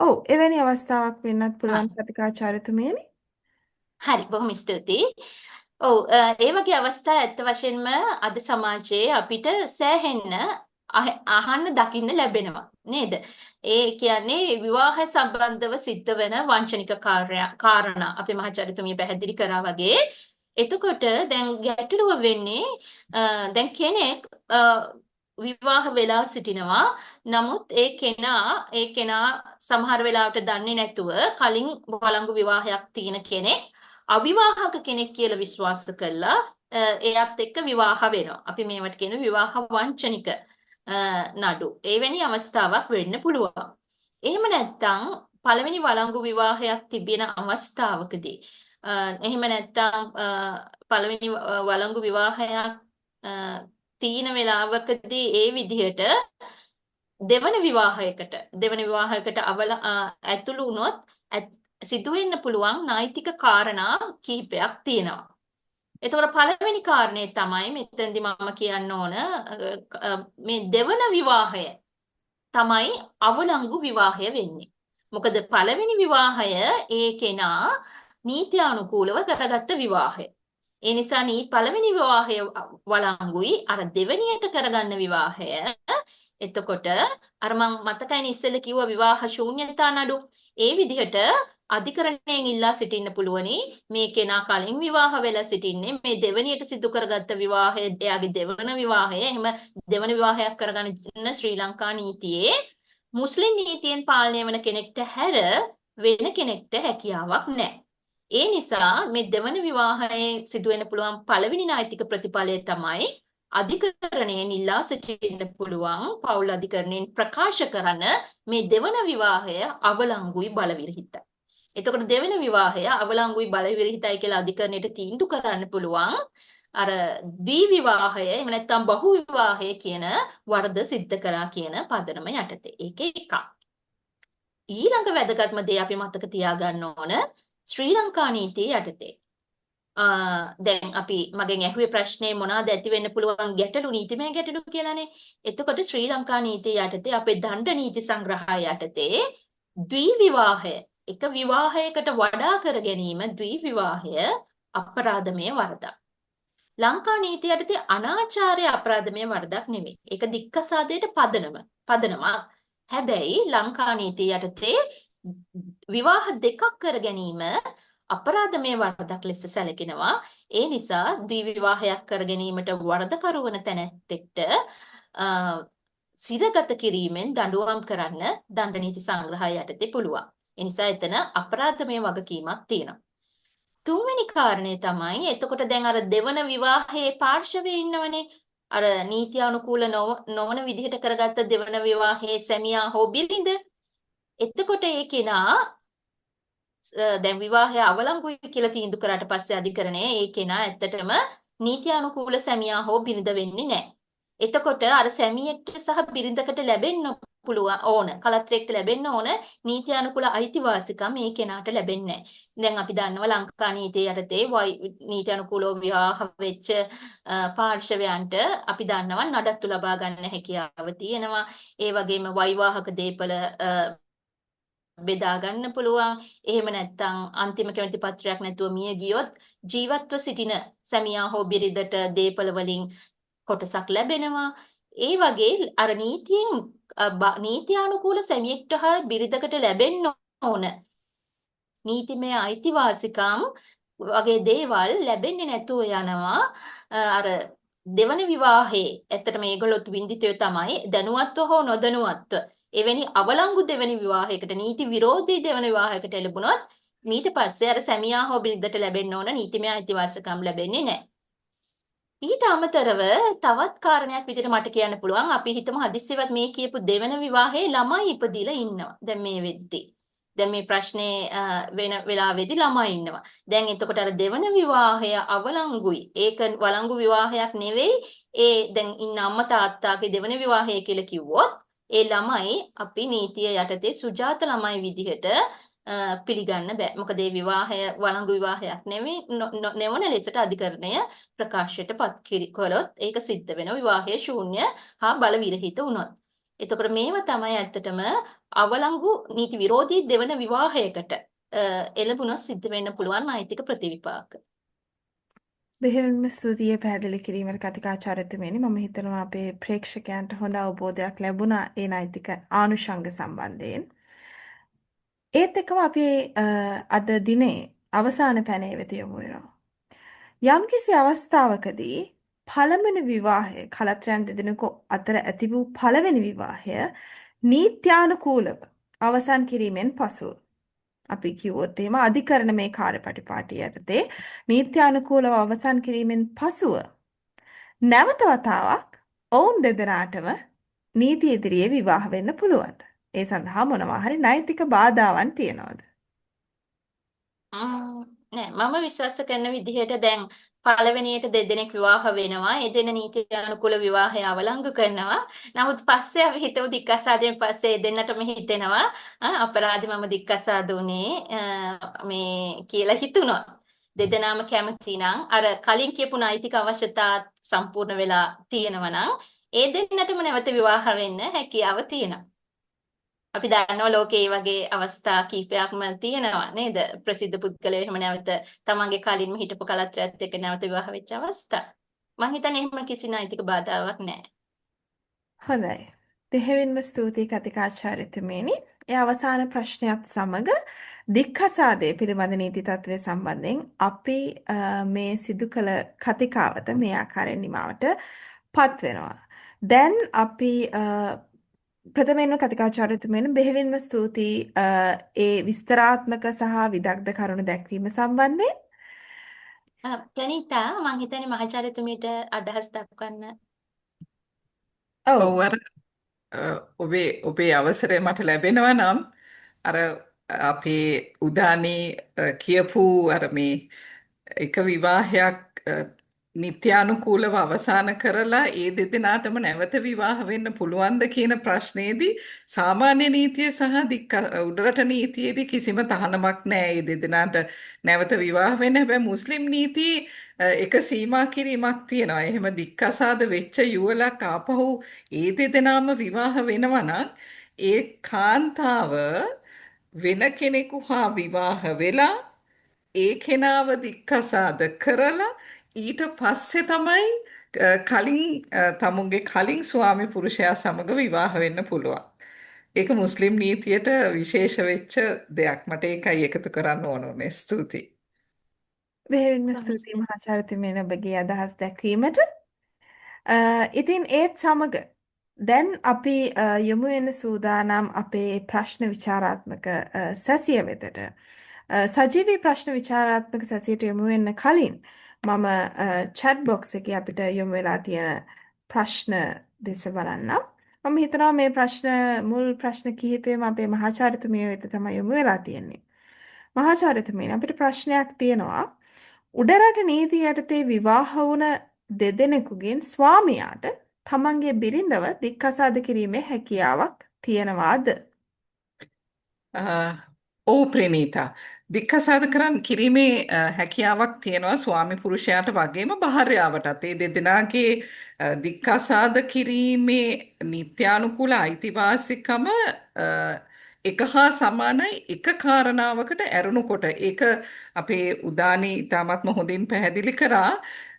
Speaker 1: ඔව් එවැනි අවස්ථාවක් වෙන්නත් පුළුවන් කතිකාචාර්යතුමියනි.
Speaker 3: හරි බොහොම ස්තුතියි. ඔව් ඒ වගේ අවස්ථා ඇත්ත වශයෙන්ම අද සමාජයේ අපිට සෑහෙන්න අහන්න දකින්න ලැබෙනවා නේද? ඒ කියන්නේ විවාහය සම්බන්ධව සිද්ධ වෙන වංචනික කාරණා අපේ මහාචාර්යතුමිය පැහැදිලි කරා වගේ. එතකොට දැන් ගැටලුව වෙන්නේ දැන් කෙනෙක් විවාහ වෙලා සිටිනවා. නමුත් ඒ කෙනා සමහර වෙලාවට දන්නේ නැතුව කලින් වළංගු විවාහයක් තියෙන කෙනෙක් අවිවාහක කෙනෙක් කියලා විශ්වාස කළා එයාත් එක්ක විවාහ වෙනවා. අපි මේවට කියන විවාහ වංචනික නඩු. එවැනි අවස්ථාවක් වෙන්න පුළුවන්. එහෙම නැත්නම් පළවෙනි වළංගු විවාහයක් තිබෙන අවස්ථාවකදී එහෙම නැත්නම් පළවෙනි වළංගු විවාහයක් තීන වේලාවකදී ඒ විදිහට දෙවන විවාහයකට ඇතුළු වුණොත් සිදු වෙන්න පුළුවන් නෛතික කාරණා කිහිපයක් තියෙනවා. එතකොට පළවෙනි කාරණේ තමයි මෙතෙන්දි මම කියන්න ඕන මේ දෙවන විවාහය තමයි අවලංගු විවාහය වෙන්නේ. මොකද පළවෙනි විවාහය ඒ කෙනා නීත්‍යානුකූලව කරගත්ත විවාහය. ඒ නිසා පළවෙනි විවාහය වළංගුයි අර දෙවෙනියට කරගන්න විවාහය. එතකොට අර මම මතකයිනේ ඉස්සෙල්ලා කිව්වා විවාහ ශූන්‍යතා නඩු. ඒ විදිහට අධිකරණයෙන් ඉල්ලා සිටින්න පුළුවනි මේ කෙනා කලින් විවාහ වෙලා සිටින්නේ මේ දෙවෙනියට සිදු කරගත්ත විවාහය එයාගේ දෙවන විවාහය එහෙම දෙවන විවාහයක් කරගන්න ශ්‍රී ලංකා නීතියේ මුස්ලිම් නීතියෙන් පාලනය වන කෙනෙක්ට හැර වෙන කෙනෙක්ට හැකියාවක් නැහැ. ඒ නිසා මේ දෙවන විවාහයේ සිදුවෙන්න පුළුවන් පළවෙනි නෛතික ප්‍රතිඵලය තමයි අධිකරණයෙන් ඉල්ලා සිටින්න පුළුවන් පෞල් අධිකරණයෙන් ප්‍රකාශ කරන මේ දෙවන විවාහය අවලංගුයි බලවිරහිතයි. එතකොට දෙවෙනි විවාහය අවලංගුයි බලවිරහිතයි කියලා අධිකරණයට තීන්දුව කරන්න පුළුවන් අර ද්වි විවාහය එහෙම නැත්නම් බහු විවාහය කියන වරද සිද්ධ කරා කියන පදනම යටතේ. ඒක එකක්. ඊළඟ වැදගත්ම දේ අපි මතක තියාගන්න ඕන ශ්‍රී ලංකා නීතිය යටතේ. දැන් අපි මගෙන් ඇහුවේ ප්‍රශ්නේ මොනවාද ඇති වෙන්න පුළුවන් ගැටලු නීතිමය ගැටලු කියලානේ. එතකොට ශ්‍රී ලංකා නීතිය යටතේ අපේ දණ්ඩ නීති සංග්‍රහය යටතේ ද්වි විවාහය එක විවාහයකට වඩා කර ගැනීම ද්වි විවාහය අපරාධමය වරදක්. ලංකා නීතිය යටතේ අනාචාරය අපරාධමය වරදක් නෙමෙයි. ඒක දික්කසාදයට පදනමක්. හැබැයි ලංකා නීතිය යටතේ විවාහ දෙකක් කර ගැනීම අපරාධමය වරදක් ලෙස සැලකෙනවා. ඒ නිසා ද්විවිවාහයක් කර ගැනීමට වරදකරු වන තැනැත්තෙක්ට සිරගත කිරීමෙන් දඬුවම් කරන්න දණ්ඩ නීති සංග්‍රහය යටතේ පුළුවන්. ඒ නිසා එතන අපරාධමය වගකීමක් තියෙනවා. තුන්වෙනි කාරණය තමයි එතකොට දැන් අර දෙවන විවාහයේ පාර්ශවයේ ඉන්නවනේ. අර නීත්‍යානුකූල නොවන විදිහට කරගත්ත දෙවන විවාහයේ සැමියා හෝ බිරිඳ. එතකොට ඒ කෙනා දැන් විවාහය අවලංගුයි කියලා තීන්දුව කරාට පස්සේ අධිකරණය ඒ කෙනා ඇත්තටම නීත්‍යානුකූල සැමියා හෝ බිරිඳ වෙන්නේ නැහැ. එතකොට අර සැමියෙක්ට සහ බිරිඳකට ලැබෙන්න පුළුවන් ඕන කලත්‍රයකට ලැබෙන්න ඕන නීත්‍යානුකූල අයිතිවාසිකම් මේ කෙනාට ලැබෙන්නේ නැහැ. දැන් අපි දන්නවා ලංකා නීතිය යටතේ නීත්‍යානුකූලව විවාහ වෙච්ච පාර්ශවයන්ට අපි දන්නවා නඩත්තු ලබා ගන්න හැකියාව තියෙනවා. ඒ වගේම වෛවාහක දේපල බෙදා ගන්න පුළුවන්. එහෙම නැත්නම් අන්තිම කැමැති පත්‍රයක් නැතුව මිය ගියොත් ජීවත්ව සිටින සැමියා හෝ බිරිඳට දේපල වලින් කොටසක් ලැබෙනවා. ඒ වගේ අර නීත්‍යානුකූල සැමියෙක්ට හා බිරිඳකට ලැබෙන්න ඕන නීතිමය අයිතිවාසිකම් වගේ දේවල් ලැබෙන්නේ නැතුව යනවා. අර දෙවන විවාහයේ ඇත්තට මේගොල්ලොත් විඳිතයෝ තමයි දැනුවත්ව හෝ නොදැනුවත්ව එවැනි අවලංගු දෙවන විවාහයකට නීති විරෝධී දෙවන විවාහයකට ලැබුණොත් ඊට පස්සේ අර සැමියා හෝ බිරිඳට ලැබෙන්න ඕන නීතිමය අයිතිවාසිකම් ලැබෙන්නේ නැහැ. ඊට අමතරව තවත් කාරණයක් විදිහට මට කියන්න පුළුවන් අපි හිතමු හදිස්සියවත් මේ කියපු දෙවන විවාහයේ ළමයි ඉපදිලා ඉන්නවා. දැන් මේ වෙද්දී. දැන් මේ ප්‍රශ්නේ වෙන වෙලාවේදී ළමයි ඉන්නවා. දැන් එතකොට අර දෙවන විවාහය අවලංගුයි. ඒක වළංගු විවාහයක් නෙවෙයි. ඒ දැන් ඉන්න අම්මා තාත්තාගේ දෙවන විවාහය කියලා කිව්වොත් ඒ ළමයි අපි නීතිය යටතේ සුජාත ළමයි විදිහට පිළිගන්න බෑ. මොකද ඒ විවාහය වළංගු විවාහයක් නෙවෙයි නෙවන ලෙසට අධිකරණය ප්‍රකාශයට පත් කළොත් ඒක සිද්ධ වෙන විවාහය ශූන්‍ය හා බල විරහිත වුණොත්. එතකොට මේව තමයි ඇත්තටම අවලංගු නීති විරෝධී දෙවන විවාහයකට එළඹුණොත් සිද්ධ වෙන්න පුළුවන් නෛතික ප්‍රතිවිපාක.
Speaker 1: බෙහෙවින්ම ස්තුතියි පැහැදිලි කිරීමට කතිකාචාර්යතුමියනි. මම හිතනවා අපේ ප්‍රේක්ෂකයන්ට හොඳ අවබෝධයක් ලැබුණා ඒ නෛතික ආනුෂංග සම්බන්ධයෙන්. ඒත් එක්කම අපි අද දිනේ අවසාන පැනේ වෙත යමු වෙනවා. යම්කිසි අවස්ථාවකදී පළවෙනි විවාහය කලත්‍රයන් දෙදෙනෙකු අතර ඇති වූ පළවෙනි විවාහය නීත්‍යානුකූලව අවසන් කිරීමෙන් පසුව අපි කිව්වොත් එහෙම අධිකරණ මේ කාර්යපටිපාටි යටතේ නීත්‍යානුකූලව අවසන් කිරීමෙන් පසුව නැවත වතාවක් ඔවුන් දෙදෙනාටම නීති ඉදිරියේ විවාහ වෙන්න පුළුවන්ද? ඒ සඳහා මොනවා හරි නෛතික බාධාවන් තියනවද?
Speaker 3: නෑ මම විශ්වාස කරන විදිහට දැන් පළවෙනියට දෙදෙනෙක් විවාහ වෙනවා. ඒ දෙන නීති අනුකූල විවාහය අවලංගු කරනවා. නමුත් පස්සේ අපි හිතුව දික්කසාදයෙන් පස්සේ දෙන්නටම හිතෙනවා අපරාධි මම දික්කසාද උනේ මේ කියලා හිතුණා. දෙදෙනාම කැමති නම් අර කලින් කියපු නෛතික අවශ්‍යතා සම්පූර්ණ වෙලා තියෙනවා නම් ඒ දෙන්නටම නැවත විවාහ වෙන්න හැකියාව තියෙනවා. අපි දන්නවා ලෝකේ වගේ අවස්ථා කීපයක්ම තියෙනවා නේද? ප්‍රසිද්ධ පුද්ගලයෝ එහෙම නැවත තමන්ගේ කලින්ම හිටපු කලත්‍රයත් එක්ක නැවත විවාහ වෙච්ච අවස්ථා. මං හිතන්නේ එහෙම කිසි නෛතික බාධාවක් නැහැ.
Speaker 1: හොඳයි. දෙහෙවින්ම ස්තුතියි කතිකාචාර්යතුමියනි. ඒ අවසාන ප්‍රශ්නයත් සමග දික්කසාදය පිළිබඳ නීති තත්ත්වය සම්බන්ධයෙන් අපි මේ සිදු කළ කතිකාවත මේ ආකාරයෙන් නිමාවට පත් වෙනවා. දැන් අපි ප්‍රථමයෙන්ම කතිකාචාර්යතුමියන් බෙහෙවින්ම ස්තුතියි ඒ විස්තරාත්මක සහ විදග්ධ කරුණු දැක්වීම සම්බන්ධයෙන්.
Speaker 3: ප්‍රණීතා මං හිතන්නේ මහාචාර්යතුමීට අදහස් දක්වන්න.
Speaker 1: ඔව්.
Speaker 2: ඔව් අර ඔබේ අවසරය මට ලැබෙනවා නම් අර අපේ උදානී කියපු අර මේ එක විවාහයක් නිත්‍යානුකූලව අවසන් කරලා ඒ දෙදෙනාටම නැවත විවාහ වෙන්න පුළුවන්ද කියන ප්‍රශ්නේදී සාමාන්‍ය නීතිය සහ උඩරට නීතියේදී කිසිම තහනමක් නැහැ ඒ දෙදෙනාට නැවත විවාහ වෙන්න. හැබැයි මුස්ලිම් නීතියේ එක සීමා කිරීමක් තියෙනවා. එහෙම දික්කසාද වෙච්ච යුවලක් ආපහු ඒ දෙදෙනාම විවාහ වෙනවා නම් ඒ කාන්තාව වෙන කෙනෙකු හා විවාහ වෙලා ඒ කෙනාව දික්කසාද කරලා ඊට පස්සේ තමයි කලින් තමුන්ගේ කලින් ස්වාමි පුරුෂයා සමග විවාහ වෙන්න පුළුවන්. ඒක මුස්ලිම් නීතියට විශේෂ වෙච්ච දෙයක්. මට ඒකයි එකතු කරන්න ඕන උනේ. ස්තුතියි.
Speaker 1: බෙහෙවින්ම ස්තුතියි මහාචාර්යතුමියනි ඔබගේ අදහස් දැක්වීමට. ඉතින් ඒත් සමග දැන් අපි යොමු වෙන සූදානම් අපේ ප්‍රශ්න විචාරාත්මක සැසිය වෙතට. සජීවී ප්‍රශ්න විචාරාත්මක සැසියට යොමු වෙන්න කලින් මම chat box එකේ අපිට යොමු වෙලා තියෙන ප්‍රශ්න දෙස බලන්නම්. මම හිතනවා මේ මුල් ප්‍රශ්න කිහිපයම අපේ මහාචාර්යතුමිය වෙත තමයි යොමු වෙලා තියෙන්නේ. මහාචාර්යතුමියනි අපිට ප්‍රශ්නයක් තියෙනවා. උඩරට නීතිය යටතේ විවාහ වුණ දෙදෙනෙකුගෙන් ස්වාමියාට තමන්ගේ බිරිඳව දික්කසාද කිරීමේ හැකියාවක් තියනවාද?
Speaker 2: ඔව් ප්‍රේමීතා. දික්කසාද කිරීමේ හැකියාවක් තියෙනවා ස්වාමි පුරුෂයාට වගේම භාර්යාවටත්. ඒ දෙදෙනාගේ දික්කසාද කිරීමේ නිත්‍යානුකූල අයිතිවාසිකම එක හා සමානයි එක කාරණාවකට ඇරුණුකොට. ඒක අපේ උදානි ඉතාමත්ම හොඳින් පැහැදිලි කරා.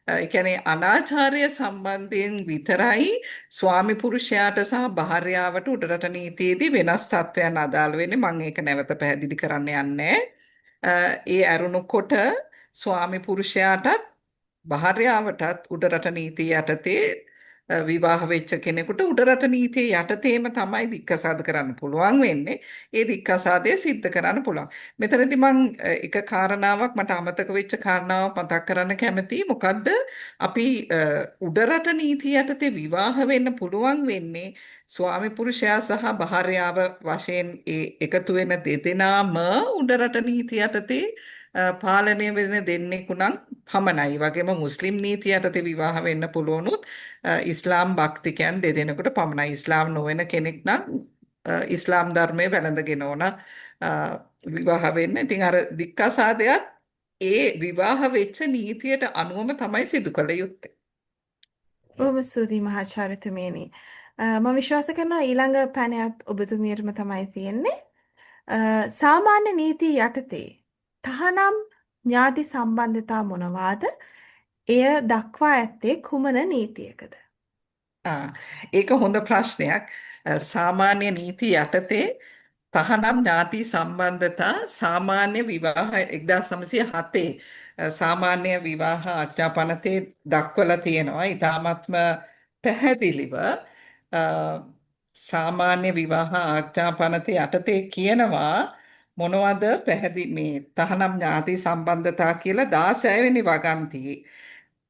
Speaker 2: ඒ කියන්නේ අනාචාරය සම්බන්ධයෙන් විතරයි ස්වාමි පුරුෂයාට සහ භාර්යාවට උඩරට නීතියේදී වෙනස් තත්ත්වයන් අදාළ වෙන්නේ. මම ඒක නැවත පැහැදිලි කරන්න යන්නේ. ඒ ඇරුණුකොට ස්වාමි පුරුෂයාටත් භාර්යාවටත් උඩරට නීතිය යටතේ විවාහ වෙච්ච කෙනෙකුට උඩරට නීතිය යටතේම තමයි දික්කසාද කරන්න පුළුවන් වෙන්නේ. ඒ දික්කසාදය සිද්ධ කරන්න පුළුවන්. මෙතනදී මම එක කාරණාවක් මට අමතක වෙච්ච කාරණාවක් මතක් කරන්න කැමතියි. මොකද්ද? අපි උඩරට නීතිය යටතේ විවාහ වෙන්න පුළුවන් වෙන්නේ ස්වාමි පුරුෂයා සහ භාර්යාව වශයෙන් ඒ එකතු වෙන දෙදෙනාම උඩරට නීතිය යටතේ පාලනය වෙන දෙන්නෙකු නම් පමණයි. වගේම මුස්ලිම් නීතිය යටතේ විවාහ වෙන්න පුළුවනුත් ඉස්ලාම් භක්තිකයන් දෙදෙනෙකුට පමණයි. ඉස්ලාම් නොවන කෙනෙක් නම් ඉස්ලාම් ධර්මයේ වැළඳගෙන ඕන විවාහ වෙන්න. ඉතින් අර දික්කසාදයක් ඒ විවාහ වෙච්ච නීතියට අනුවම තමයි සිදු කළ යුත්තේ.
Speaker 1: බොහොම ස්තුතියි මහාචාර්යතුමියනි. මම විශ්වාස කරනවා ඊළඟ පැනයත් ඔබතුමියටම තමයි තියෙන්නේ. සාමාන්‍ය නීති යටතේ තහනම් ඥාති සම්බන්ධතා මොනවාද? එය දක්වා ඇත්තේ කුමන නීතියකද?
Speaker 2: ඒක හොඳ ප්‍රශ්නයක්. සාමාන්‍ය නීති යටතේ තහනම් ඥාති සම්බන්ධතා සාමාන්‍ය විවාහ 1907 සාමාන්‍ය විවාහ ආඥාපනතේ දක්වලා තියෙනවා. ඊටාත්ම පැහැදිලිව සාමාන්‍ය විවාහ ආඥාපනතේ යටතේ කියනවා මොනවද මේ තහනම් ඥාති සම්බන්ධතා කියලා 16 වෙනි වගන්තියේ.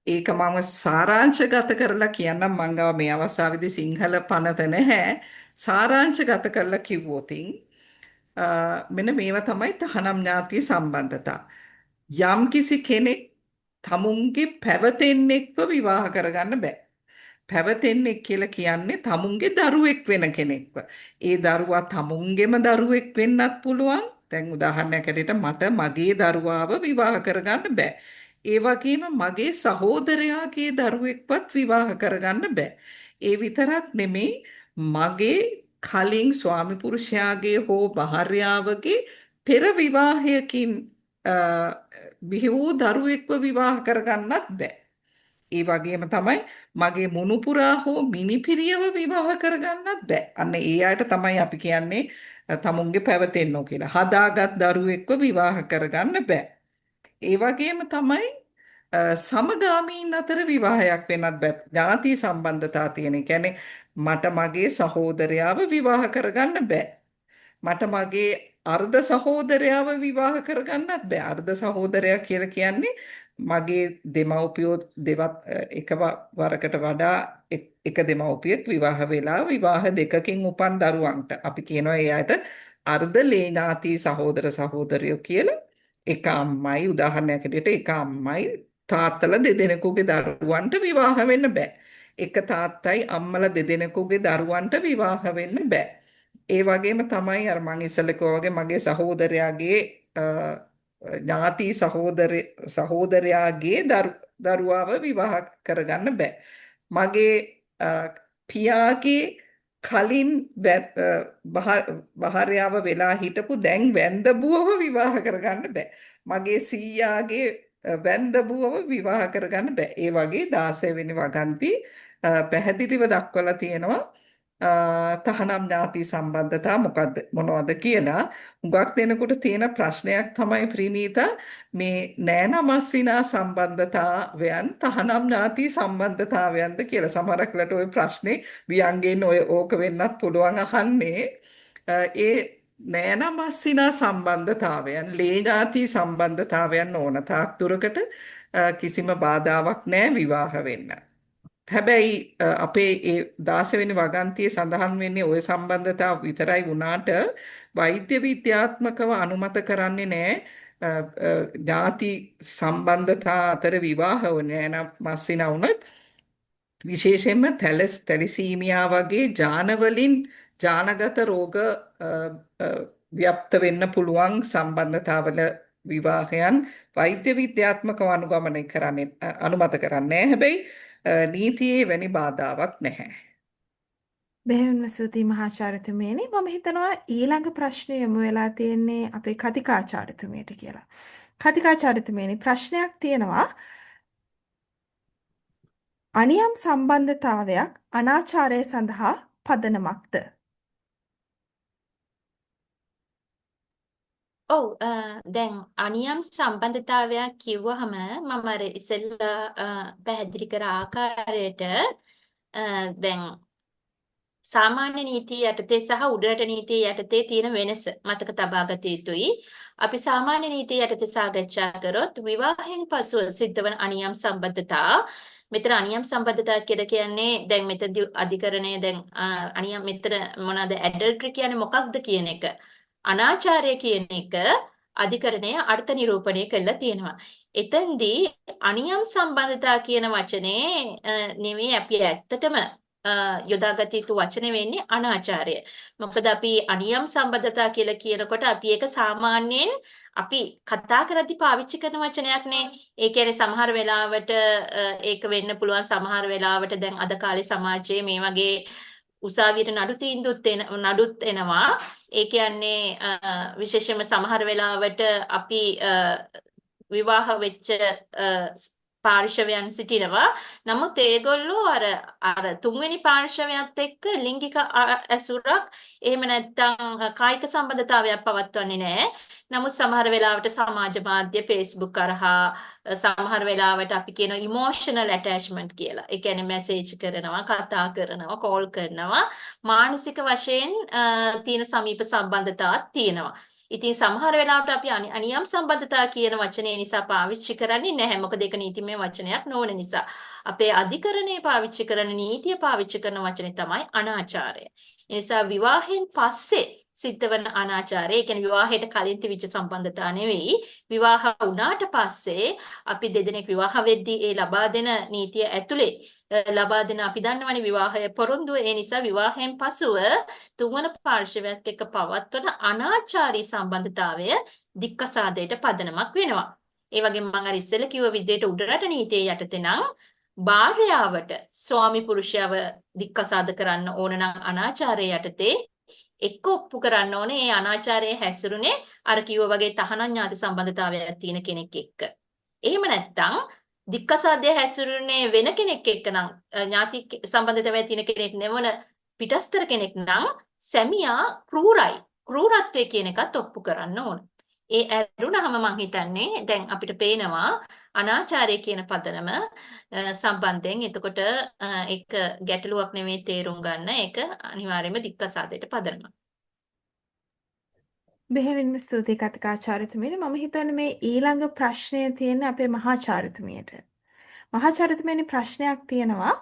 Speaker 2: ඒක මම සාරාංශගත කරලා කියන්නම්. මං ගාව මේ අවස්ථාවේදී සිංහල පනත නැහැ. සාරාංශගත කරලා කිව්වොතින් මෙන්න මේවා තමයි තහනම් ඥාති සම්බන්ධතා. යම්කිසි කෙනෙක් තමුන්ගේ පැවතෙන්නෙක්ව විවාහ කරගන්න බෑ. පැවතෙන්නෙක් කියලා කියන්නේ තමුන්ගේ දරුවෙක් වෙන කෙනෙක්ව. ඒ දරුවා තමුන්ගේම දරුවෙක් වෙන්නත් පුළුවන්. දැන් උදාහරණයක් ඇරෙට මට මගේ දරුවාව විවාහ කරගන්න බෑ. ඒ වගේම මගේ සහෝදරයාගේ දරුවෙක්වත් විවාහ කරගන්න බෑ. ඒ විතරක් නෙමෙයි මගේ කලින් ස්වාමි පුරුෂයාගේ හෝ භාර්යාවගේ පෙර විවාහයකින් බිහි වූ දරුවෙක්ව විවාහ කරගන්නත් බෑ. ඒ වගේම තමයි මගේ මුණුපුරා හෝ මිනිපිරියව විවාහ කරගන්නත් බෑ. අන්න ඒ අයට තමයි අපි කියන්නේ තමුන්ගේ පැවතෙන්නෝ කියලා. හදාගත් දරුවෙක්ව විවාහ කරගන්න බෑ. ඒ වගේම තමයි සමගාමීන් අතර විවාහයක් වෙන්නත් බෑ. ඥාති සම්බන්ධතා තියෙන. ඒ කියන්නේ මට මගේ සහෝදරයාව විවාහ කරගන්න බෑ. මට මගේ අර්ධ සහෝදරයාව විවාහ කරගන්නත් බෑ. අර්ධ සහෝදරයා කියලා කියන්නේ මගේ දෙමව්පියෝ එක වරකට වඩා එක දෙමව්පියෙක් විවාහ වෙලා විවාහ දෙකකින් උපන් දරුවන්ට අපි කියනවා ඒ අයට අර්ධ ලේනාති සහෝදර සහෝදරියෝ කියලා. එක අම්මයි උදාහරණයක් ඇටියට එක අම්මයි තාත්තලා දෙදෙනෙකුගේ දරුවන්ට විවාහ වෙන්න බෑ. එක තාත්තයි අම්මලා දෙදෙනෙකුගේ දරුවන්ට විවාහ වෙන්න බෑ. ඒ වගේම තමයි අර මං ඉස්සෙල්ලා කිව්වා වගේ මගේ සහෝදරයාගේ ඥාති සහෝදරයාගේ දරුවාව විවාහ කරගන්න බෑ. මගේ පියාගේ කලින් භාර්යාව වෙලා හිටපු දැන් වැන්දබුවව විවාහ කරගන්න බෑ. මගේ සීයාගේ වැන්දබුවව විවාහ කරගන්න බෑ. ඒ වගේ 16 වෙනි වගන්ති පැහැදිලිව දක්වලා තියෙනවා තහනම් ඥාති සම්බන්ධතා මොනවද කියලා හුඟක් දෙනකොට තියෙන ප්‍රශ්නයක් තමයි ප්‍රීනීතා මේ නෑනමස්සිනා සම්බන්ධතාවයන් තහනම් ඥාති සම්බන්ධතාවයන්ද කියලා සමහරක් වෙලාවට ওই ප්‍රශ්නේ වියංගෙන් ඕක වෙන්නත් පුළුවන් අහන්නේ ඒ නෑනමස්සිනා සම්බන්ධතාවයන් ලේ ඥාති සම්බන්ධතාවයන් ඕන තාක් දුරකට කිසිම බාධාවක් නෑ විවාහ වෙන්න. හැබැයි අපේ ඒ 16 වෙනි වගන්තියේ සඳහන් වෙන්නේ ওই සම්බන්ධතාව විතරයි වුණාට වෛද්‍ය විද්‍යාත්මකව අනුමත කරන්නේ නැහැ ඥාති සම්බන්ධතා අතර විවාහ වුණේ නම් මස්සිනා වුණත් විශේෂයෙන්ම තැලිසීමියා වගේ ජානවලින් ජානගත රෝග ව්‍යාප්ත වෙන්න පුළුවන් සම්බන්ධතාවල විවාහයන් වෛද්‍ය විද්‍යාත්මකව අනුමත කරන්නේ හැබැයි නීතියේ වැනි බාධාවක් නැහැ.
Speaker 1: බෙහෙවින්ම ස්තුතියි මහාචාර්යතුමියනි. මම හිතනවා ඊළඟ ප්‍රශ්නය යොමු වෙලා තියෙන්නේ අපේ කතිකාචාර්යතුමියට කියලා. කතිකාචාර්යතුමියනි ප්‍රශ්නයක් තියෙනවා. අනියම් සම්බන්ධතාවයක් අනාචාරය සඳහා පදනමක්ද?
Speaker 3: ඔව් දැන් අනියම් සම්බන්ධතාවයක් කිව්වහම මම අර ඉස්සෙල්ලා පැහැදිලි කර ආකාරයට දැන් සාමාන්‍ය නීතිය යටතේ සහ උඩරට නීතිය යටතේ තියෙන වෙනස මතක තබා ගත යුතුයි. අපි සාමාන්‍ය නීතිය යටතේ සාකච්ඡා කරොත් විවාහයෙන් පසුව සිද්ධවන අනියම් සම්බන්ධතා මෙතන අනියම් සම්බන්ධතා කියලා කියන්නේ දැන් මෙතනදී අධිකරණය දැන් අනියම් මෙතන මොනවාද ඇඩල්ටරි කියන්නේ මොකක්ද කියන එක අනාචාරය කියන එක අධිකරණය අර්ථ නිරූපණය කළා තියෙනවා. එතෙන්දී අනියම් සම්බන්ධතා කියන වචනේ නෙමෙයි අපි ඇත්තටම යොදාගත යුතු වචන වෙන්නේ අනාචාරය. මොකද අපි අනියම් සම්බන්ධතා කියලා කියනකොට අපි ඒක සාමාන්‍යයෙන් අපි කතා කරද්දී පාවිච්චි කරන වචනයක් නේ. ඒ කියන්නේ සමහර වෙලාවට ඒක වෙන්න පුළුවන් සමහර වෙලාවට දැන් අද කාලේ සමාජයේ මේ වගේ උසාවියට නඩුත් එනවා. ඒ කියන්නේ විශේෂයෙන්ම සමහර වෙලාවට අපි විවාහ වෙච්ච පාර්ශවයන් සිටිනවා. නමුත් ඒගොල්ලෝ අර තුන්වෙනි පාර්ශවයත් එක්ක ලිංගික ඇසුරක් එහෙම නැත්නම් කායික සම්බන්ධතාවයක් පවත්වන්නේ නැහැ. නමුත් සමහර වෙලාවට සමාජ මාධ්‍ය Facebook කරහා සමහර වෙලාවට අපි කියන ඉමෝෂනල් ඇටැච්මන්ට් කියලා. ඒ කියන්නේ මැසේජ් කරනවා, කතා කරනවා, කෝල් කරනවා. මානසික වශයෙන් තියෙන සමීප සම්බන්ධතාවක් තියෙනවා. ඉතින් සමහර වෙලාවට අපි අනියම් සම්බන්ධතා කියන වචනේ නිසා පාවිච්චි කරන්නේ නැහැ. මොකද ඒක නීතිමය වචනයක් නොවන නිසා. අපේ අධිකරණයේ පාවිච්චි කරන නීතිය පාවිච්චි කරන වචනේ තමයි අනාචාරය. ඒ නිසා විවාහයෙන් පස්සේ සිද්ධ වන අනාචාරය, ඒ කියන්නේ විවාහයට කලින් තිබිච්ච සම්බන්ධතා නෙවෙයි. විවාහ වුණාට පස්සේ අපි දෙදෙනෙක් විවාහ වෙද්දී ඒ ලබා දෙන නීතිය ඇතුලේ ලබා දෙන අපි දන්නවනේ විවාහය පොරොන්දුව. ඒ නිසා විවාහයෙන් පසුව තුන්වන පාර්ශවයක් එක්ක පවත්වන අනාචාරී සම්බන්ධතාවය දික්කසාදයට පදනමක් වෙනවා. ඒ වගේම මම අර ඉස්සෙල්ලා කිව්ව විදිහට උඩරට නීතිය යටතේ නම් භාර්යාවට ස්වාමි පුරුෂයව දික්කසාද කරන්න ඕන නම් අනාචාරය යටතේ එක්ක ඔප්පු කරන්න ඕනේ ඒ අනාචාරයේ හැසිරුනේ අර කිව්වා වගේ තහනම් ඥාති සම්බන්ධතාවයක් තියෙන කෙනෙක් එක්ක. එහෙම නැත්නම් දික්කසාදයේ හැසිරුනේ වෙන කෙනෙක් එක්ක නම් ඥාති සම්බන්ධතාවයක් තියෙන කෙනෙක් නෙවන පිටස්තර කෙනෙක් නම් සැමියා ක්‍රූරයි. ක්‍රූරත්වය කියන එකත් ඔප්පු කරන්න ඕන. ඒ ඇරුණාම මම හිතන්නේ දැන් අපිට පේනවා අනාචාරය කියන පදනම සම්බන්ධයෙන් එතකොට ඒක ගැටලුවක් නෙමෙයි තේරුම් ගන්න. ඒක අනිවාර්යයෙන්ම දික්කසාදයට පදනම.
Speaker 1: බෙහෙවින්ම ස්තුතියි කතිකාචාර්යතුමියනි. මම හිතන්නේ මේ ඊළඟ ප්‍රශ්නය තියෙන්නේ අපේ මහාචාර්යතුමියට. මහාචාර්යතුමියනි ප්‍රශ්නයක් තියෙනවා.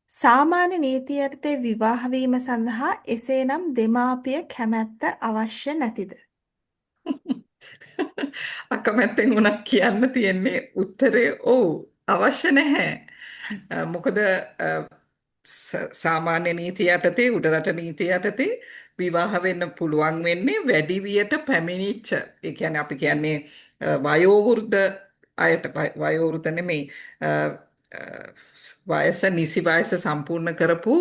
Speaker 1: සාමාන්‍ය නීතිය යටතේ විවාහ වීම සඳහා එසේනම් දෙමාපිය කැමැත්ත අවශ්‍ය නැතිද?
Speaker 2: අකමැත්තෙන් උනත් කියන්න තියෙන්නේ උත්තරේ ඔව් අවශ්‍ය නැහැ. මොකද සාමාන්‍ය නීතිය යටතේ උඩරට නීතිය යටතේ විවාහ වෙන්න පුළුවන් වෙන්නේ වැඩිවියට පැමිණිච්ච. ඒ කියන්නේ අපි කියන්නේ වයෝවෘද්ධ අයට වයෝවෘද්ධ නෙමෙයි නිසි වයස සම්පූර්ණ කරපු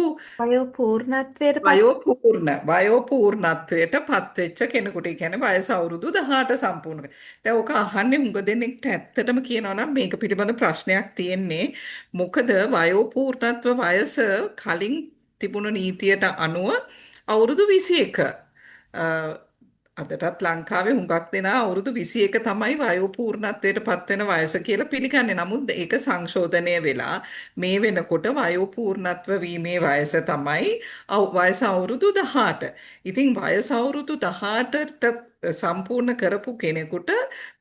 Speaker 2: වයෝපූර්ණත්වයට පත්වෙච්ච කෙනෙකුට. ඒ කියන්නේ වයස අවුරුදු 18 සම්පූර්ණ. දැන් ඔක අහන්නේ හුඟ දෙනෙක්ට ඇත්තටම කියනවා නම් මේක පිළිබඳ ප්‍රශ්නයක් තියෙන්නේ. මොකද වයෝපූර්ණත්ව වයස කලින් තිබුණු නීතියට අනුව අවුරුදු 21. අදටත් ලංකාවේ හුඟක් දෙනා අවුරුදු 21 තමයි වයෝ පූර්ණත්වයට පත්වෙන වයස කියලා පිළිගන්නේ. නමුත් ඒක සංශෝධනය වෙලා මේ වෙනකොට වයෝ පූර්ණත්ව වීමේ වයස තමයි වයස අවුරුදු 18. ඉතින් වයස අවුරුදු 18ට සම්පූර්ණ කරපු කෙනෙකුට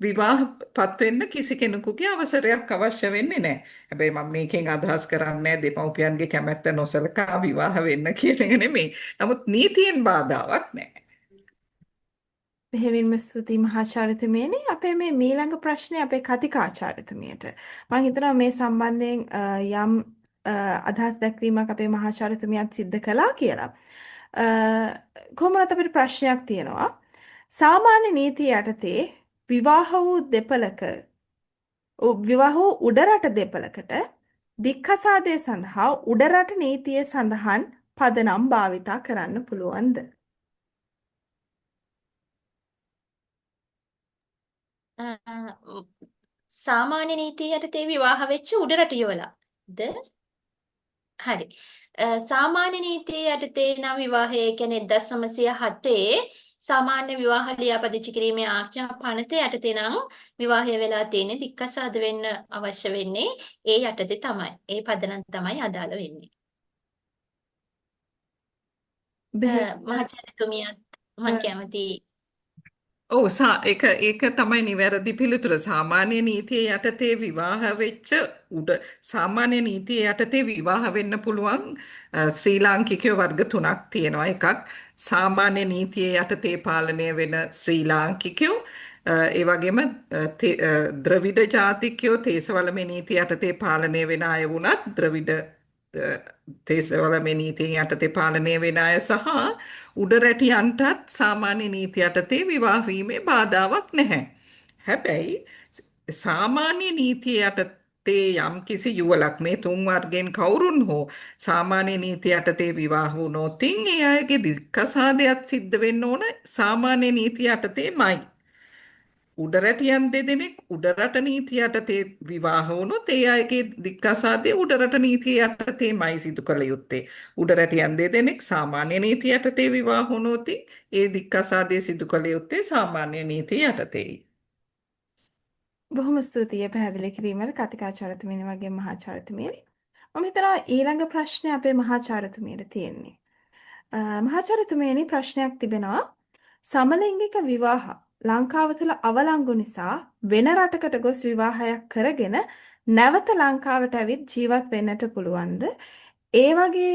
Speaker 2: විවාහපත් වෙන්න කිසි කෙනෙකුගේ අවසරයක් අවශ්‍ය වෙන්නේ නැහැ. හැබැයි මම මේකෙන් අදහස් කරන්නේ දෙමව්පියන්ගේ කැමැත්ත නොසලකා විවාහ වෙන්න කියන එක නෙමෙයි. නමුත් නීතියෙන් බාධාවක් නැහැ.
Speaker 1: බෙහෙවින්ම ස්තුතියි මහාචාර්යතුමියනි. අපේ මේ ඊළඟ ප්‍රශ්නේ අපේ කතිකාචාර්යතුමියට. මම හිතනවා මේ සම්බන්ධයෙන් යම් අදහස් දැක්වීමක් අපේ මහාචාර්යතුමියත් සිද්ධ කළා කියලා. කොහොමවත් අපිට ප්‍රශ්නයක් තියෙනවා. සාමාන්‍ය නීතිය යටතේ විවාහ වූ දෙපළක විවාහ වූ උඩරට දෙපළකට දික්කසාදය සඳහා උඩරට නීතියේ සඳහන් පදනම් භාවිතා කරන්න පුළුවන්ද?
Speaker 3: සාමාන්‍ය නීතිය යටතේ විවාහ වෙච්ච උඩරට යුවලාද? හරි. සාමාන්‍ය නීතිය යටතේ නම් විවාහය කියන්නේ 1907 සාමාන්‍ය විවාහ ලියාපදිංචි කිරීමේ ආඥා පනත යටතේ නම් විවාහය වෙලා තියෙන්නේ දික්කසාද වෙන්න අවශ්‍ය වෙන්නේ ඒ යටතේ තමයි. ඒ පදනම් තමයි අදාළ වෙන්නේ. මහාචාර්යතුමියත් මම කැමතියි.
Speaker 2: ඔව් ඒක තමයි නිවැරදි පිළිතුර. සාමාන්‍ය නීතිය යටතේ විවාහ වෙච්ච සාමාන්‍ය නීතිය යටතේ විවාහ වෙන්න පුළුවන් ශ්‍රී ලාංකිකයෝ වර්ග තුනක් තියෙනවා. එකක් සාමාන්‍ය නීතිය යටතේ පාලනය වෙන ශ්‍රී ලාංකිකයෝ, ඒ වගේම ද්‍රවිඩ ජාතිකයෝ තේසවලමේ නීතිය යටතේ පාලනය වෙන අය වුණත් ද්‍රවිඩ තේසවලමේ නීතිය යටතේ පාලනය වෙන අය සහ උඩරැටියන්ටත් සාමාන්‍ය නීති යටතේ විවාහ වීමේ බාධාවක් නැහැ. හැබැයි සාමාන්‍ය නීතිය යටතේ යම් කිසි යුවලක් මේ තුන් වර්ගයෙන් කවුරුන් හෝ සාමාන්‍ය නීති යටතේ විවාහ වුණොත් ඒ අයගේ දික්කසාදයක් සිද්ධ වෙන්න ඕන සාමාන්‍ය නීති යටතේමයි. උඩරැටියන් දෙදෙනෙක් උඩරට නීතිය යටතේ විවාහ වුණොත් ඒ අයගේ දික්කසාදය උඩරට නීතිය යටතේමයි සිදු කළ යුත්තේ. උඩරැටියන් දෙදෙනෙක් සාමාන්‍ය නීතිය යටතේ විවාහ වුණොත් ඒ දික්කසාදය සිදු කළ යුත්තේ සාමාන්‍ය නීතිය යටතේයි.
Speaker 1: බොහොම ස්තුතියි පැහැදිලි කිරීමට කතිකාචාර්යතුමියනි වගේ මහාචාර්යතුමියනි. මම හිතනවා ඊළඟ ප්‍රශ්නේ අපේ මහාචාර්යතුමියට තියෙන්නේ. මහාචාර්යතුමියනි ප්‍රශ්නයක් තිබෙනවා. සමලිංගික විවාහ ලංකාව තුළ අවලංගු නිසා වෙන රටකට ගොස් විවාහයක් කරගෙන නැවත ලංකාවට ඇවිත් ජීවත් වෙන්නට පුළුවන්ද? ඒ වගේ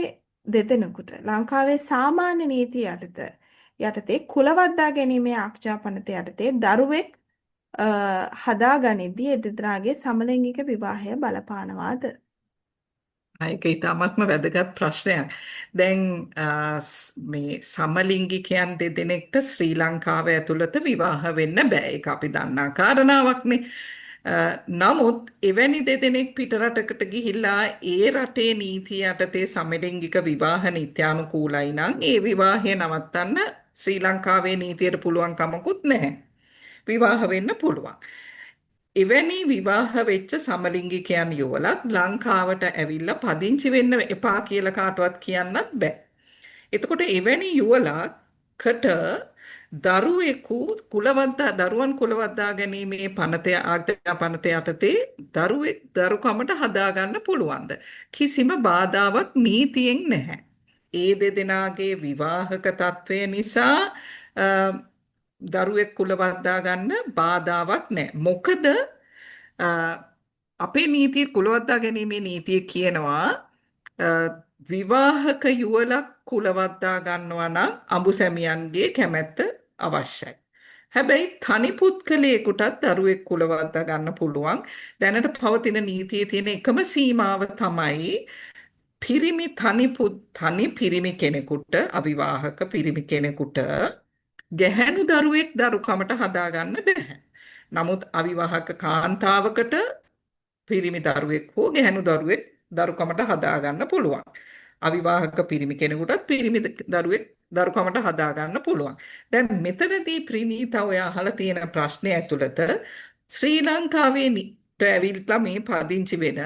Speaker 1: දෙදෙනෙකුට ලංකාවේ සාමාන්‍ය නීතිය යටතේ කුලවද්දා ගැනීමේ ආඥා පනත යටතේ දරුවෙක් හදාගනිද්දී ඒ දෙදෙනාගේ සමලිංගික විවාහය බලපානවාද?
Speaker 2: ඒක ඉතාමත්ම වැදගත් ප්‍රශ්නයක්. දැන් මේ සමලිංගිකයන් දෙදෙනෙක්ට ශ්‍රී ලංකාව ඇතුළත විවාහ වෙන්න බෑ. ඒක අපි දන්නා කාරණාවක්නේ. නමුත් එවැනි දෙදෙනෙක් පිටරටකට ගිහිල්ලා ඒ රටේ නීතිය යටතේ සමලිංගික විවාහ නිත්‍යානුකූලයි නම් ඒ විවාහය නවත්තන්න ශ්‍රී ලංකාවේ නීතියට පුළුවන් කමකුත් නැහැ. විවාහ වෙන්න පුළුවන්. එවැනි විවාහ වෙච්ච සමලිංගිකයන් යුවලත් ලංකාවට ඇවිල්ලා පදිංචි වෙන්න එපා කියලා කාටවත් කියන්නත් බෑ. එතකොට එවැනි යුවලකට දරුවන් කුලවද්දා ගැනීමේ පනත ආඥා පනත යටතේ දරුකමට හදාගන්න පුළුවන්ද? කිසිම බාධාවක් නීතියෙන් නැහැ. ඒ දෙදෙනාගේ විවාහක තත්වය නිසා දරුවෙක් කුලවද්දා ගන්න බාධාවක් නැහැ. මොකද අපේ නීතිය කුලවද්දා ගැනීමේ නීතිය කියනවා විවාහක යුවලක් කුලවද්දා ගන්නවා නම් අඹුසැමියන්ගේ කැමැත්ත අවශ්‍යයි. හැබැයි තනි පුද්ගලයෙකුටත් දරුවෙක් කුලවද්දා ගන්න පුළුවන්. දැනට පවතින නීතියේ තියෙන එකම සීමාව තමයි තනි පිරිමි කෙනෙකුට අවිවාහක පිරිමි කෙනෙකුට ගැහැණු දරුවෙක් දරුකමට හදාගන්න බැහැ. නමුත් අවිවාහක කාන්තාවකට පිරිමි දරුවෙක් හෝ ගැහැණු දරුවෙක් දරුකමට හදාගන්න පුළුවන්. අවිවාහක පිරිමි කෙනෙකුටත් පිරිමි දරුවෙක් දරුකමට හදාගන්න පුළුවන්. දැන් මෙතනදී ප්‍රීනීත ඔය අහලා තියෙන ප්‍රශ්නය ඇතුළත ශ්‍රී ලංකාවේ ඇවිල්ලා මේ පදිංචි වෙන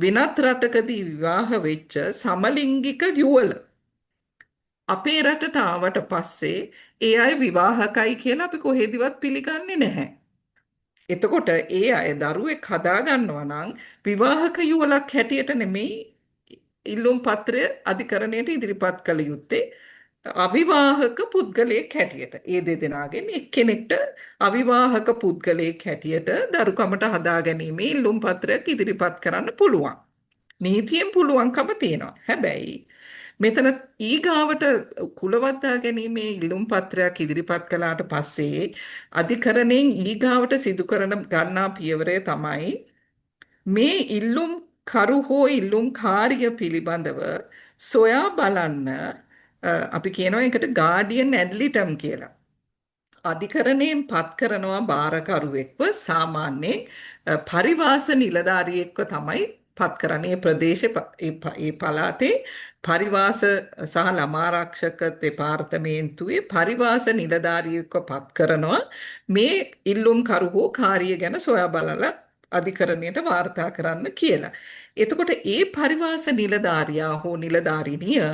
Speaker 2: වෙනත් රටකදී විවාහ වෙච්ච සමලිංගික යුවල අපේ රටට ආවට පස්සේ ඒ අය විවාහකයි කියලා අපි කොහෙදිවත් පිළිගන්නේ නැහැ. එතකොට ඒ අය දරුවෙක් හදා ගන්නවා නම් විවාහක යුවලක් හැටියට නෙමෙයි ඉල්ලුම් පත්‍රය අධිකරණයට ඉදිරිපත් කළ යුත්තේ අවිවාහක පුද්ගලයෙක් හැටියට. ඒ දෙදෙනාගෙන් එක්කෙනෙක්ට අවිවාහක පුද්ගලයෙක් හැටියට දරුකමට හදා ගැනීමේ ඉල්ලුම් පත්‍රයක් ඉදිරිපත් කරන්න පුළුවන්. නීතියෙන් පුළුවන්කම තියෙනවා. හැබැයි මෙතන ඊගාවට කුලවත්තා ගැනීමේ ඉල්ලුම් පත්‍රයක් ඉදිරිපත් කළාට පස්සේ අධිකරණයෙන් ඊගාවට සිදු කරන ගන්නා පියවරය තමයි මේ ඉල්ලුම් කරු හෝ ඉල්ලුම් කාර්ය පිළිබඳව සොයා බලන්න අපි කියනවා ඒකට ගාඩියන් ඇඩ්ලිටම් කියලා. අධිකරණයෙන් පත් කරනවා බාරකරුවෙක්ව සාමාන්‍යයෙන් පරිවාස නිලධාරියෙක්ව තමයි පත් කරන්නේ. ඒ පළාතේ පරිවාස සහ ළමාරක්ෂක දෙපාර්තමේන්තුවේ පරිවාස නිලධාරියෙක්ව පත් කරනවා මේ ඉල්ලුම් කරු හෝ කාර්ය ගැන සොයා බලලා අධිකරණයට වාර්තා කරන්න කියලා. එතකොට ඒ පරිවාස නිලධාරියා හෝ නිලධාරිනිය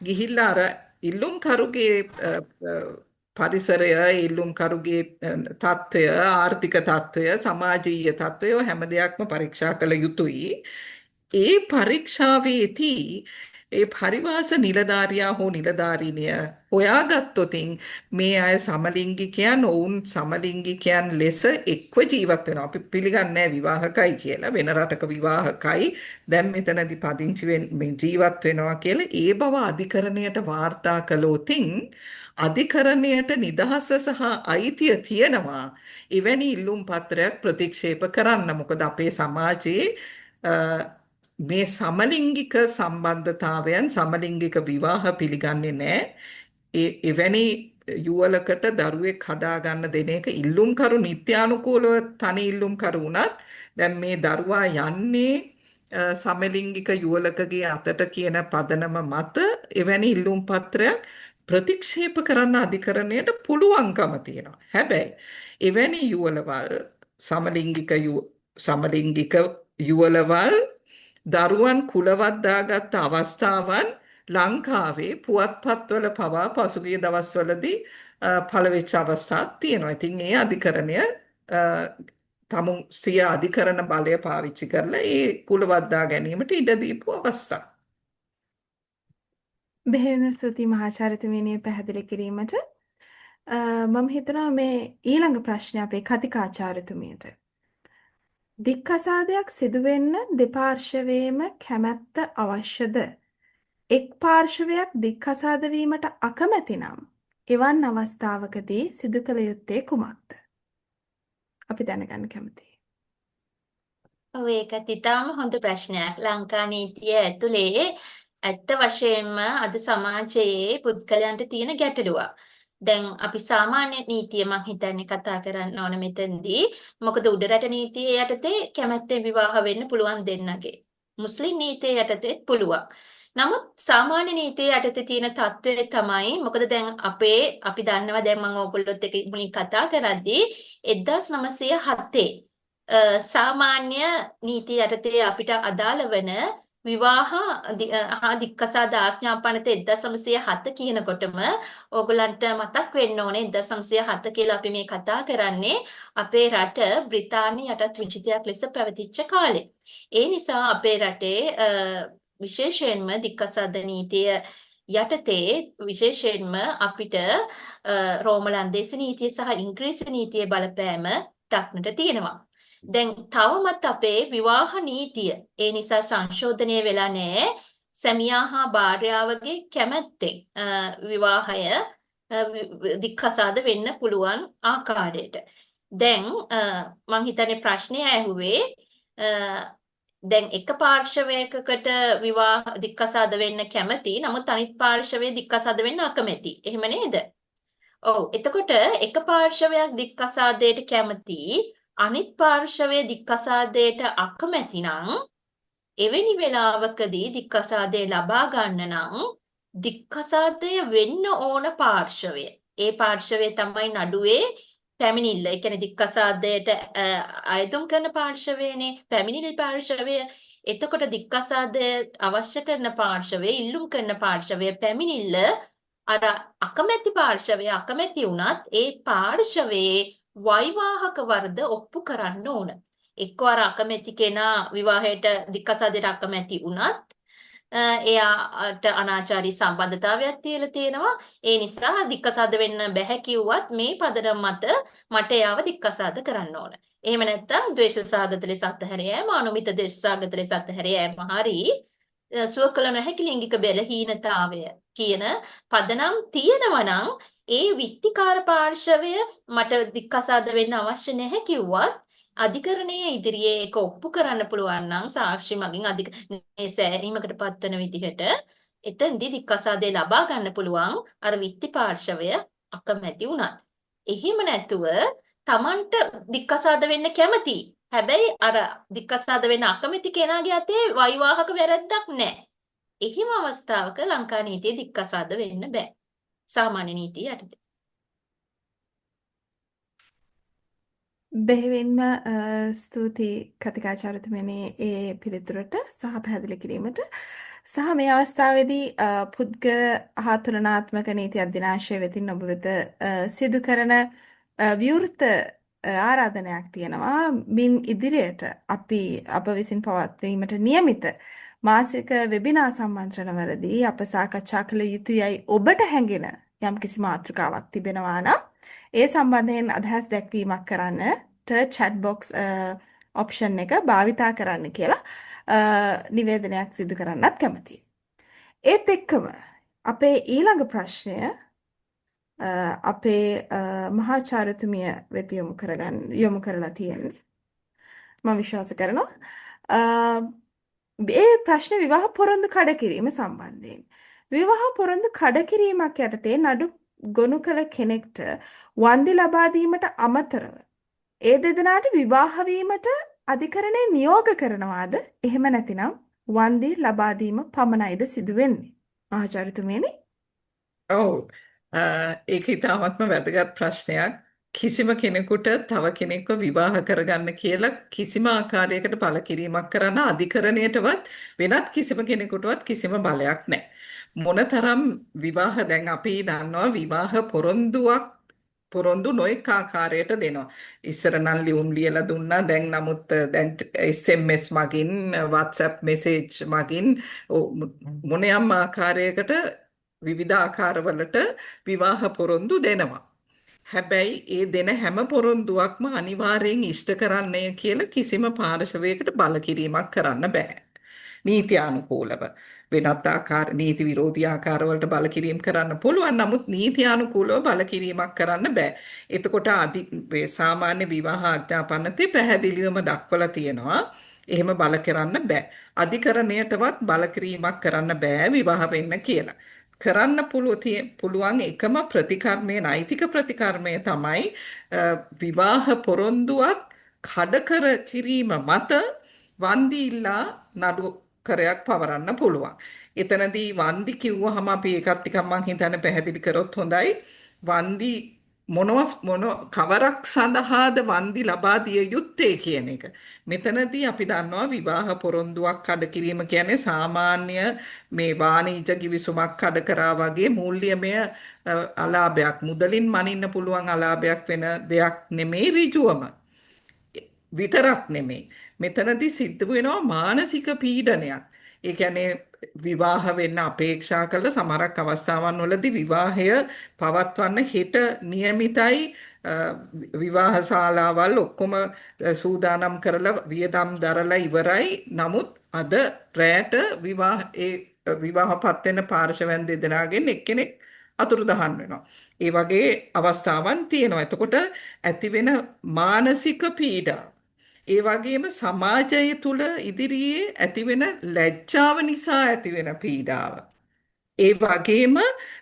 Speaker 2: ගිහිල්ලා අර ඉල්ලුම් කරුගේ පරිසරය, ඉල්ලුම් කරුගේ තත්ත්වය, ආර්ථික තත්ත්වය, සමාජීය තත්ත්වය හැම දෙයක්ම පරීක්ෂා කළ යුතුයි. ඒ පරීක්ෂාවේදී ඒ පරිවාස නිලධාරියා හෝ නිලධාරිනිය හොයාගත්තොතින් මේ අය සමලිංගිකයන්, ඔවුන් සමලිංගිකයන් ලෙස එක්ව ජීවත් වෙනවා. අපි පිළිගන්නේ විවාහකයි කියලා. වෙන රටක විවාහකයි. දැන් මෙතනදී පදිංචි මේ ජීවත් වෙනවා කියලා ඒ බව අධිකරණයට වාර්තා කළොතින් අධිකරණයට නිදහස සහ අයිතිය තියෙනවා එවැනි ඉල්ලුම් පත්‍රයක් ප්‍රතික්ෂේප කරන්න. මොකද අපේ සමාජයේ මේ සමලිංගික සම්බන්ධතාවයන්, සමලිංගික විවාහ පිළිගන්නේ නැහැ. එවැනි යුවලකට දරුවෙක් හදාගන්න දෙන එක ඉල්ලුම් කරු නිත්‍යානුකූලව තනි ඉල්ලුම් කරු වුණත් දැන් මේ දරුවා යන්නේ සමලිංගික යුවලකගේ අතට කියන පදනම මත එවැනි ඉල්ලුම් පත්‍රයක් ප්‍රතික්ෂේප කරන්න අධිකරණයට පුළුවන්කම තියෙනවා. හැබැයි එවැනි යුවලවල් සමලිංගික යුවලවල් දරුවන් කුලවත් දාගත් අවස්ථාවන් ලංකාවේ පුවත්පත්වල පවා පසුගිය දවස්වලදී පළවෙච්ච අවස්ථාවක් තියෙනවා. ඉතින් ඒ අධිකරණය තමුන් සිය අධිකරණ බලය පාවිච්චි කරලා ඒ කුලවත් දා ගැනීමට ඉඩ දීපු අවස්ථා.
Speaker 1: බෙහෙවින්ම ස්තුතියි මහාචාර්යතුමියනි පැහැදිලි කිරීමට. මම හිතනවා මේ ඊළඟ ප්‍රශ්නේ අපේ කතිකාචාර්යතුමියට. දික්කසාදයක් සිදුවෙන්න දෙපාර්ශවයේම කැමැත්ත අවශ්‍යද? එක් පාර්ශවයක් දික්කසාද වීමට අකමැති නම් එවන් අවස්ථාවකදී සිදු කළ යුත්තේ කුමක්ද? අපි දැනගන්න කැමතියි.
Speaker 3: ඔව් ඒකත් ඉතාම හොඳ ප්‍රශ්නයක්. ලංකා නීතිය ඇතුලේ ඇත්ත වශයෙන්ම අද සමාජයේ පුද්ගලයන්ට තියෙන ගැටලුවක්. දැන් අපි සාමාන්‍ය නීතිය මං හිතන්නේ කතා කරන්න ඕන මෙතනදී. මොකද උඩරට නීතිය යටතේ කැමැත්තෙන් විවාහ වෙන්න පුළුවන් දෙන්නගේ. මුස්ලිම් නීතිය යටතේ පුළුවන්. නමුත් සාමාන්‍ය නීතිය යටතේ තියෙන තත්ත්වය තමයි මොකද දැන් අපි දන්නවා දැන් මම ඕගොල්ලොත් එක්ක මුලින් කතා කරද්දී 1907 සාමාන්‍ය නීතිය යටතේ අපිට අදාළ වන විවාහ දික්කසාද ආඥාපනත 1907 කියනකොටම ඕගොල්ලන්ට මතක් වෙන්න ඕනේ 1907 කියලා අපි මේ කතා කරන්නේ අපේ රට බ්‍රිතාන්‍ය යටත් විජිතයක් ලෙස පැවතිච්ච කාලේ. ඒ නිසා අපේ රටේ විශේෂයෙන්ම දික්කසාද නීතිය යටතේ විශේෂයෙන්ම අපිට රෝම ලන්දේසි නීතිය සහ ඉංග්‍රීසි නීතියේ බලපෑම දක්නට තියෙනවා. දැන් තවමත් අපේ විවාහ නීතිය ඒ නිසා සංශෝධනය වෙලා නැහැ. සැමියා හා භාර්යාවගේ කැමැත්තෙන් විවාහය දික්කසාද වෙන්න පුළුවන් ආකාරයට. දැන් මං හිතන්නේ ප්‍රශ්නය ඇහුවේ දැන් එක පාර්ශවයකට විවාහ දික්කසාද වෙන්න කැමති. නමුත් අනිත් පාර්ශවයේ දික්කසාද වෙන්න අකමැති. එහෙම නේද? ඔව්. එතකොට එක පාර්ශවයක් දික්කසාදයට කැමති අනිත් පාර්ශවයේ දික්කසාදයට අකමැති නම් එවැනි වෙලාවකදී දික්කසාදය ලබා ගන්න නම් දික්කසාදය වෙන්න ඕන පාර්ශවය. ඒ පාර්ශවය තමයි නඩුවේ පැමිණිල්ල. ඒ කියන්නේ දික්කසාදයට අයදුම් කරන පාර්ශවයනේ පැමිණිලි පාර්ශවය. එතකොට දික්කසාදය අවශ්‍ය කරන පාර්ශවය, ඉල්ලුම් කරන පාර්ශවය පැමිණිල්ල අර අකමැති පාර්ශවය අකමැති වුණත් ඒ පාර්ශවයේ වෛවාහක වර්ධ ඔප්පු කරන්න ඕන. එක්ක අර අකමැති කෙනා විවාහයට දික්කසාදයට අකමැති වුණත් එයාට අනාචාරී සම්බන්ධතාවයක් තියලා තියෙනවා. ඒ නිසා දික්කසාද වෙන්න බැහැ කිව්වත් මේ පදනම මත මට එයාව දික්කසාද කරන්න ඕන. එහෙම නැත්නම් ද්වේෂසහගත ලෙස අත්හැර යෑම, අනුමිත ද්වේෂසහගත ලෙස අත්හැර යෑම හරි සුව කළ නොහැකි ලිංගික බැලහීනතාවය කියන පදනම් තියෙනවා නම් ඒ විත්තිකාර පාර්ශවය මට දික්කසාද වෙන්න අවශ්‍ය නැහැ කිව්වත් අධිකරණයේ ඉදිරියේ ඒක ඔප්පු කරන්න පුළුවන් නම් සාක්ෂි මගින් අධිකරණයේ සෑහීමකට පත්වන විදිහට එතෙන්දී දික්කසාදේ ලබා ගන්න පුළුවන් අර විත්ති පාර්ශවය අකමැති වුණත්. එහෙම නැතුව Tamanට දික්කසාද වෙන්න කැමති. හැබැයි අර දික්කසාද වෙන්න අකමැති කෙනාගේ අතේ වෛවාහක වැරැද්දක් නැහැ. එහිම අවස්ථාවක ලංකා නීතියේ දික්කසාද වෙන්න බෑ. සාමාන්‍ය නීතිය යටතේ.
Speaker 1: බෙහෙවින්ම ස්තුතියි කතිකාචාර්යතුමනි ඒ පිළිතුරට සහ පැහැදිලි කිරීමට. සහ මේ අවස්ථාවේදී පුද්ගල හා තුලනාත්මක නීති අධ්‍යනාංශය වෙතින් ඔබ වෙත සිදු කරන විවෘත ආරාධනයක් තියෙනවා. මින් ඉදිරියට අපි අප විසින් පවත්වීමට නියමිත මාසික වෙබිනාර් සම්මන්ත්‍රණවලදී අප සාකච්ඡා කළ යුතුයයි ඔබට හැඟෙන යම්කිසි මාතෘකාවක් තිබෙනවා නම් ඒ සම්බන්ධයෙන් අදහස් දැක්වීමක් කරන්නට chat box option එක භාවිතා කරන්න කියලා නිවේදනයක් සිදු කරන්නත් කැමතියි. ඒත් එක්කම අපේ ඊළඟ ප්‍රශ්නය අපේ මහාචාර්යතුමිය වෙත යොමු කරලා තියෙන්නේ. මම විශ්වාස කරනවා. ඒ ප්‍රශ්නේ විවාහ පොරොන්දු කඩකිරීම සම්බන්ධයෙන්. විවාහ පොරොන්දු කඩකිරීමක් යටතේ නඩු ගොනු කළ කෙනෙක්ට වන්දි ලබා දීමට අමතරව ඒ දෙදෙනාට විවාහ වීමට අධිකරණය නියෝග කරනවාද? එහෙම නැතිනම් වන්දි ලබා දීම පමණයිද සිදු වෙන්නේ? මහාචාර්යතුමියනි.
Speaker 2: ඔව්. ඒක ඉතාමත්ම වැදගත් ප්‍රශ්නයක්. කිසිම කෙනෙකුට තව කෙනෙක්ව විවාහ කරගන්න කියලා කිසිම ආකාරයකට බලකිරීමක් කරන්න අධිකරණයටවත් වෙනත් කිසිම කෙනෙකුටවත් කිසිම බලයක් නැහැ. මොනතරම් විවාහ දැන් අපි දන්නවා විවාහ පොරොන්දු නොඑක ආකාරයට දෙනවා. ඉස්සර නම් ලියුම් ලියලා දුන්නා. දැන් නමුත් දැන් SMS මගින් WhatsApp message මගින් මොනියම් ආකාරයකට විවිධ ආකාරවලට විවාහ පොරොන්දු දෙනවා. හැබැයි ඒ දෙන හැම පොරොන්දුවක්ම අනිවාර්යෙන් ඉෂ්ට කරන්නය කියලා කිසිම පාර්ශවයකට බලකිරීමක් කරන්න බෑ. නීත්‍යානුකූලව වෙනත් ආකාර නීති විරෝධී ආකාරවලට බලකිරීම කරන්න පුළුවන්. නමුත් නීත්‍යානුකූලව බලකිරීමක් කරන්න බෑ. එතකොට සාමාන්‍ය විවාහ ආඥාපනතේ පැහැදිලිවම දක්වලා තියෙනවා එහෙම බල කරන්න බෑ. අධිකරණයටවත් බලකිරීමක් කරන්න බෑ විවාහ වෙන්න කියලා. කරන්න පුළුවන් එකම ප්‍රතිකර්මය නෛතික ප්‍රතිකර්මය තමයි විවාහ පොරොන්දුවක් කඩකර කිරීම මත වන්දි ඉල්ලා නඩුකරයක් පවරන්න පුළුවන්. එතනදී වන්දි කිව්වහම අපි ඒකත් ටිකක් මං හිතන්නේ පැහැදිලි කරොත් හොඳයි. වන්දි මොන කවරක් සඳහාද වන්දි ලබා දිය යුත්තේ කියන එක. මෙතනදී අපි දන්නවා විවාහ පොරොන්දුවක් කඩ කිරීම කියන්නේ සාමාන්‍ය මේ වාණිජ කිවිසුමක් කඩ කරා වගේ මූල්‍යමය අලාභයක් මුදලින් මනින්න පුළුවන් අලාභයක් වෙන දෙයක් නෙමෙයි ඍජුවම. විතරක් නෙමෙයි. මෙතනදී සිද්ධ වෙනවා මානසික පීඩනයක්. ඒ කියන්නේ විවාහ වෙන්න අපේක්ෂා කළ සමහරක් අවස්ථාවන් වලදී විවාහය පවත්වන්න හෙට નિયમિતයි විවාහ ශාලාවල් ඔක්කොම සූදානම් කරලා වියදම් දරලා ඉවරයි. නමුත් අද රැට විවාහපත් වෙන පාර්ශවයන් දෙදෙනාගෙන් එක්කෙනෙක් අතුරුදහන් වෙනවා. ඒ වගේ අවස්ථාවන් තියෙනවා. එතකොට ඇති වෙන මානසික පීඩා ඒ වගේම සමාජය තුළ ඉදිරියේ ඇතිවෙන ලැජ්ජාව නිසා ඇතිවෙන පීඩාව. ඒ වගේම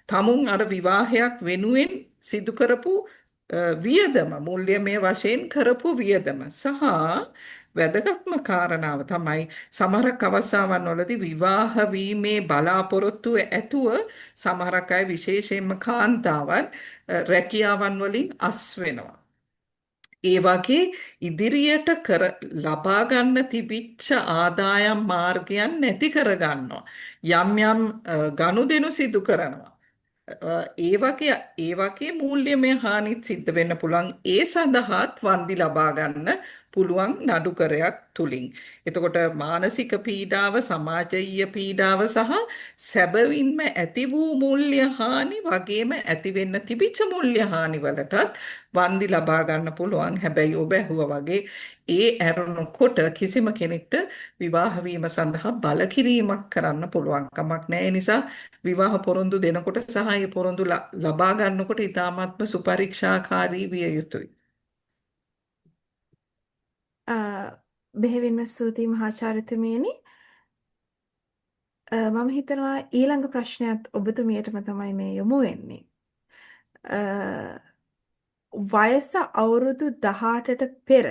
Speaker 2: තමුන් අර විවාහයක් වෙනුවෙන් සිදු කරපු වියදම මූල්‍යමය වශයෙන් කරපු වියදම සහ වැදගත්ම කාරණාව තමයි සමහරක් අවස්ථාවන් වලදී විවාහ වීමේ බලාපොරොත්තුව ඇතුව සමහරක් අය විශේෂයෙන්ම කාන්තාවන් රැකියාවන් වලින් අස් වෙනවා. ඒ වගේ ඉදිරියට ලබා ගන්න තිබිච්ච ආදායම් මාර්ගයන් නැති කර ගන්නවා. යම් යම් ගනුදෙනු සිදු කරනවා. ඒ වගේ මූල්‍යමය හානිත් සිද්ධ වෙන්න පුළුවන්. ඒ සඳහාත් වන්දි ලබා ගන්න පුළුවන් නඩුකරයක් තුලින්. එතකොට මානසික පීඩාව, සමාජීය පීඩාව සහ සැබවින්ම ඇති වූ මූල්‍ය හානි වගේම ඇති වෙන්න තිබිච්ච මූල්‍ය හානි වලටත් වන්දි ලබා ගන්න පුළුවන්. හැබැයි ඔබ ඇහුවා වගේ ඒ ඇරුණකොට කිසිම කෙනෙක්ට විවාහ වීම සඳහා බල කිරීමක් කරන්න පුළුවන් කමක් නැහැ. ඒ නිසා විවාහ පොරොන්දු දෙනකොට සහ ඒ පොරොන්දු ලබා ගන්නකොට ඉතාමත්ම සුපරීක්ෂාකාරී විය යුතුයි.
Speaker 1: අ, බෙහෙවින්ම ස්තුතියි මහාචාර්යතුමියනි. මම හිතනවා ඊළඟ ප්‍රශ්නයත් ඔබතුමියටම තමයි මේ යොමු වෙන්නේ. අ, වයස අවුරුදු 18ට පෙර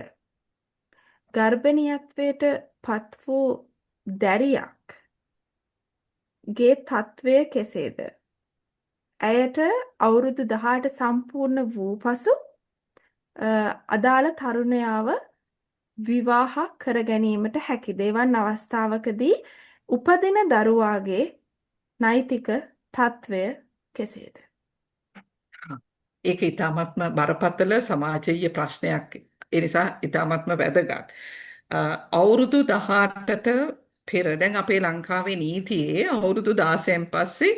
Speaker 1: ගර්භණීයත්වයට පත් වූ දැරියක්ගේ තත්වය කෙසේද? ඇයට අවුරුදු 18 සම්පූර්ණ වූ පසු අදාළ තරුණයාව විවාහ කර ගැනීමට හැකිද? එවන් අවස්ථාවකදී උපදින දරුවාගේ නෛතික තත්වය කෙසේද?
Speaker 2: ඒක ඉතාමත්ම බරපතල සමාජීය ප්‍රශ්නයක්. ඒ නිසා ඉතාමත්ම වැදගත්. අවුරුදු 18ට පෙර දැන් අපේ ලංකාවේ නීතියේ අවුරුදු 16න් පස්සේ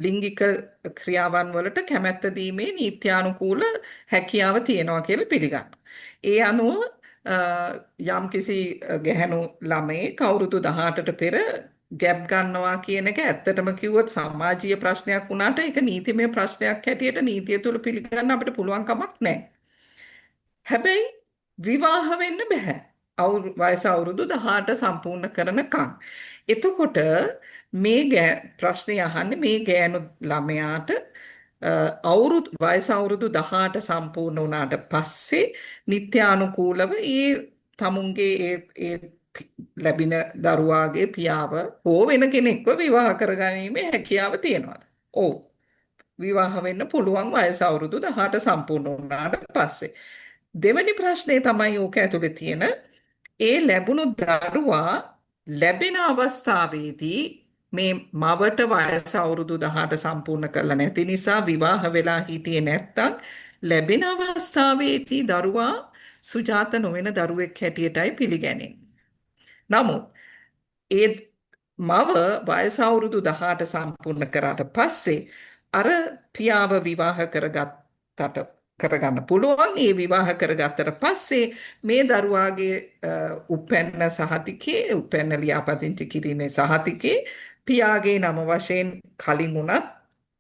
Speaker 2: ලිංගික ක්‍රියාවන් වලට කැමැත්ත දීමේ නීත්‍යානුකූල හැකියාව තියෙනවා කියලා පිළිගන්නවා. ඒ අනුව යම්කිසි ගැහැණු ළමයෙක් අවුරුදු 18ට පෙර ගැප් ගන්නවා කියන එක ඇත්තටම කිව්වොත් සමාජීය ප්‍රශ්නයක් වුණාට ඒක නීතිමය ප්‍රශ්නයක් හැටියට නීතිය තුල පිළිගන්න අපිට පුළුවන් කමක් නැහැ. හැබැයි විවාහ වෙන්න බෑ. වයස අවුරුදු 18 සම්පූර්ණ කරනකම්. එතකොට මේ ප්‍රශ්නේ අහන්නේ මේ ගෑනු ළමයාට වයස අවුරුදු 18 සම්පූර්ණ වුණාට පස්සේ නිත්‍යානුකූලව ඒ තමුන්ගේ ඒ ලැබෙන දරුවාගේ පියාව හෝ වෙන කෙනෙක්ව විවාහ කරගැනීමේ හැකියාව තියෙනවද? ඔව්. විවාහ වෙන්න පුළුවන් වයස අවුරුදු 18 සම්පූර්ණ වුණාට පස්සේ. දෙවෙනි ප්‍රශ්නේ තමයි ඕක ඇතුලේ තියෙන ඒ ලැබුණු දරුවා ලැබෙන අවස්ථාවේදී මේ මවට වයස අවුරුදු 18 සම්පූර්ණ කරලා නැති නිසා විවාහ වෙලා හිටියේ නැත්තම් ලැබෙන අවස්ථාවේදී දරුවා සුජාත නොවන දරුවෙක් හැටියටයි පිළිගැනෙන්නේ. නමුත් ඒ මව වයස අවුරුදු 18 සම්පූර්ණ කරාට පස්සේ අර පියාව විවාහ කරගන්න පුළුවන්. ඒ විවාහ කරගත්තට පස්සේ මේ දරුවාගේ උපැන්න සහතිකේ උපැන්න ලියාපදිංචි කිරීමේ සහතිකේ පියාගේ නම වශයෙන් කලින් උනත්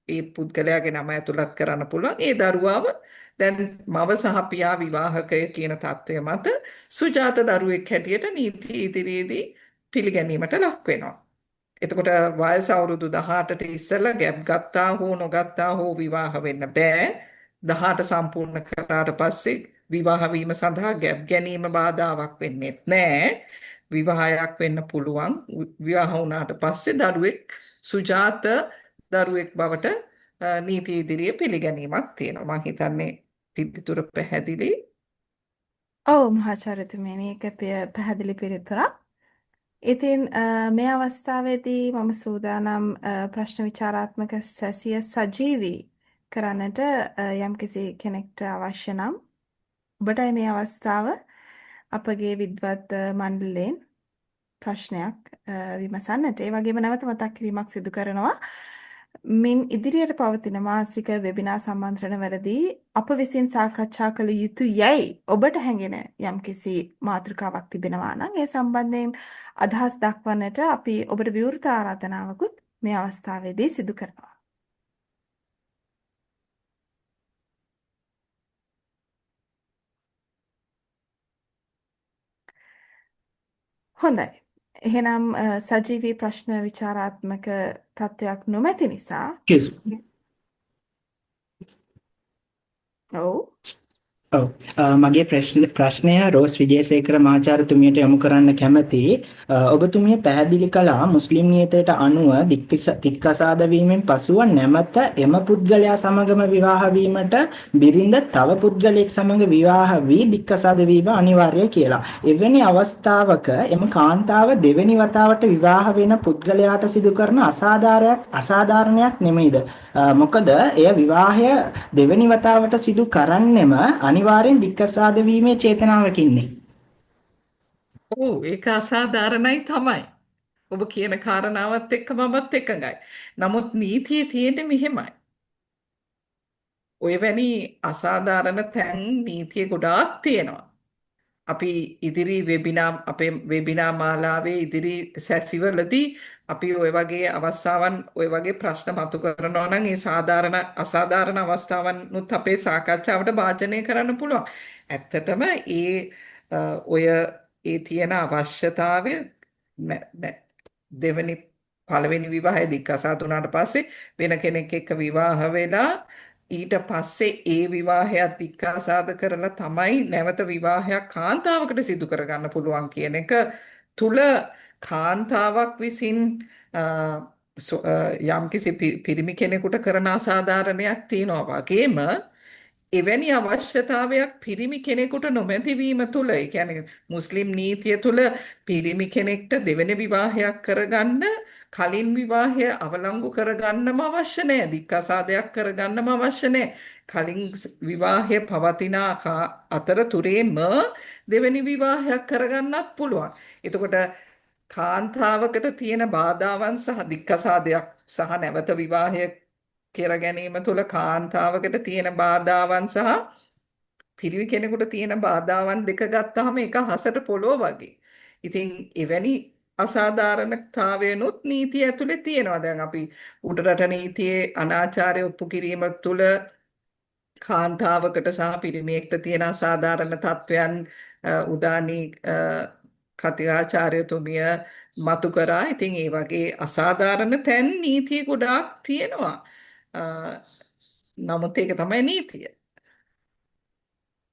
Speaker 2: ඒ පුද්ගලයාගේ නම ඇතුළත් කරන්න පුළුවන්. ඒ දරුවාව දැන් මව සහ පියා විවාහකය කියන தত্ত্বය මත සුජාත දරුවෙක් හැටියට නීති ඉදිරියේදී පිළිගැනීමට ලක් වෙනවා. එතකොට වයස අවුරුදු 18ට ඉස්සෙල්ලා ගැප් ගත්තා හෝ නොගත්තා හෝ විවාහ වෙන්න බෑ. 18 සම්පූර්ණ කරාට පස්සේ විවාහ වීම සඳහා ගැප් ගැනීම බාධාවක් වෙන්නේ නැහැ. විවාහයක් වෙන්න පුළුවන්. විවාහ වුණාට පස්සේ දරුවෙක් සුජාත දරුවෙක් බවට නීති ඉදිරියේ පිළිගැනීමක් තියෙනවා. මම හිතන්නේ පිළිතුර පැහැදිලි.
Speaker 1: ඔව් මහාචාර්යතුමියනි, ඒක පැහැදිලි පිළිතුරක්. ඉතින් මේ අවස්ථාවේදී මම සූදානම් ප්‍රශ්න විචාරාත්මක සැසිය සජීවී කරන්නට යම්කිසි කෙනෙක්ට අවශ්‍ය නම් ඔබටයි මේ අවස්ථාව අපගේ විද්වත් මණ්ඩලයෙන් ප්‍රශ්නයක් විමසන්නට. ඒ වගේම නැවත මතක් කිරීමක් සිදු කරනවා. මින් ඉදිරියට පවතින මාසික වෙබිනාර් සම්මන්ත්‍රණවලදී අප විසින් සාකච්ඡා කළ යුතු යැයි ඔබට හැඟෙන යම්කිසි මාතෘකාවක් තිබෙනවා නම් ඒ සම්බන්ධයෙන් අදහස් දක්වන්නට අපි ඔබට විවෘත ආරාධනාවකුත් මේ අවස්ථාවේදී සිදු කරනවා. හොඳයි. එහෙනම් සජීවී ප්‍රශ්න විචාරාත්මක තත්ත්වයක් නොමැති නිසා
Speaker 4: Excuse me.
Speaker 1: ඔව්
Speaker 4: ඔව් මගේ ප්‍රශ්නය රෝස් විජේසේකර මහාචාර්යතුමියට යොමු කරන්න කැමතියි. ඔබතුමිය පැහැදිලි කළා මුස්ලිම් නියතයට අනුව දික්කසාද වීමෙන් පසුව නැමත එම පුද්ගලයා සමගම විවාහ වීමට බිරිඳ තව පුද්ගලයෙක් සමග විවාහ වී දික්කසාද වීම අනිවාර්යයි කියලා. එවැනි අවස්ථාවක එම කාන්තාව දෙවෙනි වතාවට විවාහ වෙන පුද්ගලයාට සිදු කරන අසාධාරණයක් නෙමෙයිද? මොකද එය විවාහය දෙවෙනි වතාවට සිදු කරන්නෙම අනිවාර්යෙන් දික්කසාද වීමේ චේතනාවකින්නේ.
Speaker 2: ඔව් ඒක අසාධාරණයි තමයි. ඔබ කියන කාරණාවත් එක්ක මමත් එකඟයි. නමුත් නීතියේ තියෙන්නේ මෙහෙමයි. ඔය වැනි අසාධාරණ තැන් නීතියේ ගොඩාක් තියෙනවා. අපි ඉදිරි අපේ වෙබිනා මාලාවේ ඉදිරි සැසිවලදී අපි ඔය වගේ අවස්ථාවන් ඔය වගේ ප්‍රශ්න මතු කරනවා නම් ඒ අසාධාරණ අවස්ථාවන්නුත් අපේ සාකච්ඡාවට භාජනය කරන්න පුළුවන්. ඇත්තටම ඔය තියෙන අවශ්‍යතාවය පළවෙනි විවාහය දික්කසාද වුණාට පස්සේ වෙන කෙනෙක් එක්ක විවාහ වෙලා ඊට පස්සේ ඒ විවාහයත් දික්කසාද කරලා තමයි නැවත විවාහයක් කාන්තාවකට සිදු කරගන්න පුළුවන් කියන එක තුල කාන්තාවක් විසින් යම්කිසි පිරිමි කෙනෙකුට කරන අසාධාරණයක් තියෙනවා වගේම එවැනි අවශ්‍යතාවයක් පිරිමි කෙනෙකුට නොමැති වීම තුළ ඒ කියන්නේ මුස්ලිම් නීතිය තුළ පිරිමි කෙනෙක්ට දෙවෙනි විවාහයක් කරගන්න කලින් විවාහය අවලංගු කරගන්නම අවශ්‍ය නැහැ. දික්කසාදයක් කරගන්නම අවශ්‍ය නැහැ. කලින් විවාහය පවතින අතරතුරේම දෙවෙනි විවාහයක් කරගන්නත් පුළුවන්. එතකොට කාන්තාවකට තියෙන බාධාවන් සහ දික්කසාදයක් සහ නැවත විවාහය කර ගැනීම තුළ කාන්තාවකට තියෙන බාධාවන් සහ පිරිමි කෙනෙකුට තියෙන බාධාවන් දෙක ගත්තාම ඒක හසට පොළොව වගේ. ඉතින් එවැනි අසාධාරණතාවයනොත් නීතිය ඇතුලේ තියෙනවා. දැන් අපි උඩරට නීතියේ අනාචාරය ඔප්පු කිරීම තුළ කාන්තාවකට සහ පිරිමියෙක්ට තියෙන අසාධාරණ තත්වයන් උදානී කතිකාචාර්යතුමිය මතු කරා. ඉතින් ඒ වගේ අසාධාරණ තැන් නීතිය ගොඩාක් තියෙනවා. නමුත් ඒක තමයි නීතිය.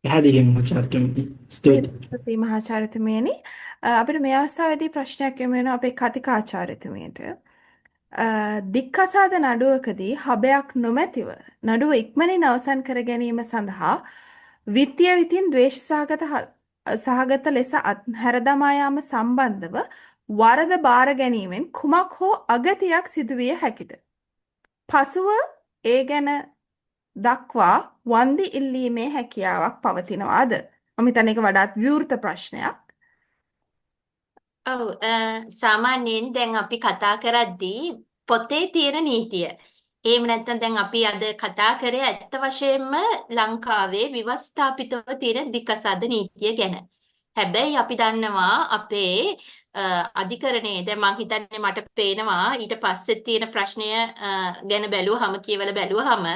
Speaker 4: පැහැදිලි මහාචාර්යතුමනි. ස්තුතියි.
Speaker 1: මහාචාර්යතුමියනි අපිට මේ අවස්ථාවේදී ප්‍රශ්නයක් යොමු වෙනවා අපේ කතිකාචාර්යතුමියට. දික්කසාද නඩුවකදී හබයක් නොමැතිව නඩුව ඉක්මනින් අවසන් කර ගැනීම සඳහා විත්තිය විතින් ද්වේෂ සහගත ලෙස අත්හැර දමා යාම සම්බන්ධව වරද බාර ගැනීමෙන් කුමක් හෝ අගතියක් සිදුවිය හැකිද? පසුව ඒ ගැන දක්වා වන්දි ඉල්ලීමේ හැකියාවක් පවතිනවාද? මම හිතන්නේ ඒක වඩාත් විවෘත ප්‍රශ්නයක්.
Speaker 3: ඔව් සාමාන්‍යයෙන් දැන් අපි කතා කරද්දී පොතේ තියෙන නීතිය. එහෙම නැත්නම් දැන් අපි අද කතා කරේ ඇත්ත වශයෙන්ම ලංකාවේ විවස්ථාපිතව තියෙන දික්කසාද නීතිය ගැන. හැබැයි අපි දන්නවා අපේ අධිකරණයේ දැන් මම හිතන්නේ මට පේනවා ඊට පස්සේ තියෙන ප්‍රශ්නය ගැන කියවලා බැලුවහම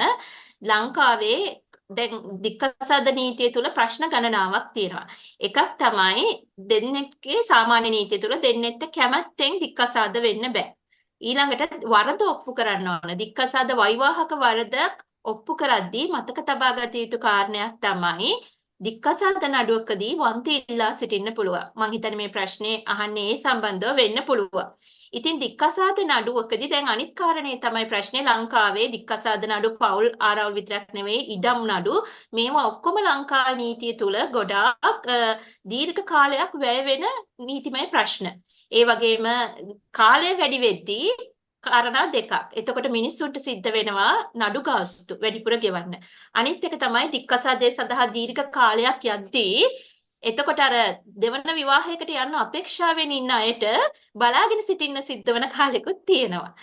Speaker 3: ලංකාවේ දැන් දික්කසාද නීතිය තුල ප්‍රශ්න ගණනාවක් තියෙනවා. එකක් තමයි දෙන්නෙක්ගේ සාමාන්‍ය නීතිය තුල දෙන්නෙක්ට කැමැත්තෙන් දික්කසාද වෙන්න බෑ. ඊළඟට වරද ඔප්පු කරන්න ඕන. දික්කසාද වෛවාහක වරදක් ඔප්පු කරද්දී මතක තබා ගත යුතු කාරණයක් තමයි දික්කසාද නඩුවකදී වන්ති ඉල්ලා සිටින්න පුළුවන්. මම හිතන්නේ මේ ප්‍රශ්නේ අහන්නේ ඒ සම්බන්ධව වෙන්න පුළුවන්. ඉතින් දික්කසාද නඩුවකදී දැන් අනිත් කාරණේ තමයි ප්‍රශ්නේ ලංකාවේ දික්කසාද නඩු පෞල් ආරවුල් විතරක් නෙවෙයි ඉඩම් නඩු මේවා ඔක්කොම ලංකා නීතිය තුල ගොඩාක් දීර්ඝ කාලයක් වැය වෙන නීතිමය ප්‍රශ්න. ඒ වගේම කාලය වැඩි වෙද්දී කාරණා දෙකක්. එතකොට මිනිස්සුන්ට සිද්ධ වෙනවා නඩු ගාස්තු වැඩිපුර ගෙවන්න. අනිත් එක තමයි දික්කසාදේ සඳහා දීර්ඝ කාලයක් යද්දී එතකොට අර දෙවන විවාහයකට යන්න අපේක්ෂාවෙන් ඉන්න අයට බලාගෙන සිටින්න සිද්ධ වෙන කාලෙකුත් තියෙනවා.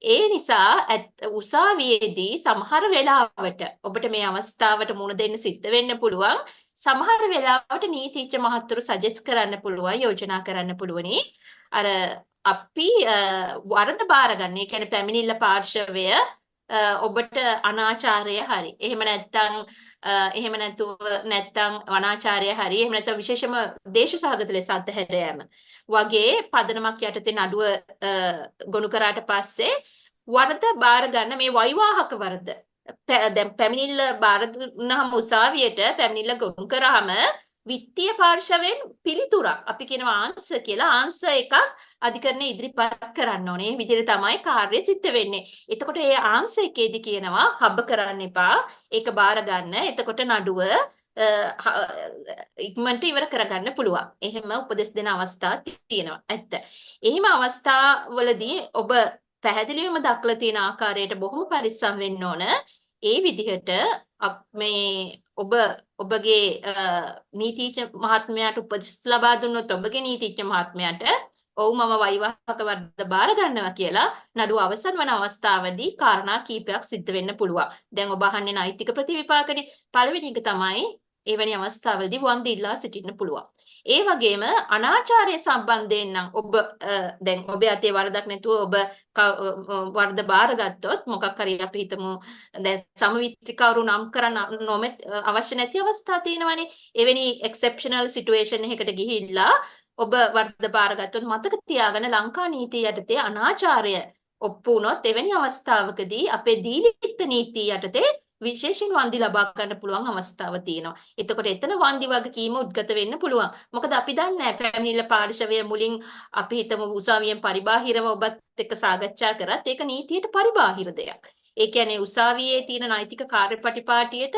Speaker 3: ඒ නිසා උසාවියේදී සමහර වෙලාවට ඔබට මේ අවස්ථාවට මුහුණ දෙන්න සිද්ධ වෙන්න පුළුවන්. සමහර වෙලාවට නීතිඥ මහත්තුරු සජෙස්ට් කරන්න පුළුවන්, යෝජනා කරන්න පුළුවනි. අර අපි වරද බාර ගන්න. ඒ කියන්නේ පැමිණිල්ල පාර්ශවය ඔබට අනාචාරය හරි. එහෙම නැත්නම් අනාචාරය හරි. එහෙම නැත්නම් විශේෂම දේශසහගත ලෙස අත්හැර යෑම වගේ පදනමක් යටතේ නඩුව ගොනු කරාට පස්සේ වරද බාර ගන්න මේ වෛවාහක වරද දැන් පැමිණිල්ල බාර දුන්නාම උසාවියට පැමිණිල්ල ගොනු කරාම විත්තිය පාර්ශවයෙන් පිළිතුරක් අපි කියනවා ආන්සර් කියලා ආන්සර් එකක් අධිකරණය ඉදිරිපත් කරන්න ඕනේ. මේ විදිහට තමයි කාර්යය සිද්ධ වෙන්නේ. එතකොට ඒ ආන්සර් එකේදී කියනවා හබ කරන්න එපා. ඒක බාර ගන්න. එතකොට නඩුව ඉක්මනට ඉවර කරගන්න පුළුවන්. එහෙම උපදෙස් දෙන අවස්ථා තියෙනවා. ඇත්ත. එහෙම අවස්ථාවලදී ඔබ පැහැදිලිවම දක්වලා තියෙන ආකාරයට බොහොම පරිස්සම් වෙන්න ඕන. ඒ විදිහට මේ ඔබගේ නීතිඥ මහත්මයාට උපදෙස් ලබා දුන්නොත් ඔබගේ නීතිඥ මහත්මයාට ඔව් මම වෛවාහික වරද බාර ගන්නවා කියලා නඩුව අවසන් වන අවස්ථාවේදී කාරණා කීපයක් සිද්ධ වෙන්න පුළුවන්. දැන් ඔබ අහන්නේ නෛතික ප්‍රතිවිපාකනේ. පළවෙනි එක තමයි එවැනි අවස්ථාවලදී වන්දි ඉල්ලා සිටින්න පුළුවන්. ඒ වගේම අනාචාරය සම්බන්ධයෙන් නම් ඔබ දැන් ඔබේ අතේ වරදක් නැතුව ඔබ වරද බාරගත්තොත් මොකක් හරි අපි හිතමු දැන් සමවිත්‍රිකවරු නම් කරන්න අවශ්‍ය නැති අවස්ථා තියෙනවනේ. එවැනි එක්සෙප්ෂනල් සිටුේෂන් එකකට ගිහිල්ලා ඔබ වරද බාරගත්තොත් මතක තියාගන්න ලංකා නීතිය යටතේ අනාචාරය ඔප්පු වුණොත් එවැනි අවස්ථාවකදී අපේ දීලිත නීතිය යටතේ විශේෂයෙන් වන්දි ලබා ගන්න පුළුවන් අවස්ථාවක් තියෙනවා. එතකොට එතන වන්දි වගකීම උද්ගත වෙන්න පුළුවන්. මොකද අපි දන්නේ නැහැ පැමිණිල්ල පාර්ශවය මුලින් අපි හිතමු උසාවියෙන් පරිබාහිරව ඔබත් එක්ක සාකච්ඡා කරත් ඒක නීතියට පරිබාහිර දෙයක්. ඒ කියන්නේ උසාවියේ තියෙන නෛතික කාර්යපටිපාටියට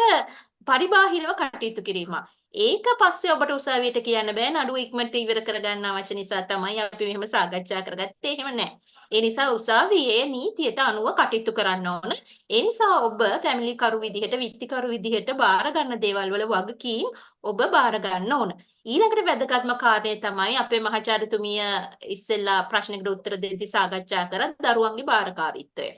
Speaker 3: පරිබාහිරව කටයුතු කිරීම. ඒක පස්සේ ඔබට උසාවියට කියන්න බෑ නඩුව ඉක්මනට ඉවර කරගන්න අවශ්‍ය නිසා තමයි අපි මෙහෙම සාකච්ඡා කරගත්තේ. එහෙම නැහැ. ඒ නිසා උසාවියේ නීතියට අනුව කටයුතු කරන්න ඕන. ඒ නිසා ඔබ පැමිණිලිකරු විදිහට විත්තිකරු විදිහට බාර ගන්න දේවල් වල වගකීම් ඔබ බාර ගන්න ඕන. ඊළඟට වැදගත්ම කාරණය තමයි අපේ මහාචාර්යතුමිය ඉස්සෙල්ලා ප්‍රශ්නකට උත්තර දෙද්දී සාකච්ඡා කරත් දරුවන්ගේ බාරකාරීත්වය.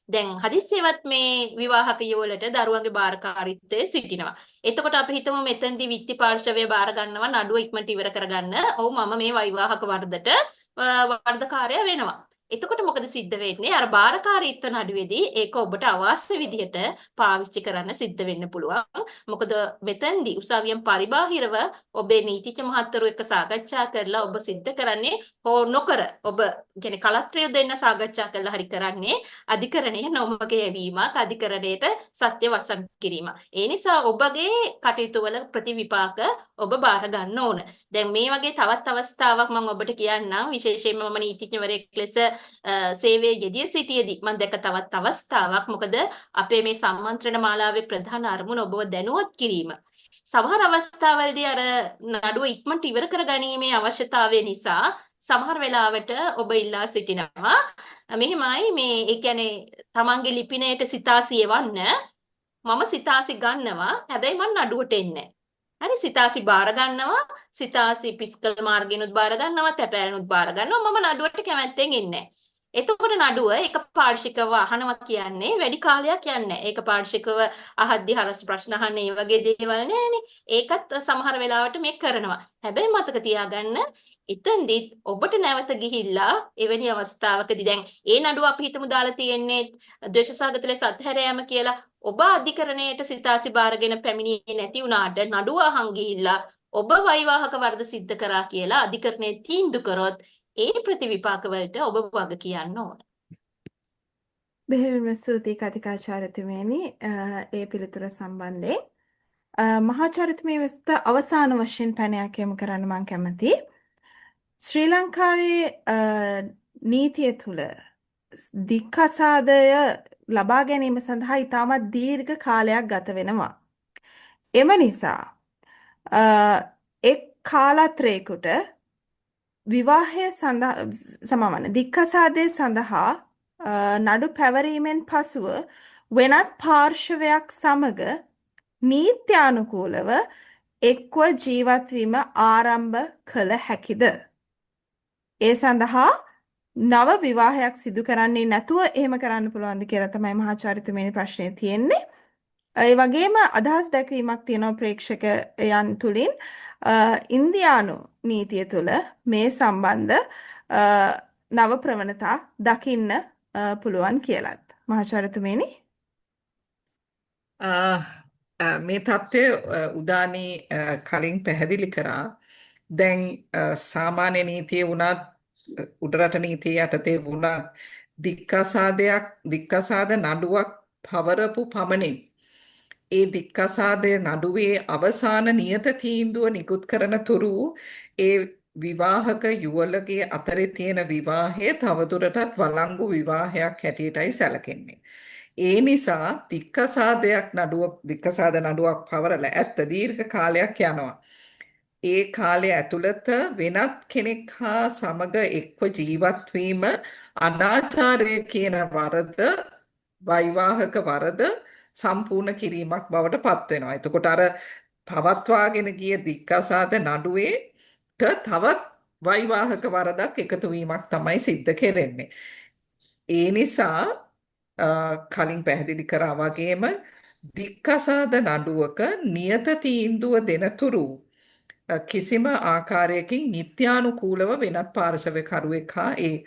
Speaker 3: දැන් හදිස්සියවත් මේ විවාහක යුවලට දරුවන්ගේ බාරකාරීත්වය සිටිනවා. එතකොට අපි හිතමු මෙතෙන්දී විත්ති පාර්ශවය බාර ගන්නවා නඩුව ඉක්මනට ඉවර කරගන්න. ඔව් මම මේ වෛවාහක වරදට වරදකාරය වෙනවා. එතකොට මොකද සිද්ධ වෙන්නේ? අර බාරකාරීත්ව නඩුවේදී ඒක ඔබට අවශ්‍ය විදිහට පාවිච්චි කරන්න සිද්ධ වෙන්න පුළුවන්. මොකද මෙතෙන්දී උසාවියෙන් පරිබාහිරව ඔබේ නීතිඥ මහත්වරු එක්ක සාකච්ඡා කරලා ඔබ සිද්ධ කරන්නේ හෝ නොකර ඔබ කියන්නේ කලත්‍රය දෙන්න සාකච්ඡා කරලා හරි කරන්නේ අධිකරණයේ නොමග යැවීමක් අධිකරණයට සත්‍ය වසන් කිරීම. ඒ නිසා ඔබගේ කටයුතු වල ප්‍රතිවිපාක ඔබ බාර ගන්න ඕන. දැන් මේ වගේ තවත් අවස්ථාවක් මම ඔබට කියන්නම් විශේෂයෙන්ම මම නීතිඥවරයෙක් ලෙස සේවයේ යෙදී සිටියේදී මම දැක්ක තවත් අවස්ථාවක්. මොකද අපේ මේ සම්මන්ත්‍රණ මාලාවේ ප්‍රධාන අරමුණ ඔබව දැනුවත් කිරීම. සමහර අවස්ථාවලදී අර නඩුව ඉක්මනට ඉවර කර ගැනීමේ අවශ්‍යතාවය නිසා සමහර වෙලාවට ඔබ ඉල්ලා සිටිනවා මෙහිමයි මේ ඒ කියන්නේ තමන්ගේ ලිපිණයට සිතාසි එවන්න මම සිතාසි ගන්නවා හැබැයි මම නඩුවට එන්නේ හරි සිතාසි බාර ගන්නවා සිතාසි පිස්කල් මාර්ගිනුත් බාර ගන්නවා තැපෑලනුත් බාර ගන්නවා මම නඩුවට කැමැත්තෙන් ඉන්නේ එතකොට නඩුව එක පාර්ශිකව අහනවා කියන්නේ වැඩි කාලයක් යන්නේ ඒක පාර්ශිකව අහද්දි හරස් ප්‍රශ්න අහන්නේ මේ වගේ දේවල් නෑනේ ඒකත් සමහර වෙලාවට මේ කරනවා හැබැයි මතක තියාගන්න එතෙන්දිත් ඔබට නැවත ගිහිල්ලා එවැනි අවස්ථාවකදී දැන් ඒ නඩුව අපි හිතමු දාලා තියෙන්නේ ද්වේෂසහගත ලෙස අත්හැර යාම කියලා ඔබ අධිකරණයට සිතාසි බාරගෙන පැමිණියේ නැති වුණාට නඩුව අහන් ගිහිල්ලා ඔබ වෛවාහක වරද සිද්ධ කරා කියලා අධිකරණයේ තීන්දුව කරොත් ඒ ප්‍රතිවිපාක වලට ඔබ වග කියන්න ඕන.
Speaker 1: බෙහෙවින්ම ස්තුතියි කතිකාචාර්යතුමියනි ඒ පිළිතුර සම්බන්ධයෙන් මහාචාර්යතුමිය වෙත අවසාන වශයෙන් පැනයක් යොමු කරන්න මම කැමතියි. ශ්‍රී ලංකාවේ නීතිය තුළ දික්කසාදය ලබා ගැනීම සඳහා ඉතාමත් දීර්ඝ කාලයක් ගත වෙනවා. එම නිසා එක් කාලත්‍රයකට විවාහය සඳහා දික්කසාදය සඳහා නඩු පැවරීමෙන් පසුව වෙනත් පාර්ශවයක් සමග නීත්‍යානුකූලව එක්ව ජීවත් වීම ආරම්භ කළ හැකිද? ඒ සඳහා නව විවාහයක් සිදු කරන්නේ නැතුව එහෙම කරන්න පුළුවන්ද කියලා තමයි මහාචාර්යතුමියනි ප්‍රශ්නේ තියෙන්නේ. ඒ වගේම අදහස් දැක්වීමක් තියෙනවා ප්‍රේක්ෂකයන් තුලින් ඉන්දියානු නීතිය තුළ මේ සම්බන්ධ නව ප්‍රවණතා දකින්න පුළුවන් කියලත්. මහාචාර්යතුමියනි
Speaker 2: මේ தත්ත්වය උදානී කලින් පැහැදිලි කරා. දැන් සාමාන්‍ය නීතිය වුණත් උඩරට නීතිය යටතේ වුණත් දික්කසාද නඩුවක් පවරපු පමණින් ඒ දික්කසාදය නඩුවේ අවසාන නියත තීන්දුව නිකුත් කරන තුරු ඒ විවාහක යුවළගේ අතරේ තියෙන විවාහය තවදුරටත් වළංගු විවාහයක් හැටියටයි සැලකෙන්නේ. ඒ නිසා දික්කසාද නඩුවක් පවරලා ඇත්ත දීර්ඝ කාලයක් යනවා. ඒ කාලය ඇතුළත වෙනත් කෙනෙක් හා සමග එක්ව ජීවත් වීම අනාචාරය කියන වරද වෛවාහක වරද සම්පූර්ණ කිරීමක් බවට පත් වෙනවා. එතකොට අර පවත්වාගෙන ගිය දික්කසාද නඩුවේට තවත් වෛවාහක වරදක් එකතු වීමක් තමයි සිද්ධ කෙරෙන්නේ. ඒ නිසා කලින් පැහැදිලි කරා වගේම දික්කසාද නඩුවක නියත තීන්දුව දෙනතුරු කිසිම ආකාරයකින් නිත්‍යානුකූලව වෙනත් පාර්ශවකරුවෙක් හා ඒ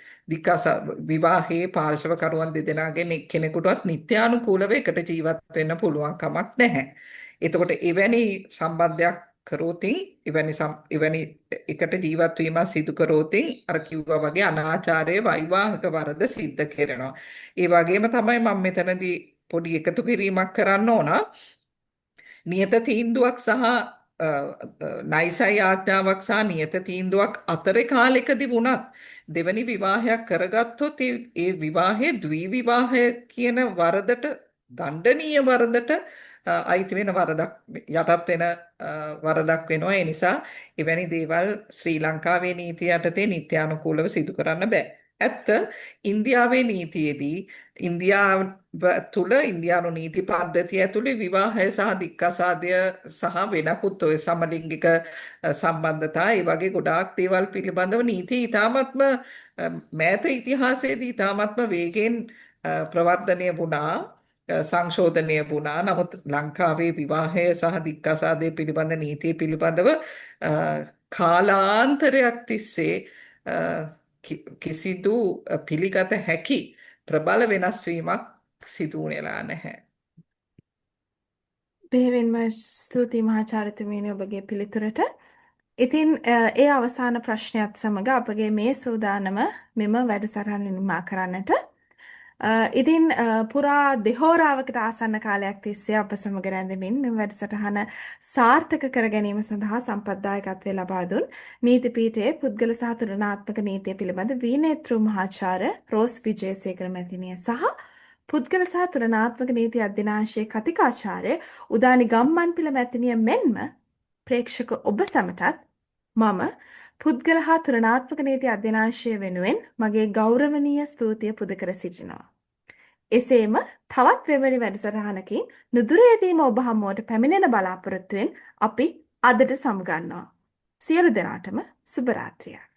Speaker 2: විවාහයේ පාර්ශවකරුවන් දෙදෙනාගෙන් එක්කෙනෙකුටවත් නිත්‍යානුකූලව එකට ජීවත් වෙන්න පුළුවන් කමක් නැහැ. එතකොට එවැනි සම්බන්ධයක් කරෝතින් එවැනි එකට ජීවත් වීම සිදු කරෝතින් අර කිව්වා වගේ අනාචාරයේ වෛවාහික වරද සිද්ධ කරනවා. ඒ වගේම තමයි මම මෙතනදී පොඩි එකතු කිරීමක් කරන්න ඕන. නියත තීන්දුවක් සහ නයිසයි ආඥාවක් සහ නියත තීන්දුවක් අතරේ කාලෙකදී වුණත් දෙවැනි විවාහයක් කරගත්තොත් ඒ විවාහයේ ද්විවිවාහය කියන වරදට දණ්ඩනීය වරදට අයිති වෙන වරදක් යටත් වෙන වරදක් වෙනවා. ඒ නිසා එවැනි දේවල් ශ්‍රී ලංකාවේ නීතිය යටතේ නිත්‍යානුකූලව සිදු කරන්න බෑ. ඇත්ත ඉන්දියාවේ නීතියේදී ඉන්දියාව තුළ ඉන්දියානු නීති පද්ධතිය ඇතුළේ විවාහය සහ දික්කසාදය සහ වෙනකුත් ඔය සමලිංගික සම්බන්ධතා ඒ වගේ ගොඩාක් දේවල් පිළිබඳව නීති ඉතාමත්ම මෑත ඉතිහාසයේදී ඉතාමත්ම වේගෙන් ප්‍රවර්ධනය වුණා සංශෝධනය වුණා. නමුත් ලංකාවේ විවාහය සහ දික්කසාදය පිළිබඳ නීතිය පිළිබඳව කාලාන්තරයක් තිස්සේ කිසිදු පිළිගත හැකි ප්‍රබල වෙනස් වීමක් සිදු වෙලා නැහැ.
Speaker 1: බෙහෙවින්ම ස්තුතියි මහාචාර්යතුමීනි ඔබගේ පිළිතුරට. ඉතින් ඒ අවසාන ප්‍රශ්නයත් සමග අපගේ මේ සූදානම මෙම වැඩසටහන නිමා කරන්නට. ඉතින් පුරා දෙහෝරාවකට ආසන්න කාලයක් තිස්සේ අප සමග රැඳෙමින් මෙම වැඩසටහන සාර්ථක කර ගැනීම සඳහා සම්පත්දායකත්වය ලබා දුන් නීති පීඨයේ පුද්ගල සහ තුලනාත්මක නීතිය පිළිබඳ වීනේත්‍රු මහාචාර්ය රෝස් විජේසේකර මැතිණිය සහ පුද්ගල සහ තුලනාත්මක නීති අධ්‍යනාංශයේ කතිකාචාර්ය උදානි ගම්මන්පිල මැතිණිය මෙන්ම ප්‍රේක්ෂක ඔබ සැමටත් මම පුද්ගල හා තුලනාත්මක නීති අධ්‍යනාංශය වෙනුවෙන් මගේ ගෞරවනීය ස්තුතිය පුද කර සිටිනවා. එසේම තවත් වෙවැනි වැඩසටහනකින් නුදුරේදීම ඔබ හමුවට පැමිණෙන බලාපොරොත්තුවෙන් අපි අදට සමුගන්නවා. සියලු දෙනාටම සුබ රාත්‍රියක්.